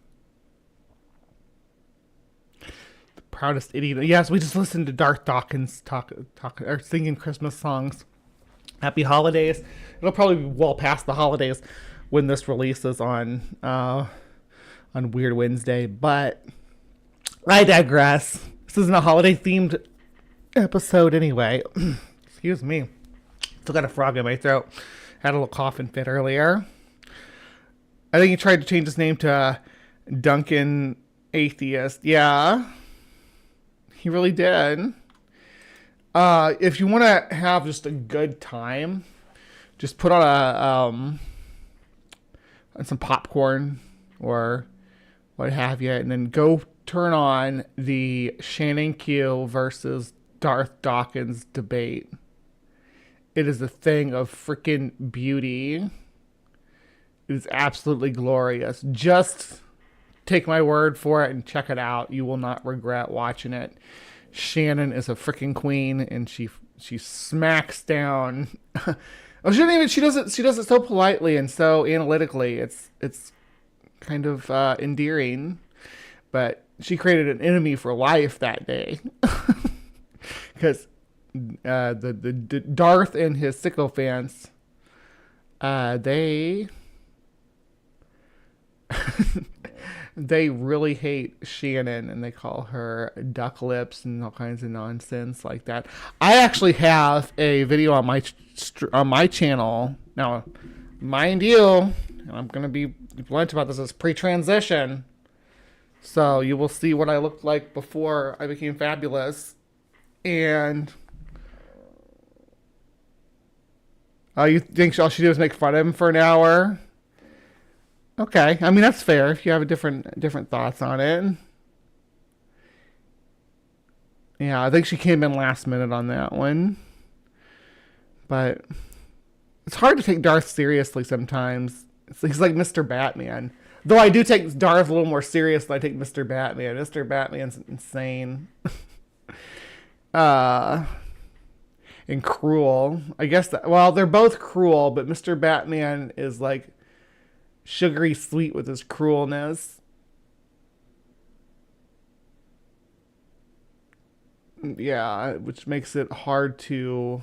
The proudest idiot. Yes, we just listened to Darth Dawkins singing Christmas songs. Happy holidays. It'll probably be well past the holidays when this releases on Weird Wednesday, but I digress. This isn't a holiday themed episode anyway. Excuse me. Still got a frog in my throat. Had a little coughing fit earlier. I think he tried to change his name to Duncan Atheist. Yeah. He really did. If you want to have just a good time, just put on some popcorn or what have you, and then go turn on the Shannon Q versus Darth Dawkins debate. It is a thing of freaking beauty. It is absolutely glorious. Just take my word for it and check it out. You will not regret watching it. Shannon is a freaking queen, and she smacks down. She does it so politely and so analytically. It's kind of endearing. But she created an enemy for life that day, because the Darth and his sycophants, they they really hate Shannon, and they call her duck lips and all kinds of nonsense like that. I actually have a video on my channel now, mind you, and I'm gonna be blunt about this, as pre-transition, so you will see what I looked like before I became fabulous. And you think all she did was make fun of him for an hour? Okay, I mean, that's fair if you have different thoughts on it. Yeah, I think she came in last minute on that one. But it's hard to take Darth seriously sometimes. He's like Mr. Batman. Though I do take Darth a little more serious than I take Mr. Batman. Mr. Batman's insane. And cruel. I guess well, they're both cruel, but Mr. Batman is like sugary sweet with his cruelness. Yeah, which makes it hard to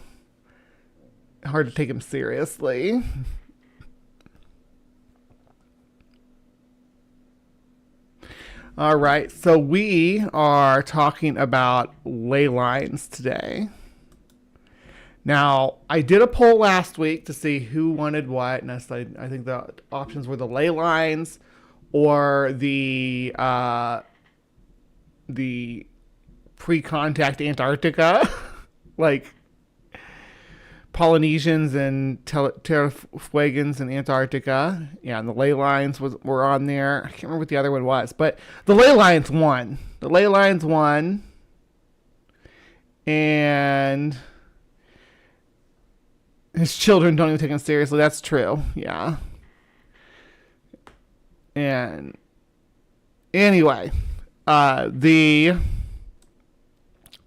take him seriously. All right, so we are talking about ley lines today. Now, I did a poll last week to see who wanted what, and I think the options were the ley lines or the pre-contact Antarctica, like Polynesians and Terrafuegans in Antarctica. Yeah, and the ley lines were on there. I can't remember what the other one was, but the ley lines won. The ley lines won. And his children don't even take him seriously. That's true. Yeah. And anyway, the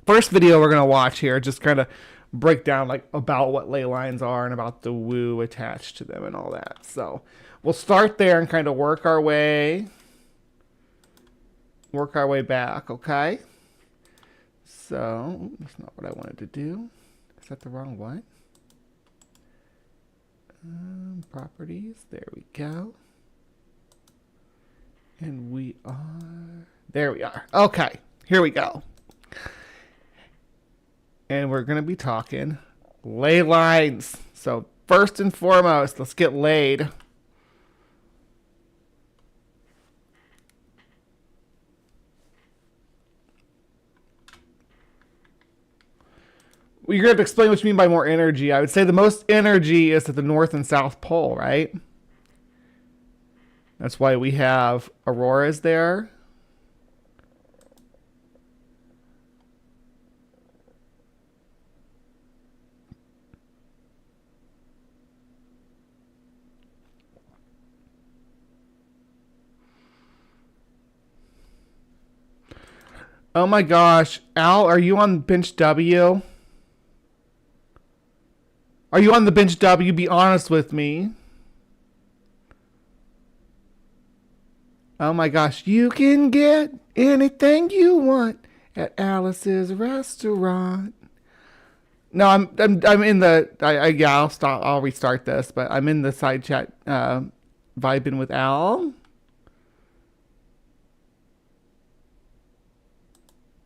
first video we're going to watch here just kind of break down like about what ley lines are and about the woo attached to them and all that. So we'll start there and kind of work our way back, okay? So that's not what I wanted to do. Is that the wrong one? Properties, there we go. And there we are. Okay, here we go. And we're going to be talking ley lines. So first and foremost, let's get laid. Well, you're going to have to explain what you mean by more energy. I would say the most energy is at the North and South Pole, right? That's why we have auroras there. Oh my gosh. Al, are you on bench W? Are you on the bench W? Be honest with me. Oh my gosh. You can get anything you want at Alice's restaurant. No, I'm in the yeah, I'll restart this, but I'm in the side chat vibing with Al.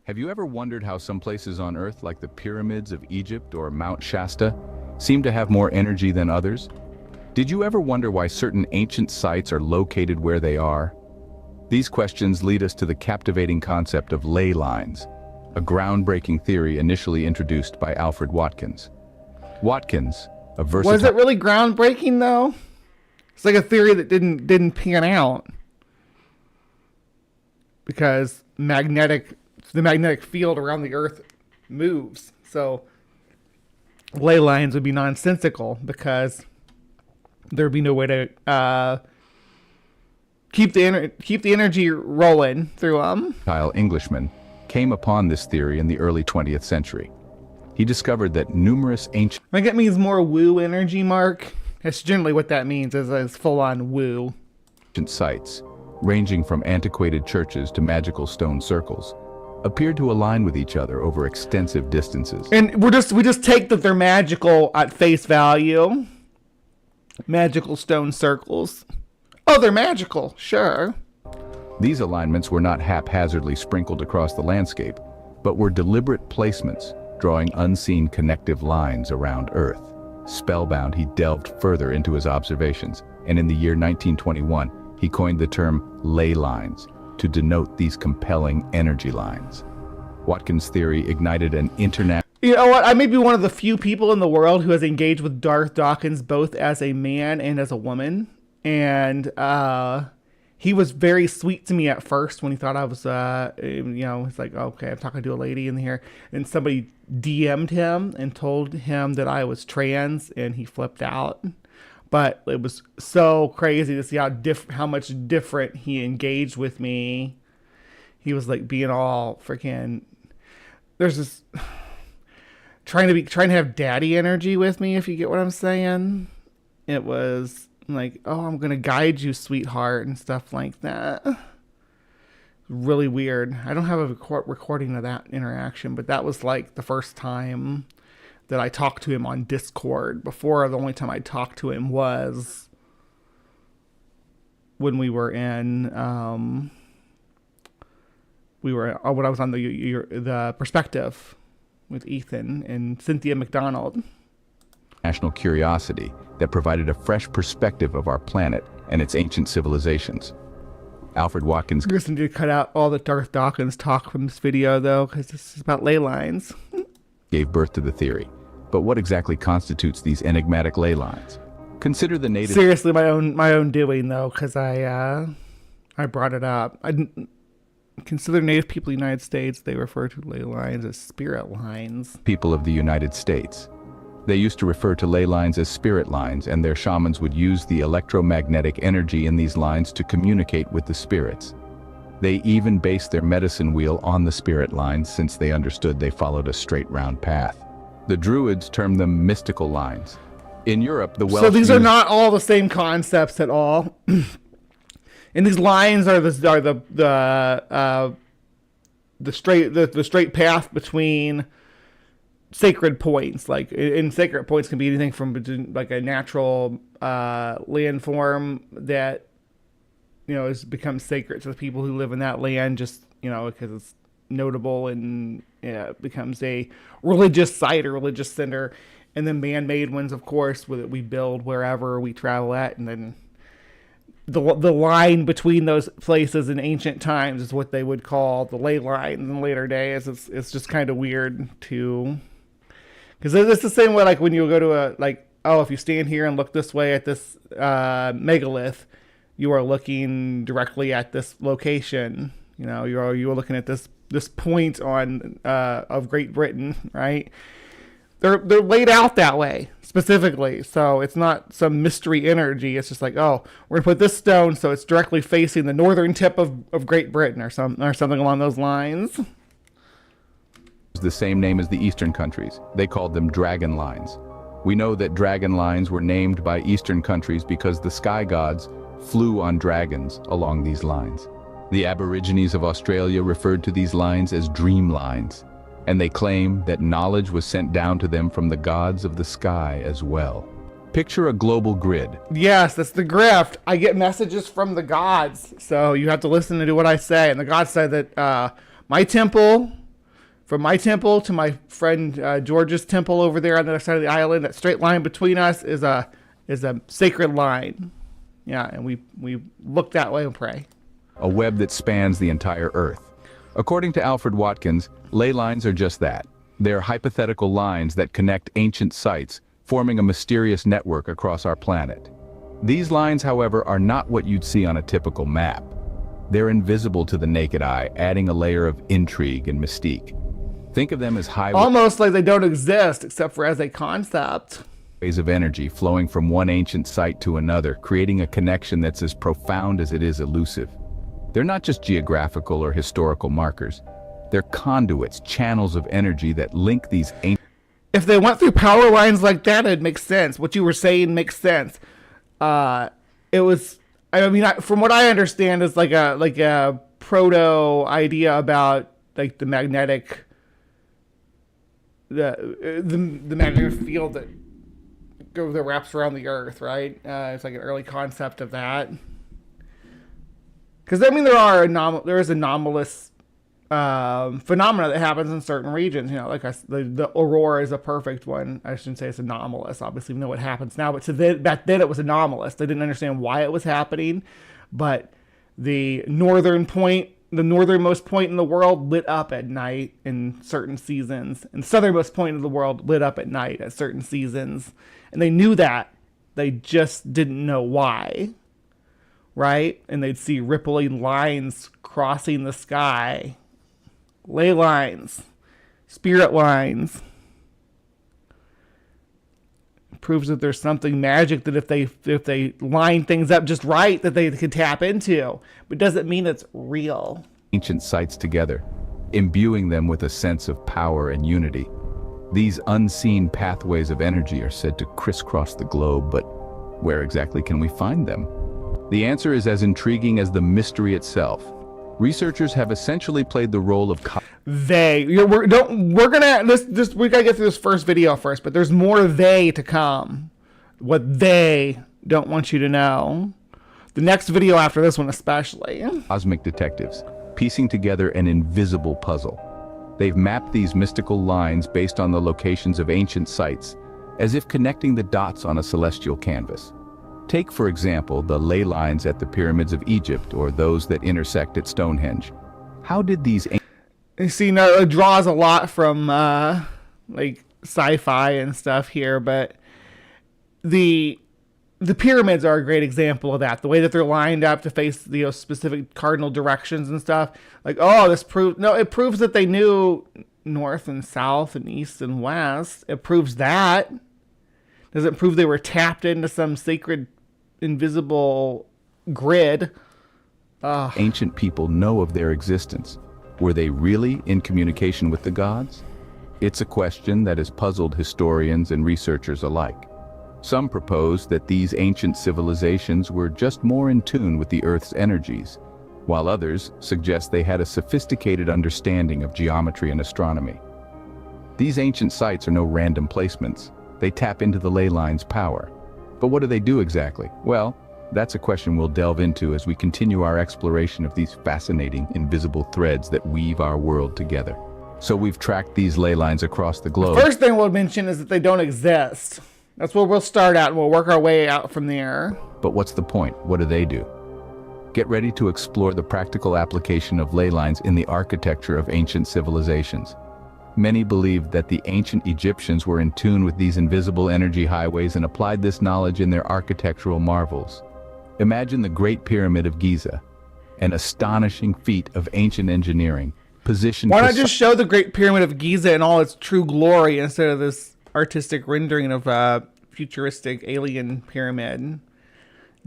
Have you ever wondered how some places on Earth, like the pyramids of Egypt or Mount Shasta, seem to have more energy than others? Did you ever wonder why certain ancient sites are located where they are? These questions lead us to the captivating concept of ley lines, a groundbreaking theory initially introduced by Alfred Watkins. Watkins, a versatile... Was it really groundbreaking though? It's like a theory that didn't pan out because the magnetic field around the Earth moves. So ley lines would be nonsensical because there'd be no way to keep the energy rolling through them. Englishman came upon this theory in the early 20th century. He discovered that numerous ancient... I think it means more woo energy, Mark. That's generally what that means, is full-on woo. Sites, ranging from antiquated churches to magical stone circles, appeared to align with each other over extensive distances. And we just take that they're magical at face value. Magical stone circles. Oh, they're magical, sure. These alignments were not haphazardly sprinkled across the landscape, but were deliberate placements, drawing unseen connective lines around Earth. Spellbound, he delved further into his observations, and in the year 1921, he coined the term ley lines to denote these compelling energy lines. Watkins' theory ignited an international... You know what? I may be one of the few people in the world who has engaged with Darth Dawkins both as a man and as a woman. And he was very sweet to me at first when he thought I was, it's like, okay, I'm talking to a lady in here. And somebody DM'd him and told him that I was trans, and he flipped out. But it was so crazy to see how much different he engaged with me. He was like being all freaking... There's this... trying to have daddy energy with me, if you get what I'm saying. It was like, oh, I'm going to guide you, sweetheart, and stuff like that. Really weird. I don't have a recording of that interaction, but that was like the first time that I talked to him on Discord. Before, the only time I talked to him was when we were in when I was on the perspective with Ethan and Cynthia McDonald. National curiosity that provided a fresh perspective of our planet and its ancient civilizations. Alfred Watkins We're going to cut out all the Darth Dawkins talk from this video, though, because this is about ley lines. gave birth to the theory. But what exactly constitutes these enigmatic ley lines? Consider the native... Seriously, my own doing, though, because I brought it up. I didn't consider Native people of the United States, they refer to ley lines as spirit lines. People of the United States. They used to refer to ley lines as spirit lines, and their shamans would use the electromagnetic energy in these lines to communicate with the spirits. They even based their medicine wheel on the spirit lines, since they understood they followed a straight round path. The Druids termed them mystical lines. In Europe, the Welsh... So these are not all the same concepts at all. And these lines are the straight path between sacred points. Like, in sacred points can be anything from like a natural landform that, you know, has become sacred to the people who live in that land, just, you know, because it's notable, and it becomes a religious site or religious center. And then man-made ones, of course, that we build wherever we travel at. And then the line between those places in ancient times is what they would call the ley line in later days. It's just kind of weird to... Because it's the same way, like, when you go to if you stand here and look this way at this megalith, you are looking directly at this location. You know, you are looking at this point on of Great Britain, right? They're laid out that way specifically, so it's not some mystery energy. It's just like, oh, we're gonna put this stone so it's directly facing the northern tip of Great Britain, or something along those lines. The same name as the Eastern countries. They called them dragon lines. We know that dragon lines were named by Eastern countries because the sky gods flew on dragons along these lines. The Aborigines of Australia referred to these lines as dream lines, and they claim that knowledge was sent down to them from the gods of the sky as well. Picture a global grid. Yes, that's the grift. I get messages from the gods, so you have to listen to what I say. And the gods say that from my temple to my friend George's temple over there on the other side of the island, that straight line between us is a sacred line. Yeah, and we look that way and pray. A web that spans the entire earth. According to Alfred Watkins, ley lines are just that. They're hypothetical lines that connect ancient sites, forming a mysterious network across our planet. These lines, however, are not what you'd see on a typical map. They're invisible to the naked eye, adding a layer of intrigue and mystique. Think of them as almost like they don't exist except for as a concept. Waves of energy flowing from one ancient site to another, creating a connection that's as profound as it is elusive. They're not just geographical or historical markers. They're conduits, channels of energy that link these ancient... If they went through power lines like that, it'd make sense. What you were saying makes sense. It was, I mean, from what I understand, it's like a proto idea about like the magnetic, the magnetic field that wraps around the Earth, right? It's like an early concept of that. Because I mean, there is anomalous phenomena that happens in certain regions. You know, like the aurora is a perfect one. I shouldn't say it's anomalous. Obviously, we know what happens now, but back then it was anomalous. They didn't understand why it was happening, but the northernmost point in the world lit up at night in certain seasons, and the southernmost point of the world lit up at night at certain seasons, and they knew that. They just didn't know why. Right? And they'd see rippling lines crossing the sky. Ley lines. Spirit lines. It proves that there's something magic that if they line things up just right, that they could tap into. But it doesn't mean it's real. Ancient sites together, imbuing them with a sense of power and unity. These unseen pathways of energy are said to crisscross the globe, but where exactly can we find them? The answer is as intriguing as the mystery itself. Researchers have essentially played the role of we gotta get through this first video first, but there's more to come. What they don't want you to know. The next video after this one especially. Cosmic detectives. piecing together an invisible puzzle. They've mapped these mystical lines based on the locations of ancient sites, as if connecting the dots on a celestial canvas. Take, for example, the ley lines at the pyramids of Egypt or those that intersect at Stonehenge. How did these... You see, now it draws a lot from like sci-fi and stuff here, but the pyramids are a great example of that. The way that they're lined up to face the specific cardinal directions and stuff. Like, oh, it proves that they knew north and south and east and west. It proves that. Does it prove they were tapped into some sacred invisible grid? Ancient people know of their existence. Were they really in communication with the gods? It's a question that has puzzled historians and researchers alike. Some propose that these ancient civilizations were just more in tune with the Earth's energies, while others suggest they had a sophisticated understanding of geometry and astronomy. These ancient sites are no random placements. They tap into the ley line's power. But what do they do exactly? Well, that's a question we'll delve into as we continue our exploration of these fascinating, invisible threads that weave our world together. So we've tracked these ley lines across the globe. The first thing we'll mention is that they don't exist. That's where we'll start out, and we'll work our way out from there. But what's the point? What do? Get ready to explore the practical application of ley lines in the architecture of ancient civilizations. Many believed that the ancient Egyptians were in tune with these invisible energy highways and applied this knowledge in their architectural marvels. Imagine the Great Pyramid of Giza, an astonishing feat of ancient engineering, positioned... Why not just show the Great Pyramid of Giza in all its true glory instead of this artistic rendering of a futuristic alien pyramid?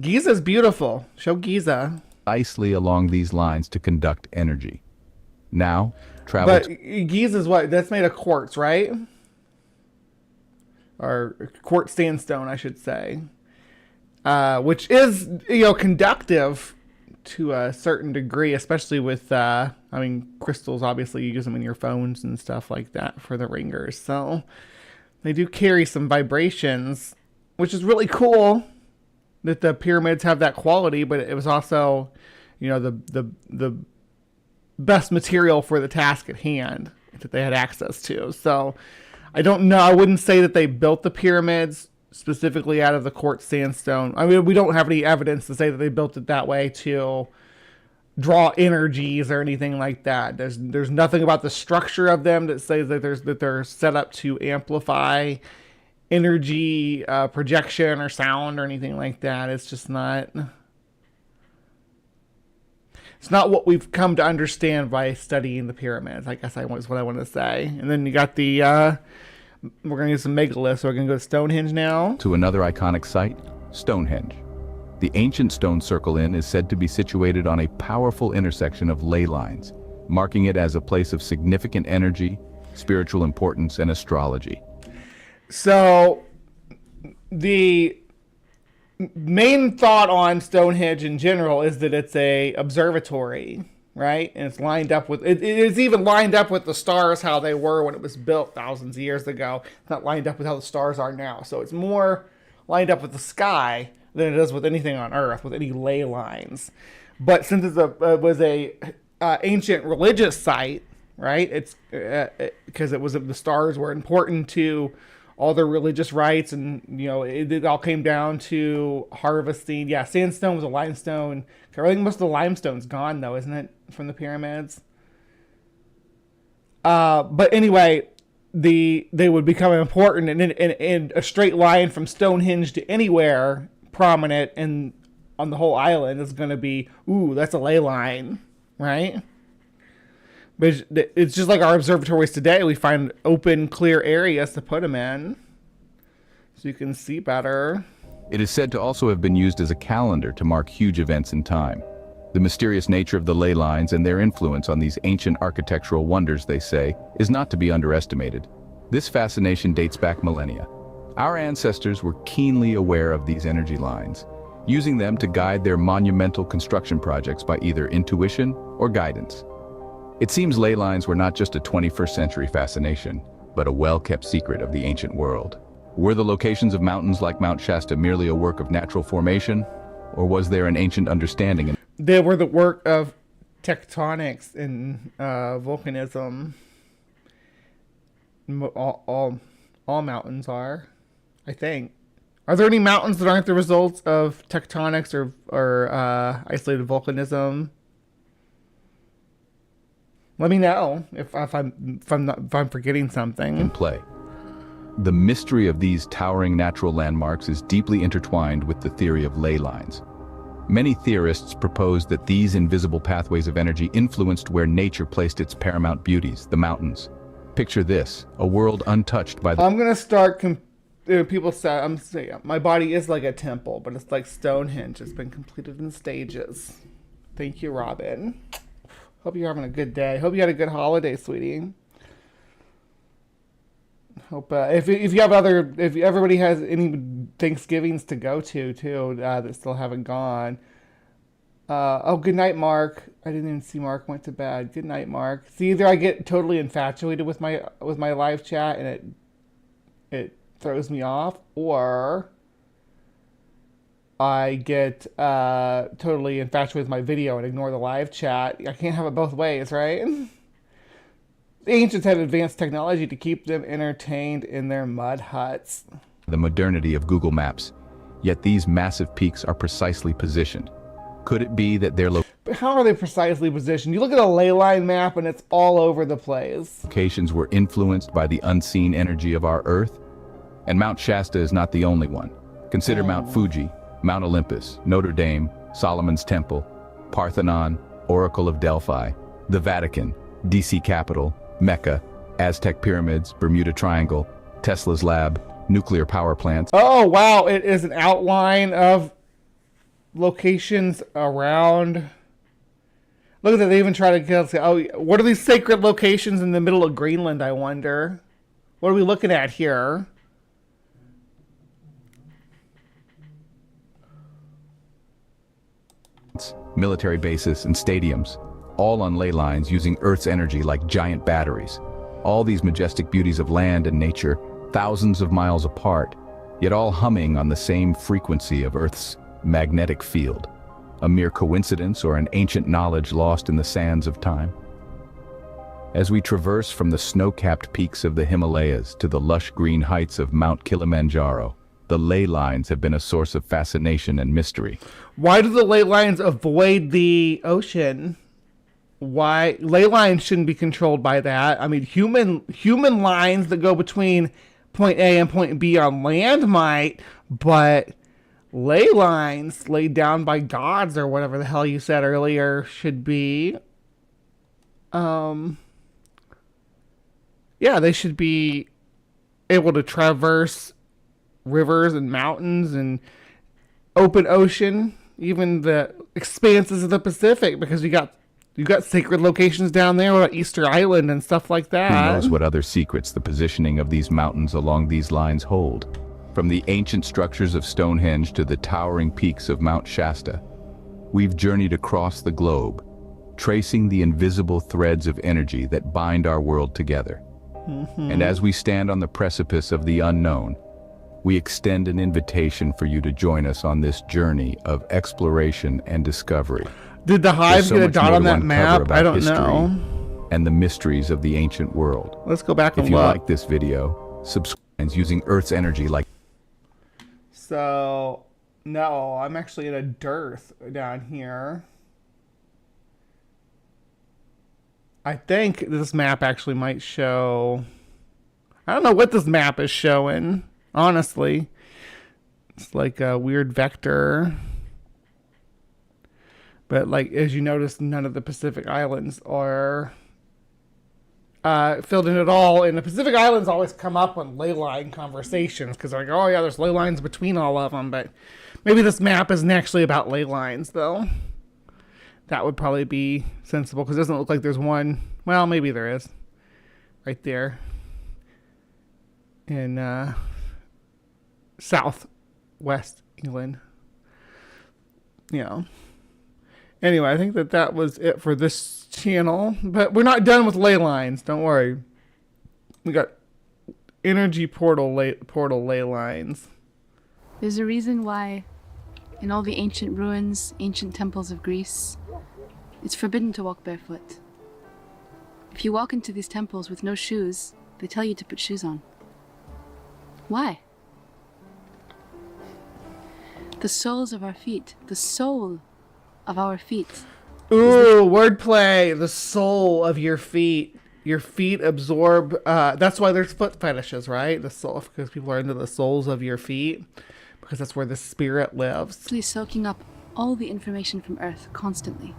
Giza's beautiful. Show Giza. Precisely along these lines to conduct energy. Now, travel... But Giza's what? That's made of quartz, right? Or quartz sandstone, I should say. Which is, conductive to a certain degree, especially with, crystals, obviously you use them in your phones and stuff like that for the ringers. So they do carry some vibrations, which is really cool that the pyramids have that quality, but it was also, the best material for the task at hand that they had access to. So I don't know. I wouldn't say that they built the pyramids specifically out of the quartz sandstone. I mean, we don't have any evidence to say that they built it that way to draw energies or anything like that. There's nothing about the structure of them that says that they're set up to amplify energy projection or sound or anything like that. It's just not. It's not what we've come to understand by studying the pyramids. I guess is what I want to say. And then you got the. We're going to use some megaliths, so we're going to go to Stonehenge now. To another iconic site, Stonehenge. The ancient stone circle inn is said to be situated on a powerful intersection of ley lines, marking it as a place of significant energy, spiritual importance, and astrology. So, the main thought on Stonehenge in general is that it's a observatory, right? And it's lined up with, it is even lined up with the stars how they were when it was built thousands of years ago. It's not lined up with how the stars are now. So it's more lined up with the sky than it is with anything on Earth, with any ley lines. But since it was a ancient religious site, right? It's because the stars were important to all their religious rites, and it all came down to harvesting. Yeah, sandstone was a limestone. I think most of the limestone's gone though, isn't it, from the pyramids? But anyway, they would become important, and a straight line from Stonehenge to anywhere prominent and on the whole island is going to be, ooh, that's a ley line, right? But it's just like our observatories today. We find open, clear areas to put them in so you can see better. It is said to also have been used as a calendar to mark huge events in time. The mysterious nature of the ley lines and their influence on these ancient architectural wonders, they say, is not to be underestimated. This fascination dates back millennia. Our ancestors were keenly aware of these energy lines, using them to guide their monumental construction projects by either intuition or guidance. It seems ley lines were not just a 21st century fascination, but a well-kept secret of the ancient world. Were the locations of mountains like Mount Shasta merely a work of natural formation, or was there an ancient understanding? They were the work of tectonics and volcanism. All mountains are, I think. Are there any mountains that aren't the results of tectonics or isolated volcanism? Let me know if I'm forgetting something. In play. The mystery of these towering natural landmarks is deeply intertwined with the theory of ley lines. Many theorists propose that these invisible pathways of energy influenced where nature placed its paramount beauties, the mountains. Picture this, a world untouched by the... I'm going to start... people say, my body is like a temple, but it's like Stonehenge. It's been completed in stages. Thank you, Robin. Hope you're having a good day. Hope you had a good holiday, sweetie. Hope if everybody has any Thanksgivings to go to too that still haven't gone. Oh, good night, Mark. I didn't even see Mark went to bed. Good night, Mark. See, either I get totally infatuated with my live chat and it throws me off, or I get totally infatuated with my video and ignore the live chat. I can't have it both ways, right? The ancients had advanced technology to keep them entertained in their mud huts. The modernity of Google Maps, yet these massive peaks are precisely positioned. Could it be that their But how are they precisely positioned? You look at a ley line map and it's all over the place. locations were influenced by the unseen energy of our Earth? And Mount Shasta is not the only one. Consider Mount Fuji, Mount Olympus, Notre Dame, Solomon's Temple, Parthenon, Oracle of Delphi, the Vatican, DC Capitol, Mecca, Aztec Pyramids, Bermuda Triangle, Tesla's lab, nuclear power plants. Oh, wow. It is an outline of locations around. Look at that. They even try to say, oh, what are these sacred locations in the middle of Greenland, I wonder? What are we looking at here? Military bases and stadiums, all on ley lines using Earth's energy like giant batteries. All these majestic beauties of land and nature, thousands of miles apart, yet all humming on the same frequency of Earth's magnetic field. A mere coincidence or an ancient knowledge lost in the sands of time? As we traverse from the snow-capped peaks of the Himalayas to the lush green heights of Mount Kilimanjaro, the ley lines have been a source of fascination and mystery. Why do the ley lines avoid the ocean? Why? Ley lines shouldn't be controlled by that. I mean, human lines that go between point A and point B on land might, but ley lines laid down by gods or whatever the hell you said earlier should be, yeah, they should be able to traverse rivers and mountains and open ocean, even the expanses of the Pacific, because you got sacred locations down there. What about Easter Island and stuff like that? Who knows what other secrets the positioning of these mountains along these lines hold? From the ancient structures of Stonehenge to the towering peaks of Mount Shasta, we've journeyed across the globe, tracing the invisible threads of energy that bind our world together. And as we stand on the precipice of the unknown, we extend an invitation for you to join us on this journey of exploration and discovery. Did the Hive get a dot on that map? I don't know. And the mysteries of the ancient world. Let's go back and look. If you look. like this video, subscribe using Earth's energy like... So, no, I'm actually in a dearth down here. I think this map actually might show... I don't know what this map is showing, honestly. It's like a weird vector. But like, as you notice, none of the Pacific Islands are filled in at all. And the Pacific Islands always come up on ley line conversations because they're like, oh yeah, there's ley lines between all of them. But maybe this map isn't actually about ley lines, though. That would probably be sensible because it doesn't look like there's one. Well, maybe there is. Right there. In southwest England. You know. Anyway, I think that was it for this channel. But we're not done with ley lines. Don't worry. We got energy portal ley lines. There's a reason why in all the ancient ruins, ancient temples of Greece, It's forbidden to walk barefoot. If you walk into these temples with no shoes, they tell you to put shoes on. Why? The soles of our feet, the sole of our feet. Ooh, wordplay. The sole of your feet. Your feet absorb. That's why there's foot fetishes, right? The sole, because people are into the soles of your feet, because that's where the spirit lives. Please soaking up all the information from Earth constantly.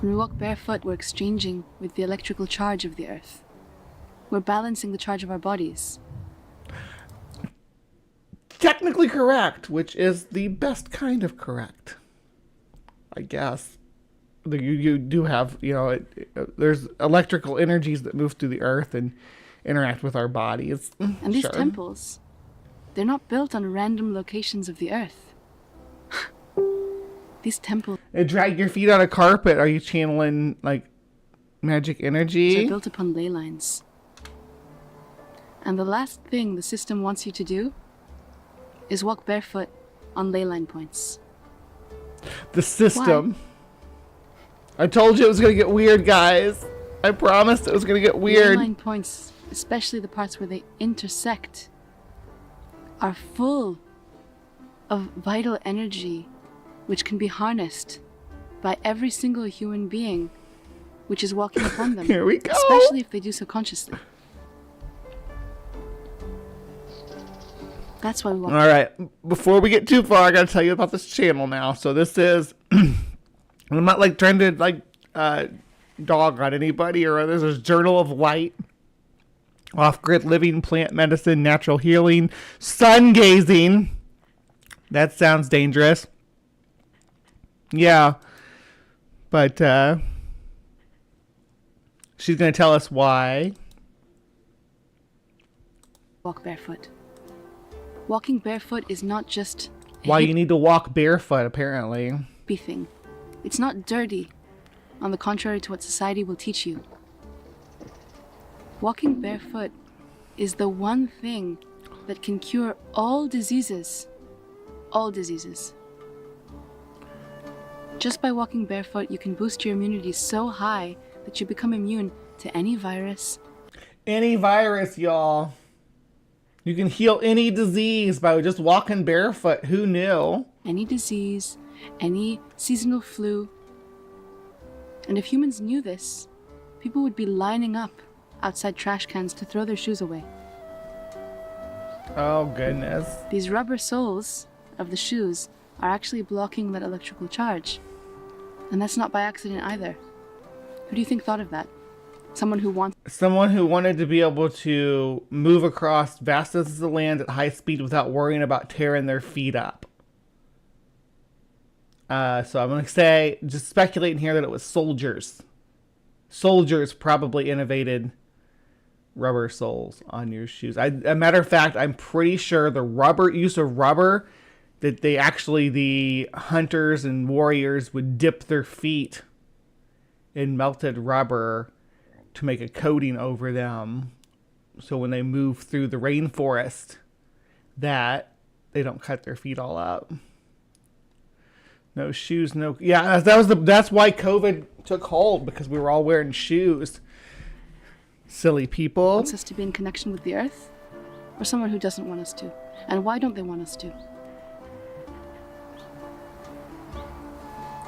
When we walk barefoot, we're exchanging with the electrical charge of the Earth. We're balancing the charge of our bodies. Technically correct, which is the best kind of correct, I guess. You do have, there's electrical energies that move through the Earth and interact with our bodies. And these temples, they're not built on random locations of the Earth. These temples... Drag your feet on a carpet. Are you channeling, magic energy? They're built upon ley lines. And the last thing the system wants you to do is walk barefoot on ley line points. The system. Why? I told you it was going to get weird, guys. I promised it was going to get weird. Ley line points, especially the parts where they intersect, are full of vital energy which can be harnessed by every single human being which is walking upon them. Here we go. Especially if they do so consciously. That's why we walk. All right. Before we get too far, I got to tell you about this channel now. So this is... I'm not trying to dog on anybody or others. There's Journal of Light, off-grid living, plant medicine, natural healing, sun gazing. That sounds dangerous. Yeah, but she's gonna tell us why. Walk barefoot. Walking barefoot is not just why you need to walk barefoot. Apparently, hippie thing. It's not dirty, on the contrary to what society will teach you. Walking barefoot is the one thing that can cure all diseases. All diseases. Just by walking barefoot, you can boost your immunity so high that you become immune to any virus. Any virus, y'all. You can heal any disease by just walking barefoot. Who knew? Any disease, any seasonal flu. And if humans knew this, people would be lining up outside trash cans to throw their shoes away. Oh, goodness. These rubber soles of the shoes are actually blocking that electrical charge. And that's not by accident either. Who do you think thought of that? Someone who wanted to be able to move across vast distances of land at high speed without worrying about tearing their feet up. So I'm going to say, just speculating here, that it was soldiers. Soldiers probably innovated rubber soles on your shoes. A matter of fact, I'm pretty sure the use of rubber, that the hunters and warriors would dip their feet in melted rubber to make a coating over them, so when they move through the rainforest, that they don't cut their feet all up. No shoes, no... Yeah, that's why COVID took hold, because we were all wearing shoes. Silly people. Wants us to be in connection with the earth, or someone who doesn't want us to? And why don't they want us to?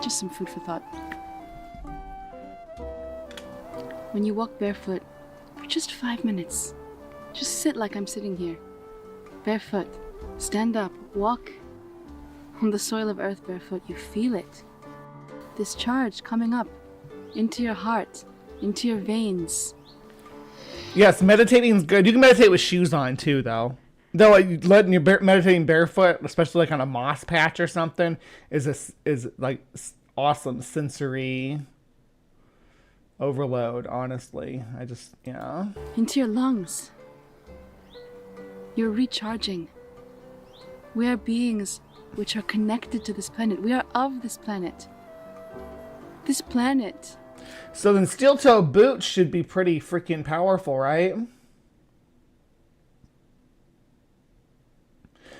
Just some food for thought. When you walk barefoot for just 5 minutes, just sit like I'm sitting here. Barefoot. Stand up. Walk on the soil of earth barefoot. You feel it. This charge coming up into your heart, into your veins. Yes, meditating's good. You can meditate with shoes on too, though. Though meditating barefoot, especially on a moss patch or something, is awesome sensory overload. Honestly, into your lungs. You're recharging. We are beings which are connected to this planet. We are of this planet. This planet. So then steel-toe boots should be pretty freaking powerful, right?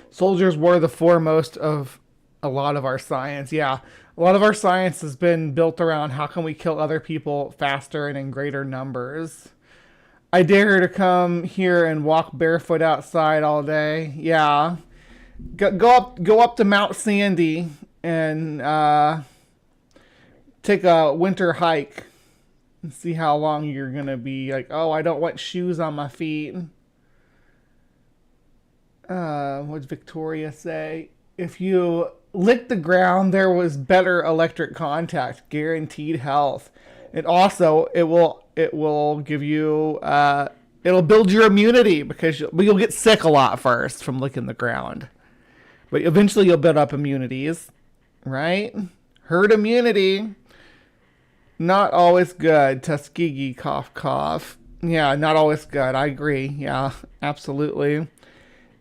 Soldiers were the foremost of A lot of our science, yeah. A lot of our science has been built around how can we kill other people faster and in greater numbers. I dare her to come here and walk barefoot outside all day. Yeah. Go up to Mount Sandy and take a winter hike and see how long you're going to be like, oh, I don't want shoes on my feet. What'd Victoria say? If you lick the ground, there was better electric contact, guaranteed health. And also, it will give you, it'll build your immunity because you'll get sick a lot first from licking the ground. But eventually you'll build up immunities, right? Herd immunity. Not always good. Tuskegee, cough, cough. Yeah, not always good. I agree. Yeah, absolutely.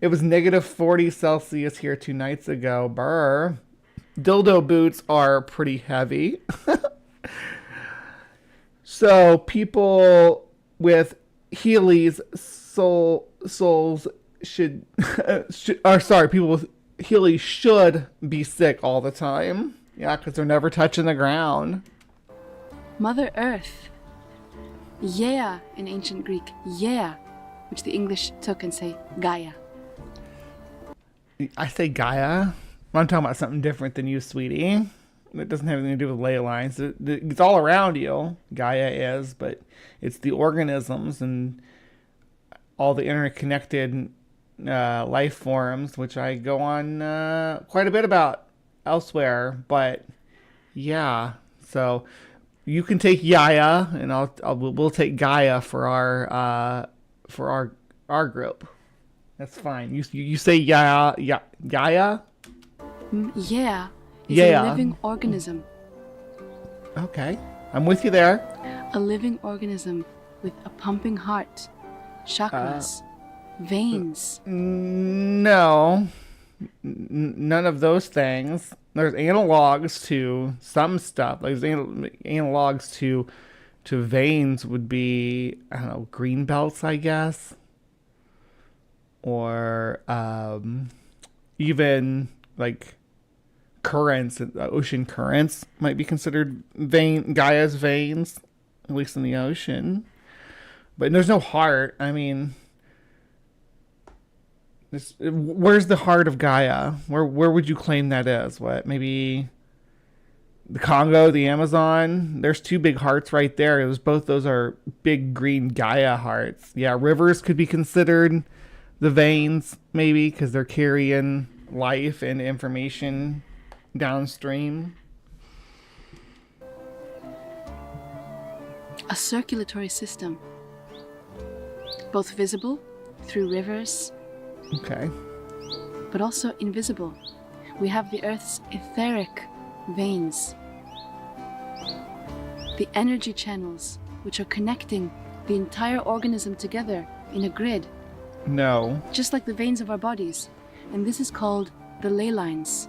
It was negative 40 Celsius here 2 nights ago. Brr. Dildo boots are pretty heavy. So people with Heelys soles should, people with Heelys should be sick all the time. Yeah, because they're never touching the ground. Mother Earth. Yeah, in ancient Greek. Yeah, which the English took and say Gaia. I say Gaia. I'm talking about something different than you, sweetie. It doesn't have anything to do with ley lines. It's all around you. Gaia is, but it's the organisms and all the interconnected life forms, which I go on quite a bit about elsewhere. But yeah, so you can take Yaya, and we'll take Gaia for our group. That's fine. You say Gaia? Yeah. Is Yeah. a living organism. Okay, I'm with you there. A living organism with a pumping heart, chakras, veins. No, none of those things. There's analogs to some stuff. Like analogs to veins would be, I don't know, green belts, I guess, or even like currents, ocean currents might be considered Gaia's veins, at least in the ocean. But there's no heart. I mean, where's the heart of Gaia? Where would you claim that is? What, maybe the Congo, the Amazon? There's 2 big hearts right there. Both those are big green Gaia hearts. Yeah, rivers could be considered the veins, maybe, because they're carrying life and information downstream. A circulatory system, both visible through rivers, okay, but also invisible. We have the Earth's etheric veins, the energy channels which are connecting the entire organism together in a grid. No. Just like the veins of our bodies. And this is called the ley lines.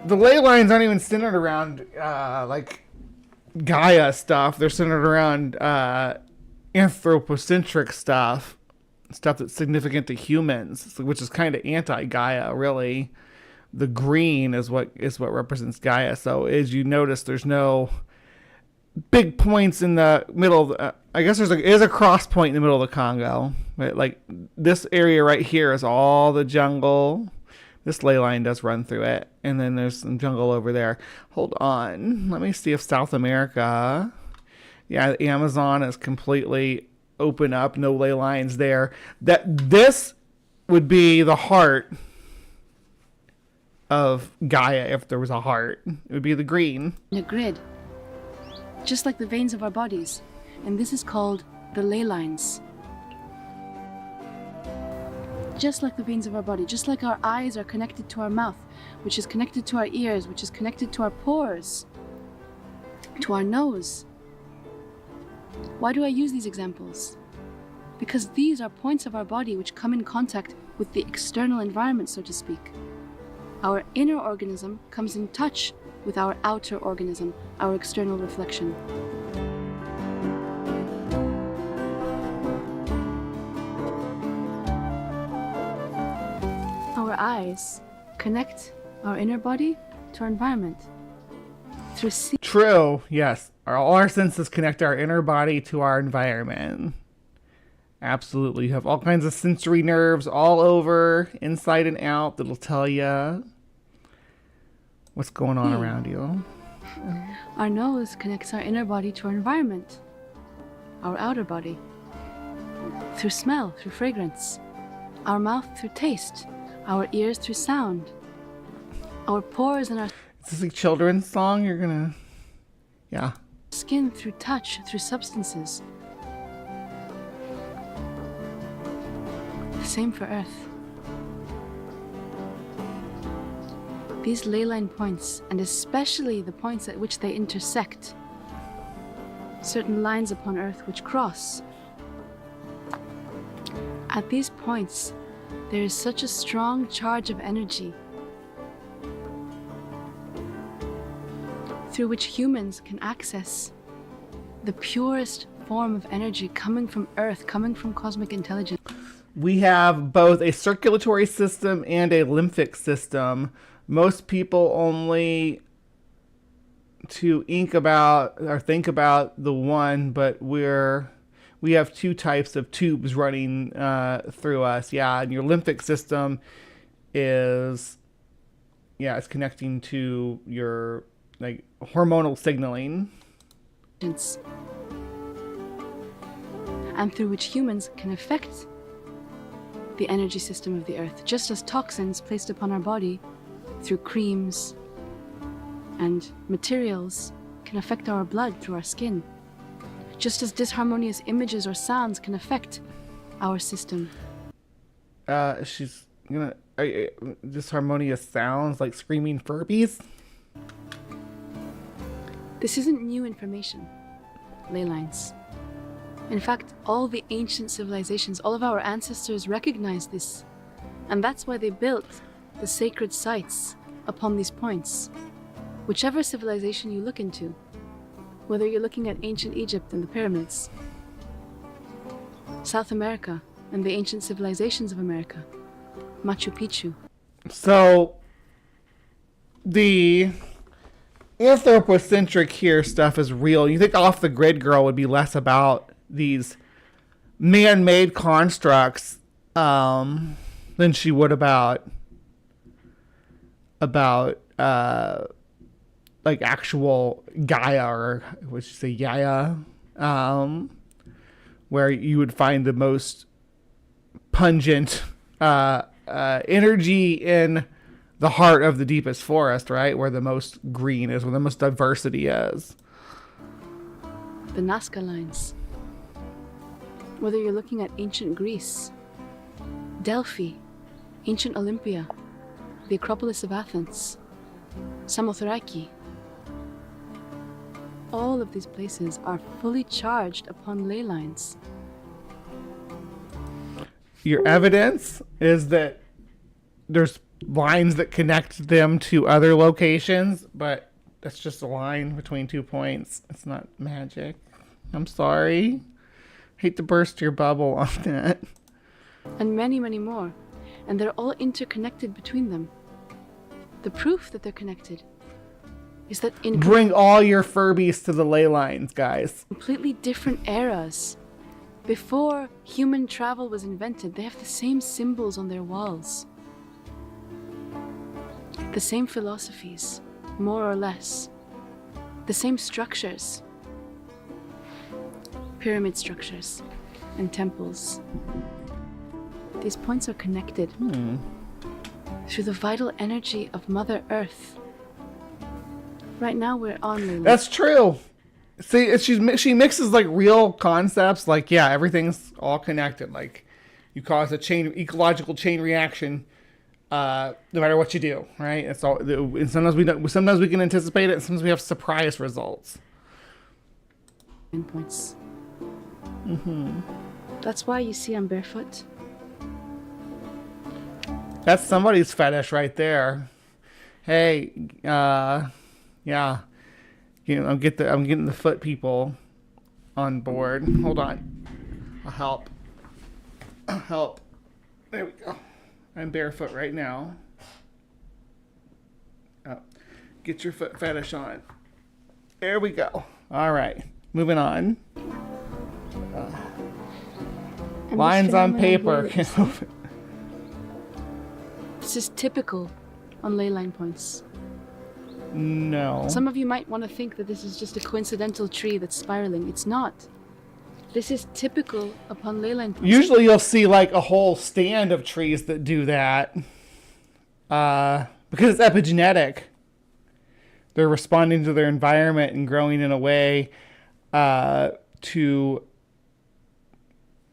The ley lines aren't even centered around like Gaia stuff. They're centered around anthropocentric stuff that's significant to humans, which is kind of anti-Gaia, really. The green is what represents Gaia. So as you notice, there's no big points in the middle. I guess there is a cross point in the middle of the Congo. Right? Like this area right here is all the jungle. This ley line does run through it. And then there's some jungle over there. Hold on. Let me see if South America. Yeah, the Amazon is completely open up. No ley lines there. This would be the heart of Gaia if there was a heart. It would be the green. In a grid. Just like the veins of our bodies. And this is called the ley lines. Just like the veins of our body, just like our eyes are connected to our mouth, which is connected to our ears, which is connected to our pores, to our nose. Why do I use these examples? Because these are points of our body which come in contact with the external environment, so to speak. Our inner organism comes in touch with our outer organism, our external reflection. Our eyes connect our inner body to our environment. Through True, yes. All our senses connect our inner body to our environment. Absolutely. You have all kinds of sensory nerves all over, inside and out, that'll tell you what's going on around you. Our nose connects our inner body to our environment, our outer body. Through smell, through fragrance. Our mouth through taste. Our ears through sound. Our pores and our Is this a children's song? You're gonna... Yeah. skin through touch, through substances. The same for Earth. These ley line points, and especially the points at which they intersect, certain lines upon Earth which cross. At these points, there is such a strong charge of energy through which humans can access the purest form of energy coming from Earth, coming from cosmic intelligence. We have both a circulatory system and a lymphic system. Most people only to think about the one, but we have two types of tubes running through us. Yeah, and your lymphic system is, it's connecting to your like hormonal signaling. And through which humans can affect the energy system of the Earth, just as toxins placed upon our body through creams and materials can affect our blood through our skin. Just as disharmonious images or sounds can affect our system. She's gonna disharmonious sounds like screaming Furbies. This isn't new information, ley lines. In fact, all the ancient civilizations, all of our ancestors recognized this, and that's why they built the sacred sites upon these points. Whichever civilization you look into, whether you're looking at ancient Egypt and the pyramids, South America and the ancient civilizations of America, Machu Picchu. So, the anthropocentric here stuff is real. You think Off the Grid Girl would be less about these man-made constructs than she would about like actual Gaia, or what should you say, Gaia, where you would find the most pungent energy in the heart of the deepest forest, right? Where the most green is, where the most diversity is. The Nazca lines. Whether you're looking at ancient Greece, Delphi, ancient Olympia, the Acropolis of Athens, Samothraki. All of these places are fully charged upon ley lines. Your evidence is that there's lines that connect them to other locations, but that's just a line between 2 points. It's not magic. I'm sorry. Hate to burst your bubble on that. And many, many more. And they're all interconnected between them. The proof that they're connected is that in bring all your Furbies to the ley lines, guys. Completely different eras. Before human travel was invented, they have the same symbols on their walls. The same philosophies, more or less. The same structures. Pyramid structures and temples. These points are connected through the vital energy of Mother Earth. Right now we're on Leyland. That's true. See, she mixes like real concepts, like everything's all connected. Like you cause a ecological chain reaction, no matter what you do, right? It's all. And sometimes we can anticipate it, and sometimes we have surprise results. Endpoints. That's why you see I'm barefoot. That's somebody's fetish right there. Hey, yeah. I'm getting the foot people on board. Hold on. I'll help. There we go. I'm barefoot right now. Oh, get your foot fetish on. There we go. All right, moving on. Lines on paper. This is typical on ley line points. No. Some of you might want to think that this is just a coincidental tree that's spiraling. It's not. This is typical upon ley line points. Usually you'll see like a whole stand of trees that do that. Because it's epigenetic. They're responding to their environment and growing in a way to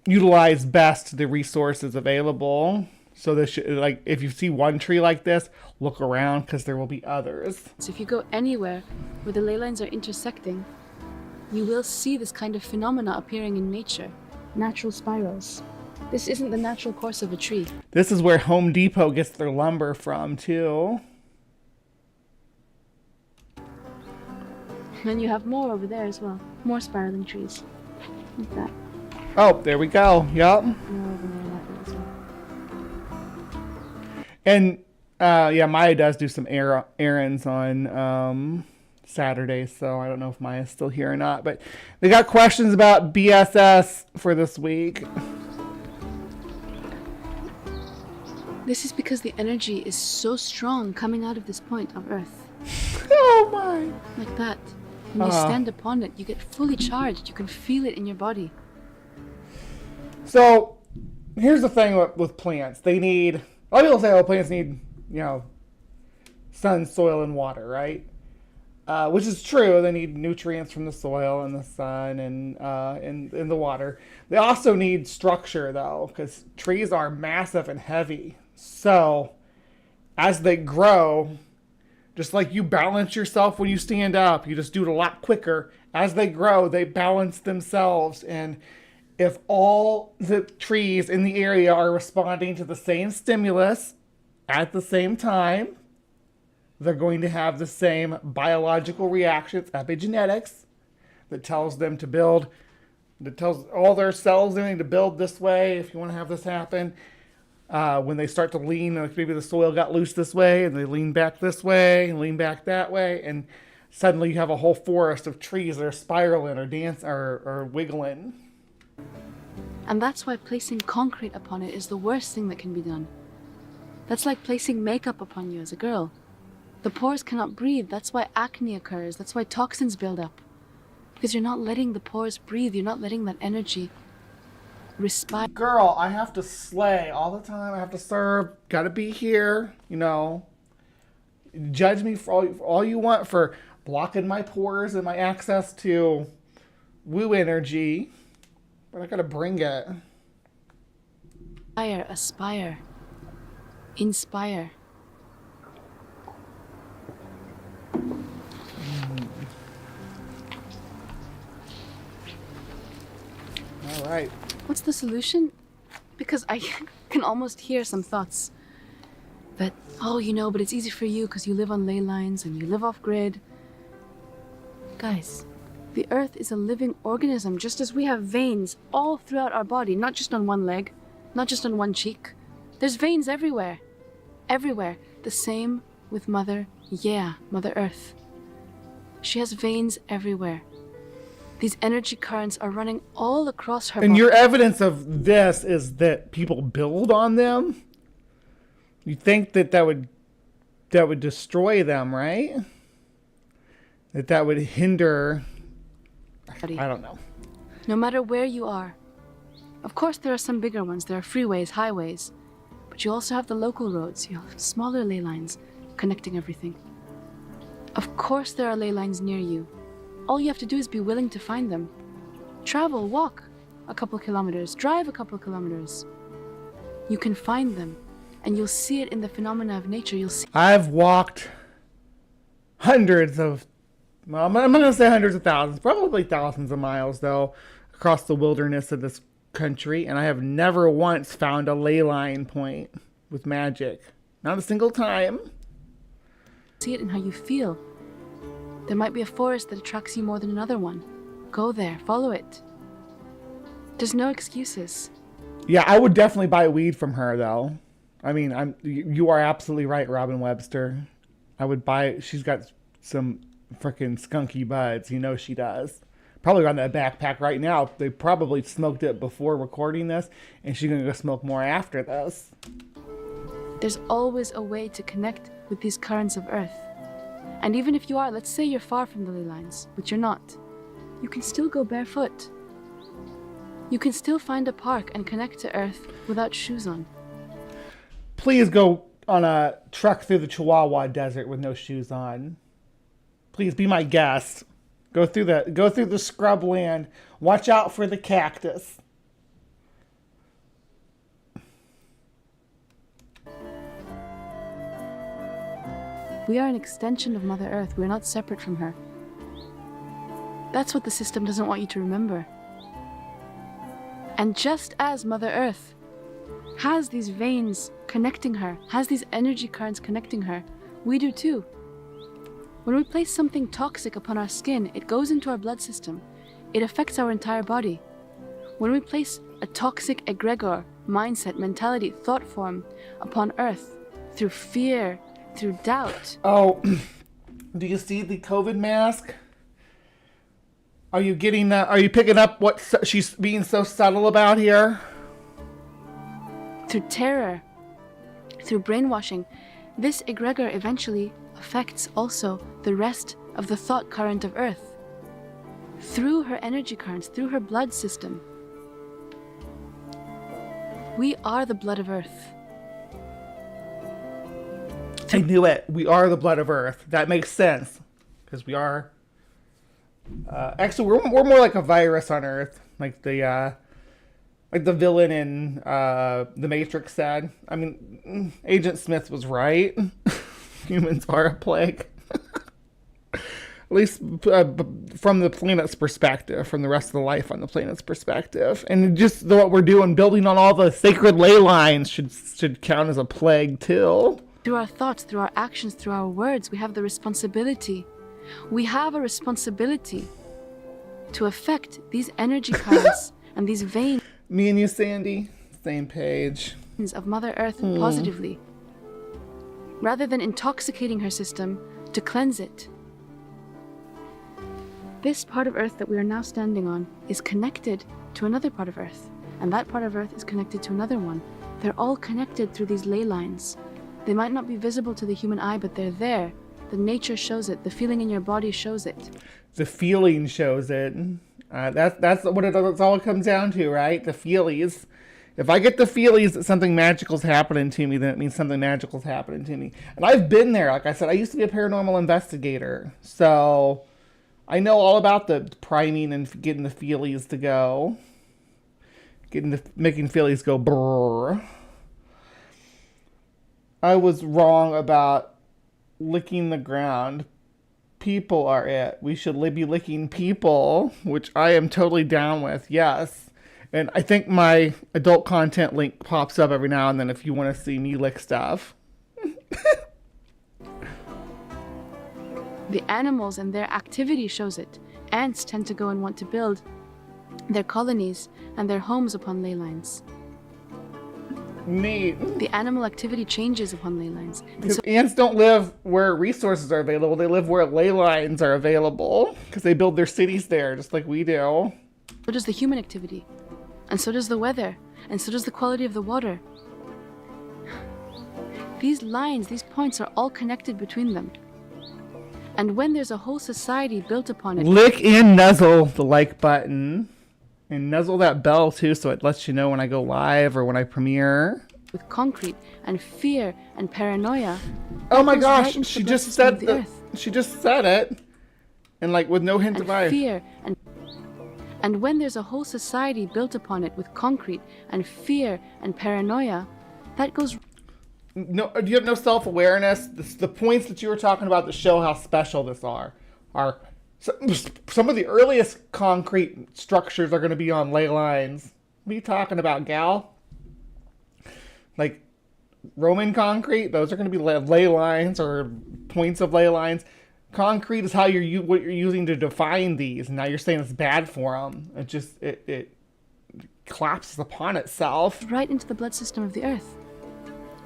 utilize best the resources available. So this like if you see one tree like this, look around because there will be others. So if you go anywhere where the ley lines are intersecting, you will see this kind of phenomena appearing in nature. Natural spirals. This isn't the natural course of a tree. This is where Home Depot gets their lumber from too. And you have more over there as well. More spiraling trees. Like that. Oh, there we go. Yup. More over there like that as well. And yeah, Maya does do some errands on Saturdays, so I don't know if Maya's still here or not. But they got questions about BSS for this week. This is because the energy is so strong coming out of this point of Earth. Oh my! Like that. When you stand upon it, you get fully charged. You can feel it in your body. So here's the thing with plants. They need, a lot of people say, oh, plants need, you know, sun, soil, and water, right? Which is true. They need nutrients from the soil and the sun and the water. They also need structure, though, because trees are massive and heavy. So as they grow, just like you balance yourself when you stand up, you just do it a lot quicker. As they grow, they balance themselves. And if all the trees in the area are responding to the same stimulus at the same time, they're going to have the same biological reactions, epigenetics, that tells them to build, that tells all their cells they need to build this way if you want to have this happen. When they start to lean, like maybe the soil got loose this way, and they lean back this way, and lean back that way, and suddenly you have a whole forest of trees that are spiraling or dancing or wiggling. And that's why placing concrete upon it is the worst thing that can be done. That's like placing makeup upon you as a girl. The pores cannot breathe. That's why acne occurs. That's why toxins build up. Because you're not letting the pores breathe. You're not letting that energy respire. Girl, I have to slay all the time. I have to serve. Gotta be here. You know, judge me for all you want for blocking my pores and my access to woo energy. But I gotta bring it. Aspire. Inspire. All right. What's the solution? Because I can almost hear some thoughts that, oh, you know, but it's easy for you because you live on ley lines and you live off grid. Guys, the Earth is a living organism, just as we have veins all throughout our body, not just on one leg, not just on one cheek. There's veins everywhere. Everywhere. The same with Mother Earth. She has veins everywhere. These energy currents are running all across her body. And your evidence of this is that people build on them? You think that would destroy them, right? That would hinder... I don't know. No matter where you are. Of course there are some bigger ones. There are freeways, highways. But you also have the local roads. You have smaller ley lines connecting everything. Of course there are ley lines near you. All you have to do is be willing to find them. Travel, walk a couple kilometers, drive a couple kilometers. You can find them, and you'll see it in the phenomena of nature. You'll see. I've walked hundreds of, well, I'm not going to say hundreds of thousands, probably thousands of miles, though, across the wilderness of this country, and I have never once found a ley line point with magic. Not a single time. See it in how you feel. There might be a forest that attracts you more than another one. Go there, follow it. There's no excuses. Yeah, I would definitely buy weed from her, though. I mean, you are absolutely right, Robin Webster. I would buy. She's got some freaking skunky buds. You know she does. Probably got that backpack right now. They probably smoked it before recording this, and she's gonna go smoke more after this. There's always a way to connect with these currents of Earth. And even if you are, let's say you're far from the ley lines, but you're not, you can still go barefoot. You can still find a park and connect to Earth without shoes on. Please go on a trek through the Chihuahua Desert with no shoes on. Please be my guest. Go through the scrub land. Watch out for the cactus. We are an extension of Mother Earth. We're not separate from her. That's what the system doesn't want you to remember. And just as Mother Earth has these veins connecting her, has these energy currents connecting her, we do too. When we place something toxic upon our skin, it goes into our blood system. It affects our entire body. When we place a toxic egregor, mindset, mentality, thought form upon Earth through fear, through doubt. Oh, do you see the COVID mask? Are you getting that? Are you picking up what she's being so subtle about here? Through terror, through brainwashing, this egregor eventually affects also the rest of the thought current of Earth. Through her energy currents, through her blood system. We are the blood of Earth. I knew it. We are the blood of Earth. That makes sense. Because we are... actually, we're more like a virus on Earth. Like the villain in The Matrix said. I mean, Agent Smith was right. Humans are a plague. At least from the planet's perspective, from the rest of the life on the planet's perspective. And just what we're doing, building on all the sacred ley lines should count as a plague too. Through our thoughts, through our actions, through our words, we have the responsibility. We have a responsibility to affect these energy currents and these veins. Me and you, Sandy, same page. Of Mother Earth positively. Rather than intoxicating her system, to cleanse it. This part of Earth that we are now standing on is connected to another part of Earth, and that part of Earth is connected to another one. They're all connected through these ley lines. They might not be visible to the human eye, but they're there. The nature shows it. The feeling in your body shows it. The feeling shows it. That's what that's all it comes down to, right? The feelies. If I get the feelies that something magical's happening to me, then it means something magical's happening to me. And I've been there. Like I said, I used to be a paranormal investigator. So I know all about the priming and getting the feelies to go. Making feelies go brrr. I was wrong about licking the ground. People are it. We should be licking people, which I am totally down with, yes. And I think my adult content link pops up every now and then if you want to see me lick stuff. The animals and their activity shows it. Ants tend to go and want to build their colonies and their homes upon ley lines. Neat. The animal activity changes upon ley lines. Because ants don't live where resources are available. They live where ley lines are available. Because they build their cities there, just like we do. So does the human activity. And so does the weather. And so does the quality of the water. These lines, these points are all connected between them. And when there's a whole society built upon it... Lick and nuzzle the like button. And nuzzle that bell too, so it lets you know when I go live or when I premiere. With concrete and fear and paranoia. Oh my gosh, she just said it. And like with no hint of fear and when there's a whole society built upon it with concrete and fear and paranoia, that goes... No, do you have no self-awareness? The points that you were talking about that show how special this are some of the earliest concrete structures are going to be on ley lines. What are you talking about, gal? Like Roman concrete, those are going to be ley lines or points of ley lines. Concrete is how what you're using to define these. And now you're saying it's bad for them. It collapses upon itself. Right into the blood system of the Earth.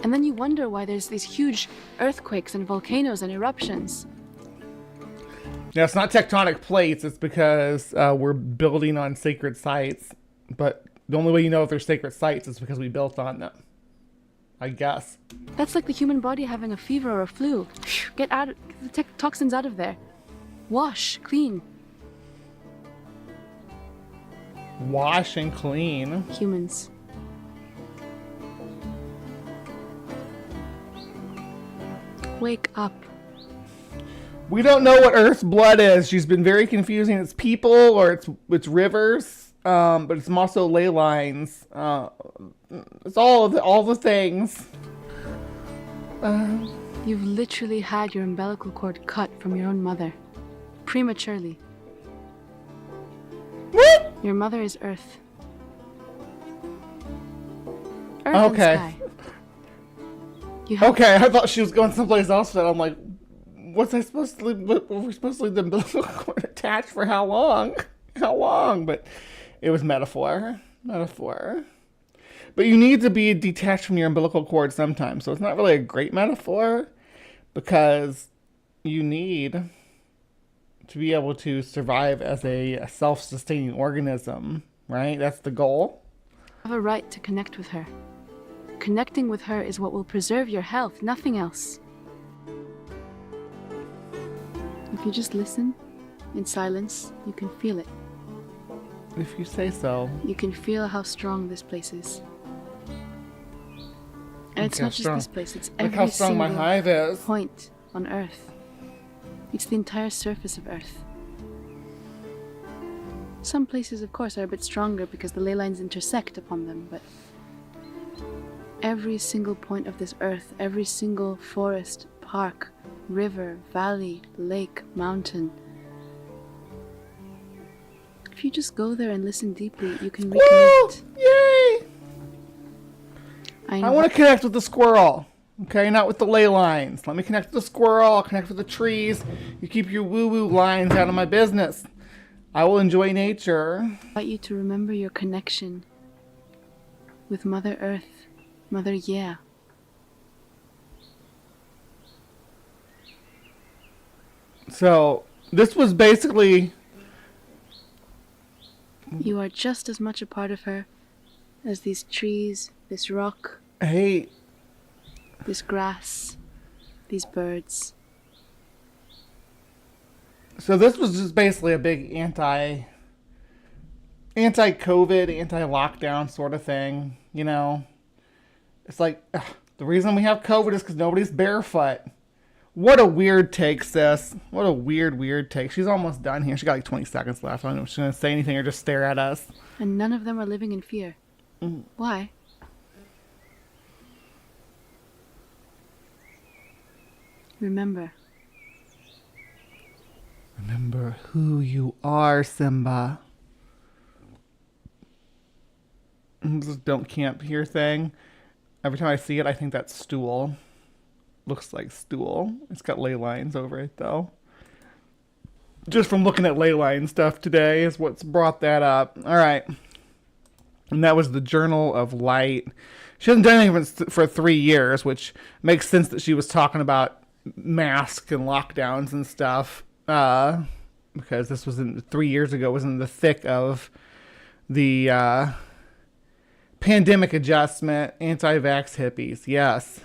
And then you wonder why there's these huge earthquakes and volcanoes and eruptions. Yeah, it's not tectonic plates. It's because we're building on sacred sites. But the only way you know if they're sacred sites is because we built on them, I guess. That's like the human body having a fever or a flu. Get the toxins out of there. Wash, clean. Wash and clean. Humans. Wake up. We don't know what Earth's blood is. She's been very confusing. It's people or it's rivers, but it's also ley lines. It's all the things. You've literally had your umbilical cord cut from your own mother, prematurely. What? Your mother is Earth. Earth Okay. and sky. Okay, I thought she was going someplace else. But I'm like, what's I supposed to leave? Were we supposed to leave the umbilical cord attached for how long? How long? But it was metaphor. But you need to be detached from your umbilical cord sometimes. So it's not really a great metaphor because you need to be able to survive as a self-sustaining organism, right? That's the goal. You have a right to connect with her. Connecting with her is what will preserve your health, nothing else. If you just listen in silence, you can feel it. If you say so. You can feel how strong this place is. And it's Look how not just strong. this place, it's Look every how strong my single hive is. point on Earth. It's the entire surface of Earth. Some places, of course, are a bit stronger because the ley lines intersect upon them, but every single point of this Earth, every single forest, park, river, valley, lake, mountain. If you just go there and listen deeply, you can reconnect. Yay! I want to connect with the squirrel. Okay, not with the ley lines. Let me connect with the squirrel. I'll connect with the trees. You keep your woo-woo lines out of my business. I will enjoy nature. I invite you to remember your connection with Mother Earth, Mother Yeah. So, this was basically... You are just as much a part of her as these trees, this rock. Hey. This grass, these birds. So this was just basically a big anti-COVID, anti-lockdown sort of thing, you know? It's like, the reason we have COVID is because nobody's barefoot. What a weird take, sis. What a weird take. She's almost done here. She got like 20 seconds left. I don't know if she's going to say anything or just stare at us. And none of them are living in fear. Why? Remember. Remember who you are, Simba. This don't camp here thing. Every time I see it, I think that's stool. Looks like stool. It's got ley lines over it, though. Just from looking at ley line stuff today is what's brought that up. All right. And that was the Journal of Light. She hasn't done anything for 3 years, which makes sense that she was talking about masks and lockdowns and stuff. Because this was 3 years ago, was in the thick of the pandemic adjustment, anti-vax hippies. Yes.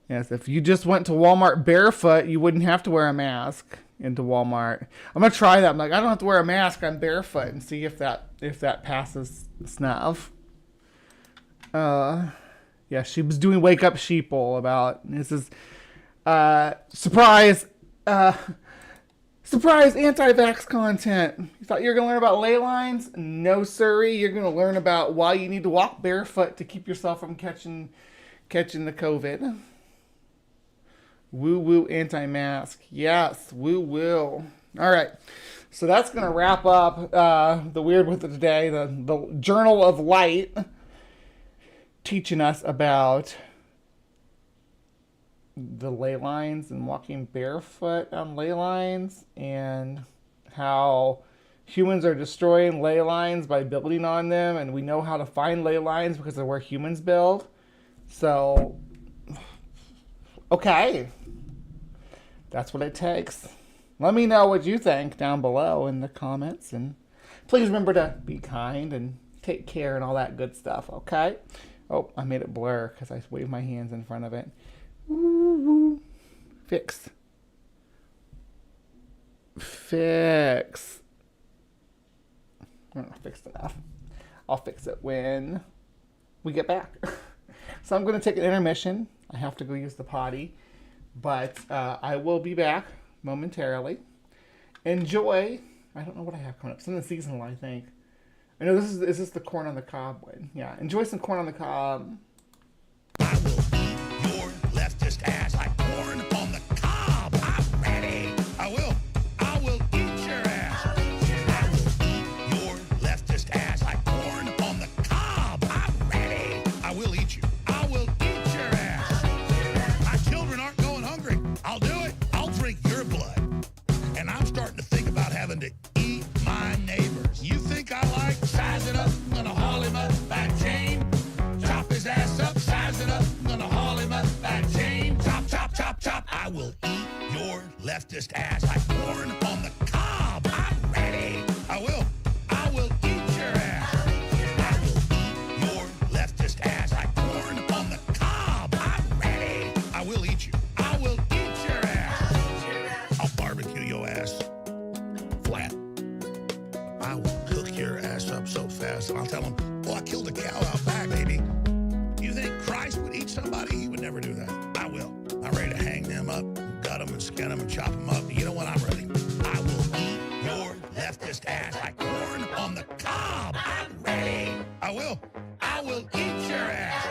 Yes, if you just went to Walmart barefoot, you wouldn't have to wear a mask into Walmart. I'm going to try that. I'm like, I don't have to wear a mask. I'm barefoot and see if that passes snuff. Yeah, she was doing Wake Up Sheeple about, this is, surprise anti-vax content. You thought you were going to learn about ley lines? No, sirree. You're going to learn about why you need to walk barefoot to keep yourself from catching the COVID. Woo-woo anti-mask. Yes, woo-woo. All right. So that's going to wrap up the Weird With It today. The Journal of Light teaching us about the ley lines and walking barefoot on ley lines and how humans are destroying ley lines by building on them, and we know how to find ley lines because of where humans build. So, okay. That's what it takes. Let me know what you think down below in the comments. And please remember to be kind and take care and all that good stuff, okay? Oh, I made it blur because I waved my hands in front of it. Woo-woo. Fix. I'm not fixed enough. I'll fix it when we get back. So I'm going to take an intermission. I have to go use the potty. But I will be back momentarily. Enjoy. I don't know what I have coming up. Something seasonal, I think. I know is this the corn on the cob one? Yeah. Enjoy some corn on the cob. I will eat your leftist ass like corn on the cob. I'm ready. I will eat your ass. I will eat your leftist ass like corn on the cob. I'm ready. I will eat you. I will eat your ass. My children aren't going hungry. I'll do it. I'll drink your blood. And I'm starting to think about having to eat my neighbors. You think I like sizing up? I'm gonna haul him up back chain. Chop his ass up, size it up. I'm gonna haul him up back chain. Chop, chop, chop, chop. I will eat your leftist ass like corn on the cob. I'm ready. I will eat your ass. I will eat your leftist ass like corn on the cob. I'm ready. I will eat you. I will eat your ass. I'll barbecue your ass flat. I will cook your ass up so fast, and I'll tell them, "Oh, I killed a cow out back, baby." You think Christ would eat somebody? He would never do that. I will. I'm ready to hang them up, gut them and skin them and chop them up. You know what? I'm ready. I will eat your leftist ass like corn on the cob. I'm ready. I will eat your ass.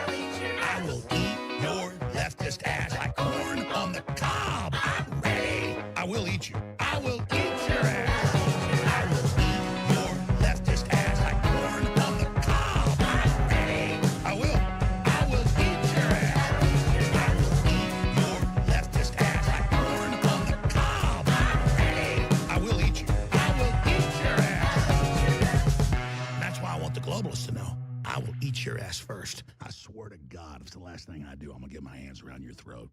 I will eat your leftist ass like corn on the cob. I'm ready. I will eat you. I will eat your ass. I will eat your leftist ass like corn on the cob. I'm ready. I will eat your ass. I will eat your leftist ass like corn on the cob. I'm ready. I will eat you. I will eat your ass. And that's why I want the globalists to know. I will eat your ass first. I swear to God, if it's the last thing I do, I'm gonna get my hands around your throat.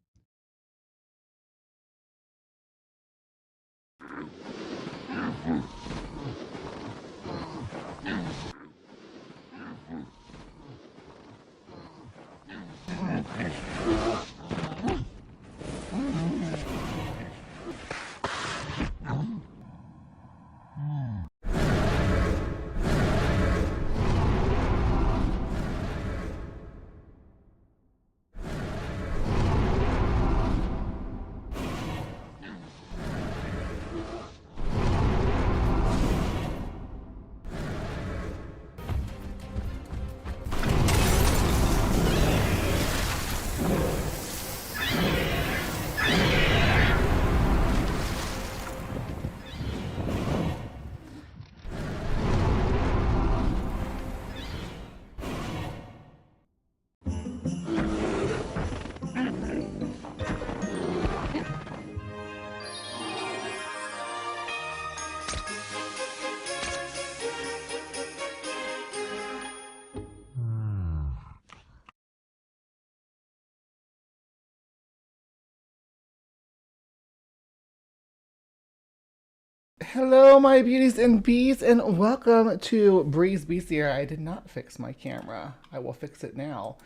Hello, my beauties and bees, and welcome to Breeze Beastier. I did not fix my camera. I will fix it now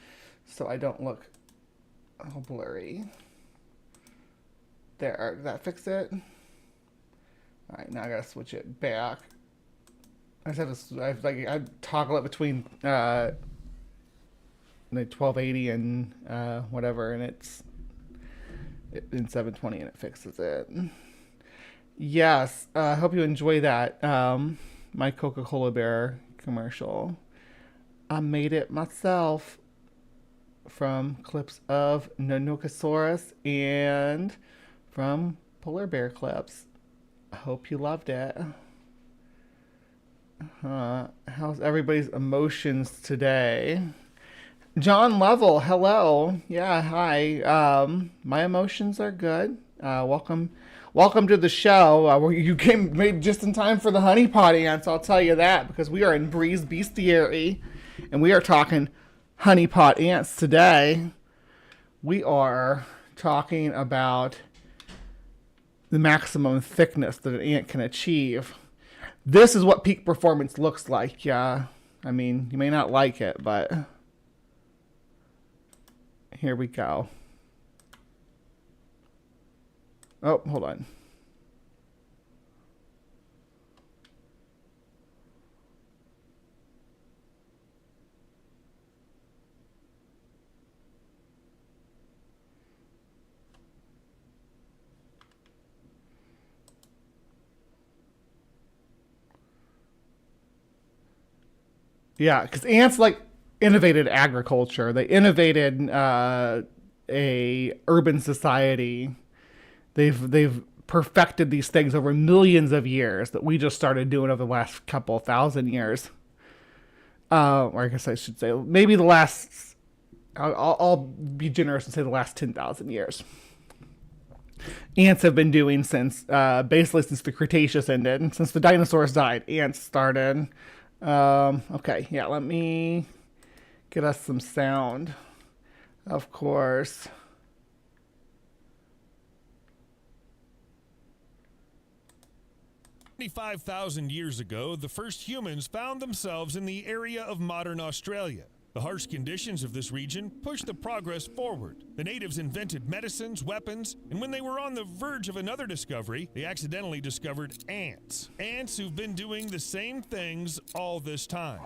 so I don't look all blurry. There, did that fix it? Alright, now I gotta switch it back. I just have to, I toggle it between the 1280 and whatever, and it's in 720 and it fixes it. Yes, I hope you enjoy that, my Coca-Cola Bear commercial. I made it myself from clips of Nonocasaurus and from Polar Bear clips. I hope you loved it. How's everybody's emotions today? John Lovell, hello. Yeah, hi. My emotions are good. Welcome to the show. You made just in time for the Honeypot ants, I'll tell you that, because we are in Breeze Bestiary, and we are talking honeypot ants today. We are talking about the maximum thickness that an ant can achieve. This is what peak performance looks like. Yeah, I mean, you may not like it, but here we go. Oh, hold on. Yeah, because ants like innovated agriculture. They innovated a urban society. They've perfected these things over millions of years that we just started doing over the last couple thousand years. Or I guess I should say maybe the last. I'll be generous and say the last 10,000 years. Ants have been doing since basically since the Cretaceous ended, since the dinosaurs died. Ants started. Okay, yeah, let me get us some sound, of course. $25,000 years ago, the first humans found themselves in the area of modern Australia. The harsh conditions of this region pushed the progress forward. The natives invented medicines, weapons, and when they were on the verge of another discovery, they accidentally discovered ants. Ants who've been doing the same things all this time.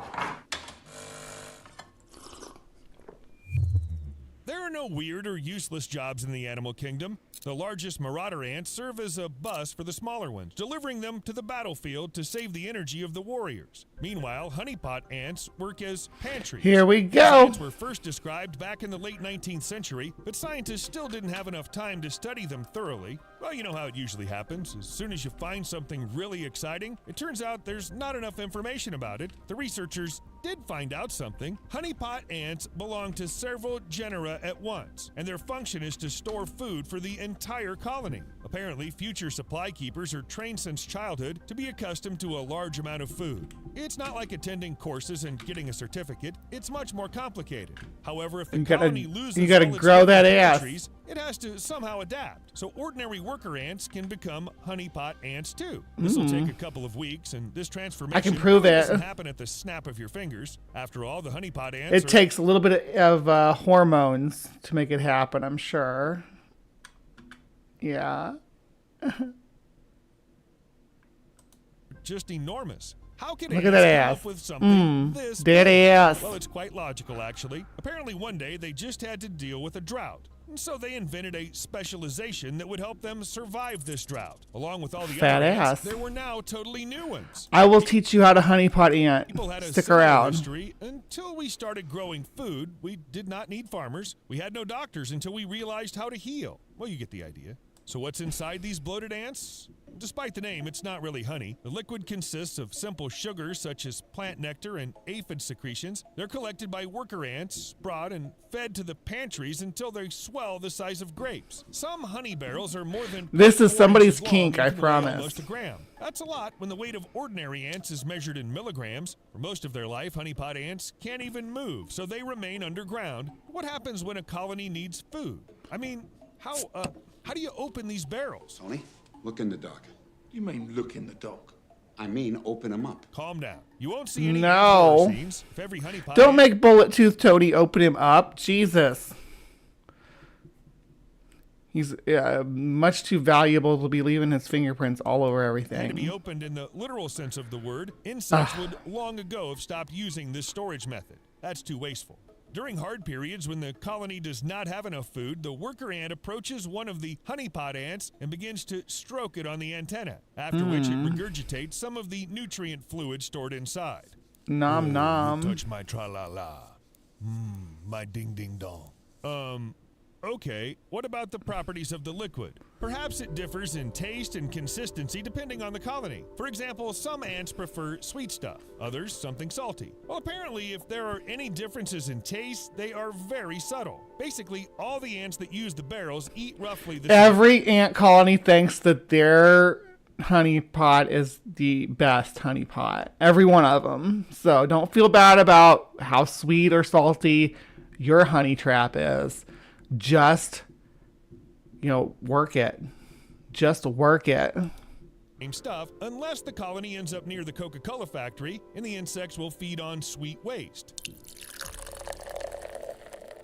There are no weird or useless jobs in the animal kingdom. The largest marauder ants serve as a bus for the smaller ones, delivering them to the battlefield to save the energy of the warriors. Meanwhile, honeypot ants work as pantries. Here we go. These ants were first described back in the late 19th century, but scientists still didn't have enough time to study them thoroughly. Well, you know how it usually happens. As soon as you find something really exciting, it turns out there's not enough information about it. The researchers did find out something. Honeypot ants belong to several genera at once, and their function is to store food for the entire colony. Apparently, future supply keepers are trained since childhood to be accustomed to a large amount of food. It's not like attending courses and getting a certificate. It's much more complicated. However, if the colony loses you gotta all its grow that pantries, ass. it has to somehow adapt. So ordinary worker ants can become honeypot ants too. This will take a couple of weeks, and this transformation I can prove it. doesn't happen at the snap of your fingers. After all, the honeypot ants It takes a little bit of hormones to make it happen, I'm sure. Yeah. just enormous. How can Look at that ants come ass. up with something this that big? ass. Well, it's quite logical, actually. Apparently, one day they just had to deal with a drought. And so they invented a specialization that would help them survive this drought. Along with all the Fat other ants, ass. there were now totally new ones. I will teach you how to honeypot ant. People had a Stick similar around. history until we started growing food. We did not need farmers. We had no doctors until we realized how to heal. Well, you get the idea. So what's inside these bloated ants? Despite the name, it's not really honey. The liquid consists of simple sugars such as plant nectar and aphid secretions. They're collected by worker ants, brought and fed to the pantries until they swell the size of grapes. Some honey barrels are more than This is 4 somebody's inches long kink, and I can weigh promise. almost a gram. That's a lot when the weight of ordinary ants is measured in milligrams. For most of their life, honeypot ants can't even move, so they remain underground. What happens when a colony needs food? I mean, how do you open these barrels? Tony, look in the dock. You mean look in the dock? I mean open them up. Calm down. You won't see any No. scenes. If every honeypot Don't ant- make Bullet Tooth Tony open him up. Jesus. He's much too valuable to be leaving his fingerprints all over had to be everything. opened in the literal sense of the word, insects would long ago have stopped using this storage method. That's too wasteful. During hard periods when the colony does not have enough food, the worker ant approaches one of the honeypot ants and begins to stroke it on the antenna, after which it regurgitates some of the nutrient fluid stored inside. Nom nom. Touch my tra-la-la. My ding-ding-dong. Okay, what about the properties of the liquid? Perhaps it differs in taste and consistency depending on the colony. For example, some ants prefer sweet stuff, others something salty. Well, apparently, if there are any differences in taste, they are very subtle. Basically, all the ants that use the barrels eat roughly the same. Every ant colony thinks that their honeypot is the best honeypot. Every one of them. So don't feel bad about how sweet or salty your honey trap is. Just, work it. Just work it. Same stuff, unless the colony ends up near the Coca-Cola factory and the insects will feed on sweet waste.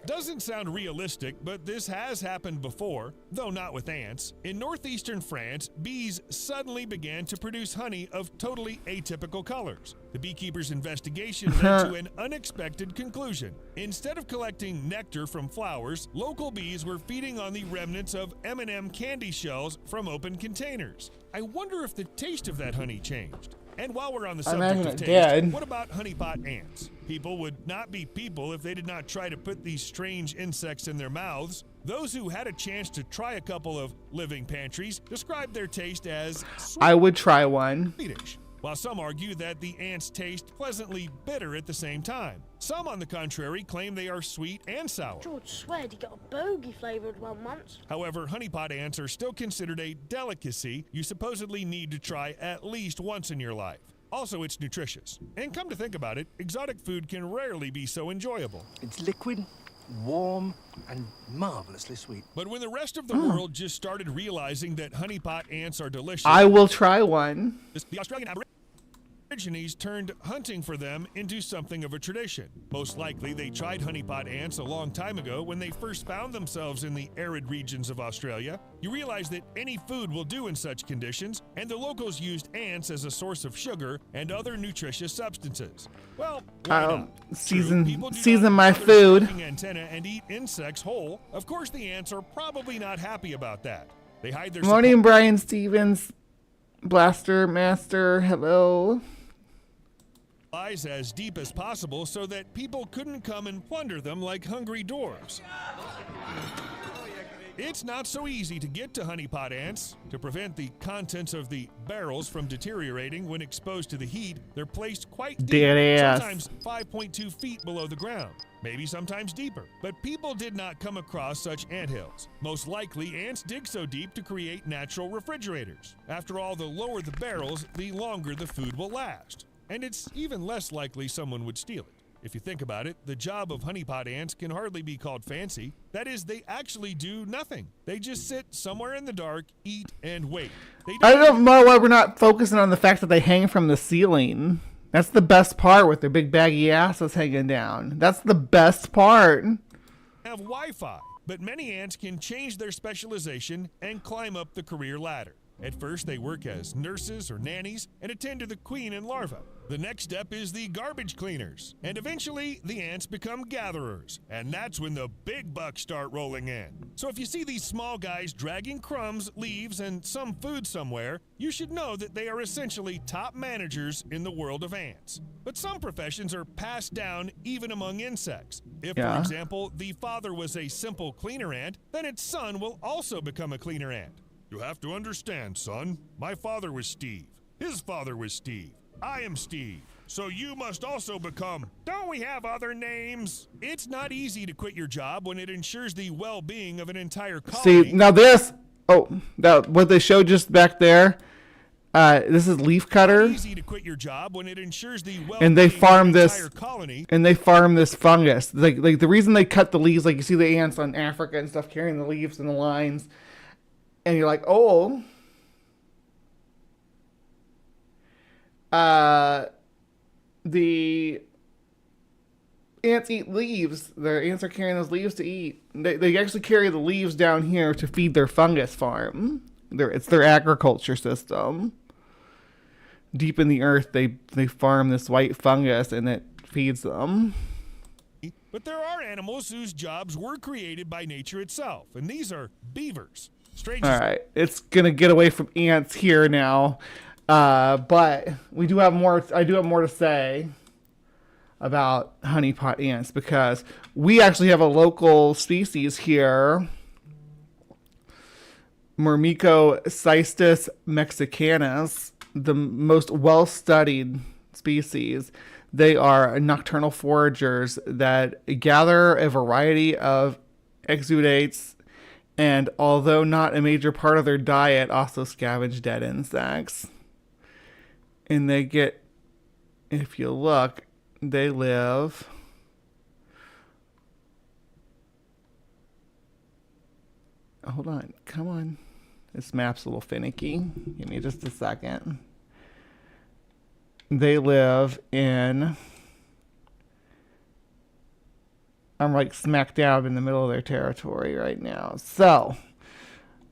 Doesn't sound realistic, but this has happened before, though not with ants. In northeastern France, bees suddenly began to produce honey of totally atypical colors. The beekeeper's investigation led to an unexpected conclusion. Instead of collecting nectar from flowers, local bees were feeding on the remnants of M&M candy shells from open containers. I wonder if the taste of that honey changed. And while we're on the subject of taste, what about honeypot ants? People would not be people if they did not try to put these strange insects in their mouths. Those who had a chance to try a couple of living pantries described their taste as I would try one. sweetish, while some argue that the ants taste pleasantly bitter at the same time. Some, on the contrary, claim they are sweet and sour. George sweared he got a bogey flavoured one once. However, honeypot ants are still considered a delicacy you supposedly need to try at least once in your life. Also, it's nutritious. And come to think about it, exotic food can rarely be so enjoyable. It's liquid, warm, and marvelously sweet. But when the rest of the world just started realizing that honeypot ants are delicious, I will try one. the Australian Aborigines turned hunting for them into something of a tradition. Most likely, they tried honeypot ants a long time ago when they first found themselves in the arid regions of Australia. You realize that any food will do in such conditions, and the locals used ants as a source of sugar and other nutritious substances. Well, why not? Season my food. Antenna and eat insects whole. Of course, the ants are probably not happy about that. They hide their Morning, Brian Stevens, Blaster Master. Hello. Supplies as deep as possible so that people couldn't come and plunder them like hungry dwarves. It's not so easy to get to honeypot ants. To prevent the contents of the barrels from deteriorating when exposed to the heat, they're placed quite deep, sometimes 5.2 feet below the ground, maybe sometimes deeper. But people did not come across such anthills. Most likely, ants dig so deep to create natural refrigerators. After all, the lower the barrels, the longer the food will last. And it's even less likely someone would steal it. If you think about it, the job of honeypot ants can hardly be called fancy. That is, they actually do nothing. They just sit somewhere in the dark, eat, and wait. I don't know why we're not focusing on the fact that they hang from the ceiling. That's the best part, with their big baggy asses hanging down. That's the best part. Have Wi-Fi, but many ants can change their specialization and climb up the career ladder. At first, they work as nurses or nannies and attend to the queen and larvae. The next step is the garbage cleaners, and eventually the ants become gatherers, and that's when the big bucks start rolling in. So if you see these small guys dragging crumbs, leaves, and some food somewhere, you should know that they are essentially top managers in the world of ants. But some professions are passed down even among insects. If, for example, the father was a simple cleaner ant, then its son will also become a cleaner ant. You have to understand, son. My father was Steve. His father was Steve. I am Steve. So you must also become... Don't we have other names? It's not easy to quit your job when it ensures the well-being of an entire colony. See, now this... Oh, that what they showed just back there. This is leaf cutter. Easy to quit your job when it ensures the and they farm this colony. And they farm this fungus. Like the reason they cut the leaves, like you see the ants on Africa and stuff carrying the leaves and the lines. And you're like, oh, the ants eat leaves. The ants are carrying those leaves to eat. They actually carry the leaves down here to feed their fungus farm. It's their agriculture system. Deep in the earth, they farm this white fungus, and it feeds them. But there are animals whose jobs were created by nature itself, and these are beavers. All right, it's gonna get away from ants here now, but we do have more. I do have more to say about honeypot ants because we actually have a local species here, Myrmicocistus mexicanus, the most well-studied species. They are nocturnal foragers that gather a variety of exudates And although not a major part of their diet, also scavenge dead insects. And they get, if you look, they live... Hold on, come on. This map's a little finicky. Give me just a second. They live in... I'm like smack dab in the middle of their territory right now. So,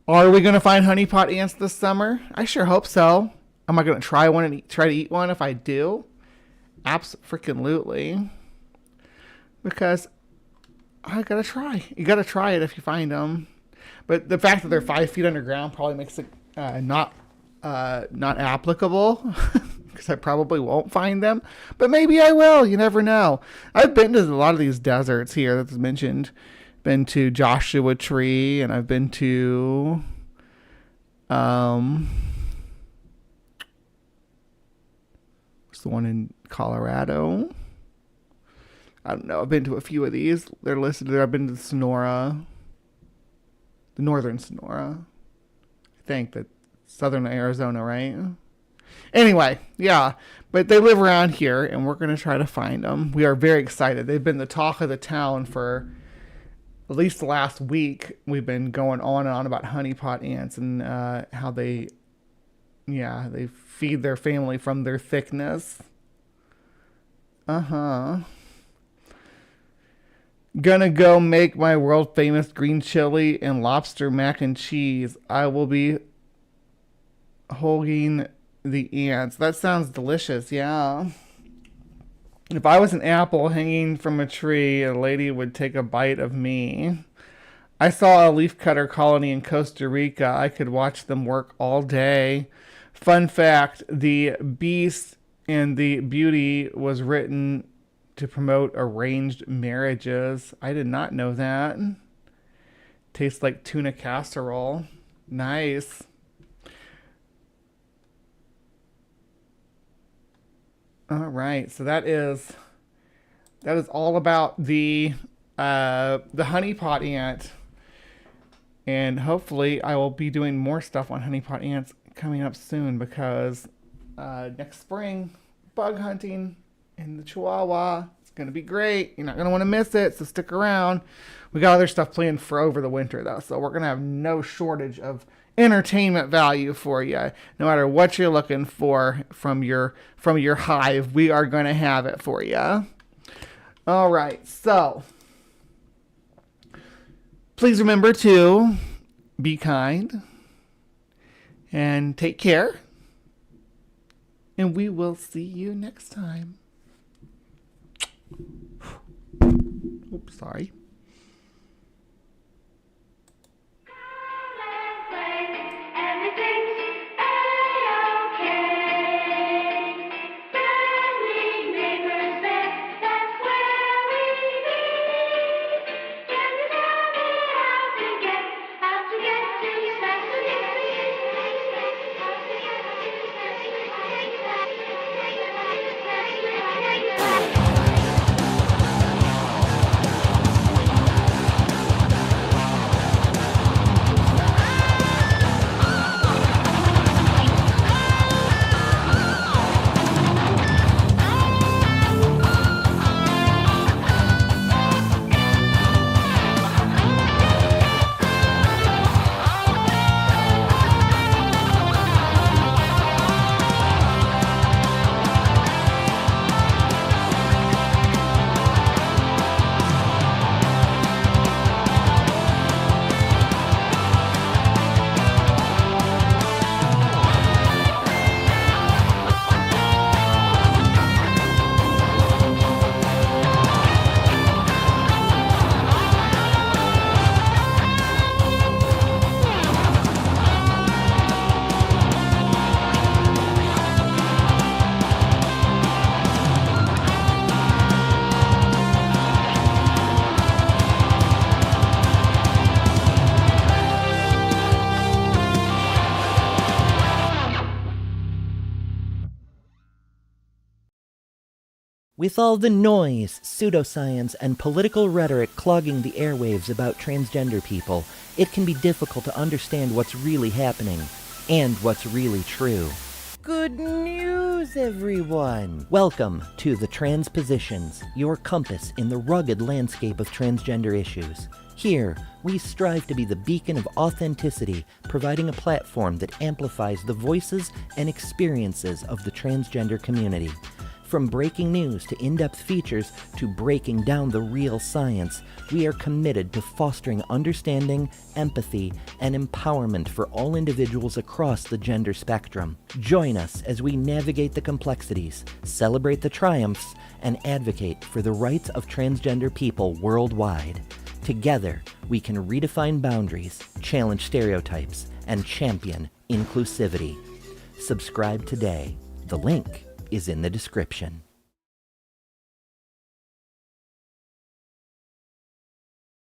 are we going to find honeypot ants this summer? I sure hope so. Am I going to try one and try to eat one if I do? Abso-freaking-lutely. Because I got to try. You got to try it if you find them. But the fact that they're 5 feet underground probably makes it not applicable. Because I probably won't find them. But maybe I will. You never know. I've been to a lot of these deserts here that's mentioned. Been to Joshua Tree, and I've been to what's the one in Colorado? I don't know. I've been to a few of these. They're listed there. I've been to Sonora. The northern Sonora. I think that southern Arizona, right? Anyway, yeah, but they live around here, and we're going to try to find them. We are very excited. They've been the talk of the town for at least the last week. We've been going on and on about honeypot ants and how they feed their family from their thickness. Gonna go make my world famous green chili and lobster mac and cheese. I will be holding the ants. That sounds delicious, yeah. If I was an apple hanging from a tree, a lady would take a bite of me. I saw a leafcutter colony in Costa Rica. I could watch them work all day. Fun fact, The Beast and the Beauty was written to promote arranged marriages. I did not know that. Tastes like tuna casserole. Nice. All right, so that is all about the honeypot ant, and hopefully I will be doing more stuff on honeypot ants coming up soon, because next spring bug hunting in the Chihuahua, it's gonna be great. You're not gonna want to miss it, so stick around. We got other stuff planned for over the winter though, so we're gonna have no shortage of entertainment value for you. No matter what you're looking for from your hive, we are going to have it for you. All right, so please remember to be kind and take care, and we will see you next time. Oops, sorry. With all the noise, pseudoscience, and political rhetoric clogging the airwaves about transgender people, it can be difficult to understand what's really happening and what's really true. Good news, everyone! Welcome to The Transpositions, your compass in the rugged landscape of transgender issues. Here, we strive to be the beacon of authenticity, providing a platform that amplifies the voices and experiences of the transgender community. From breaking news to in-depth features to breaking down the real science, we are committed to fostering understanding, empathy, and empowerment for all individuals across the gender spectrum. Join us as we navigate the complexities, celebrate the triumphs, and advocate for the rights of transgender people worldwide. Together, we can redefine boundaries, challenge stereotypes, and champion inclusivity. Subscribe today. The link is in the description.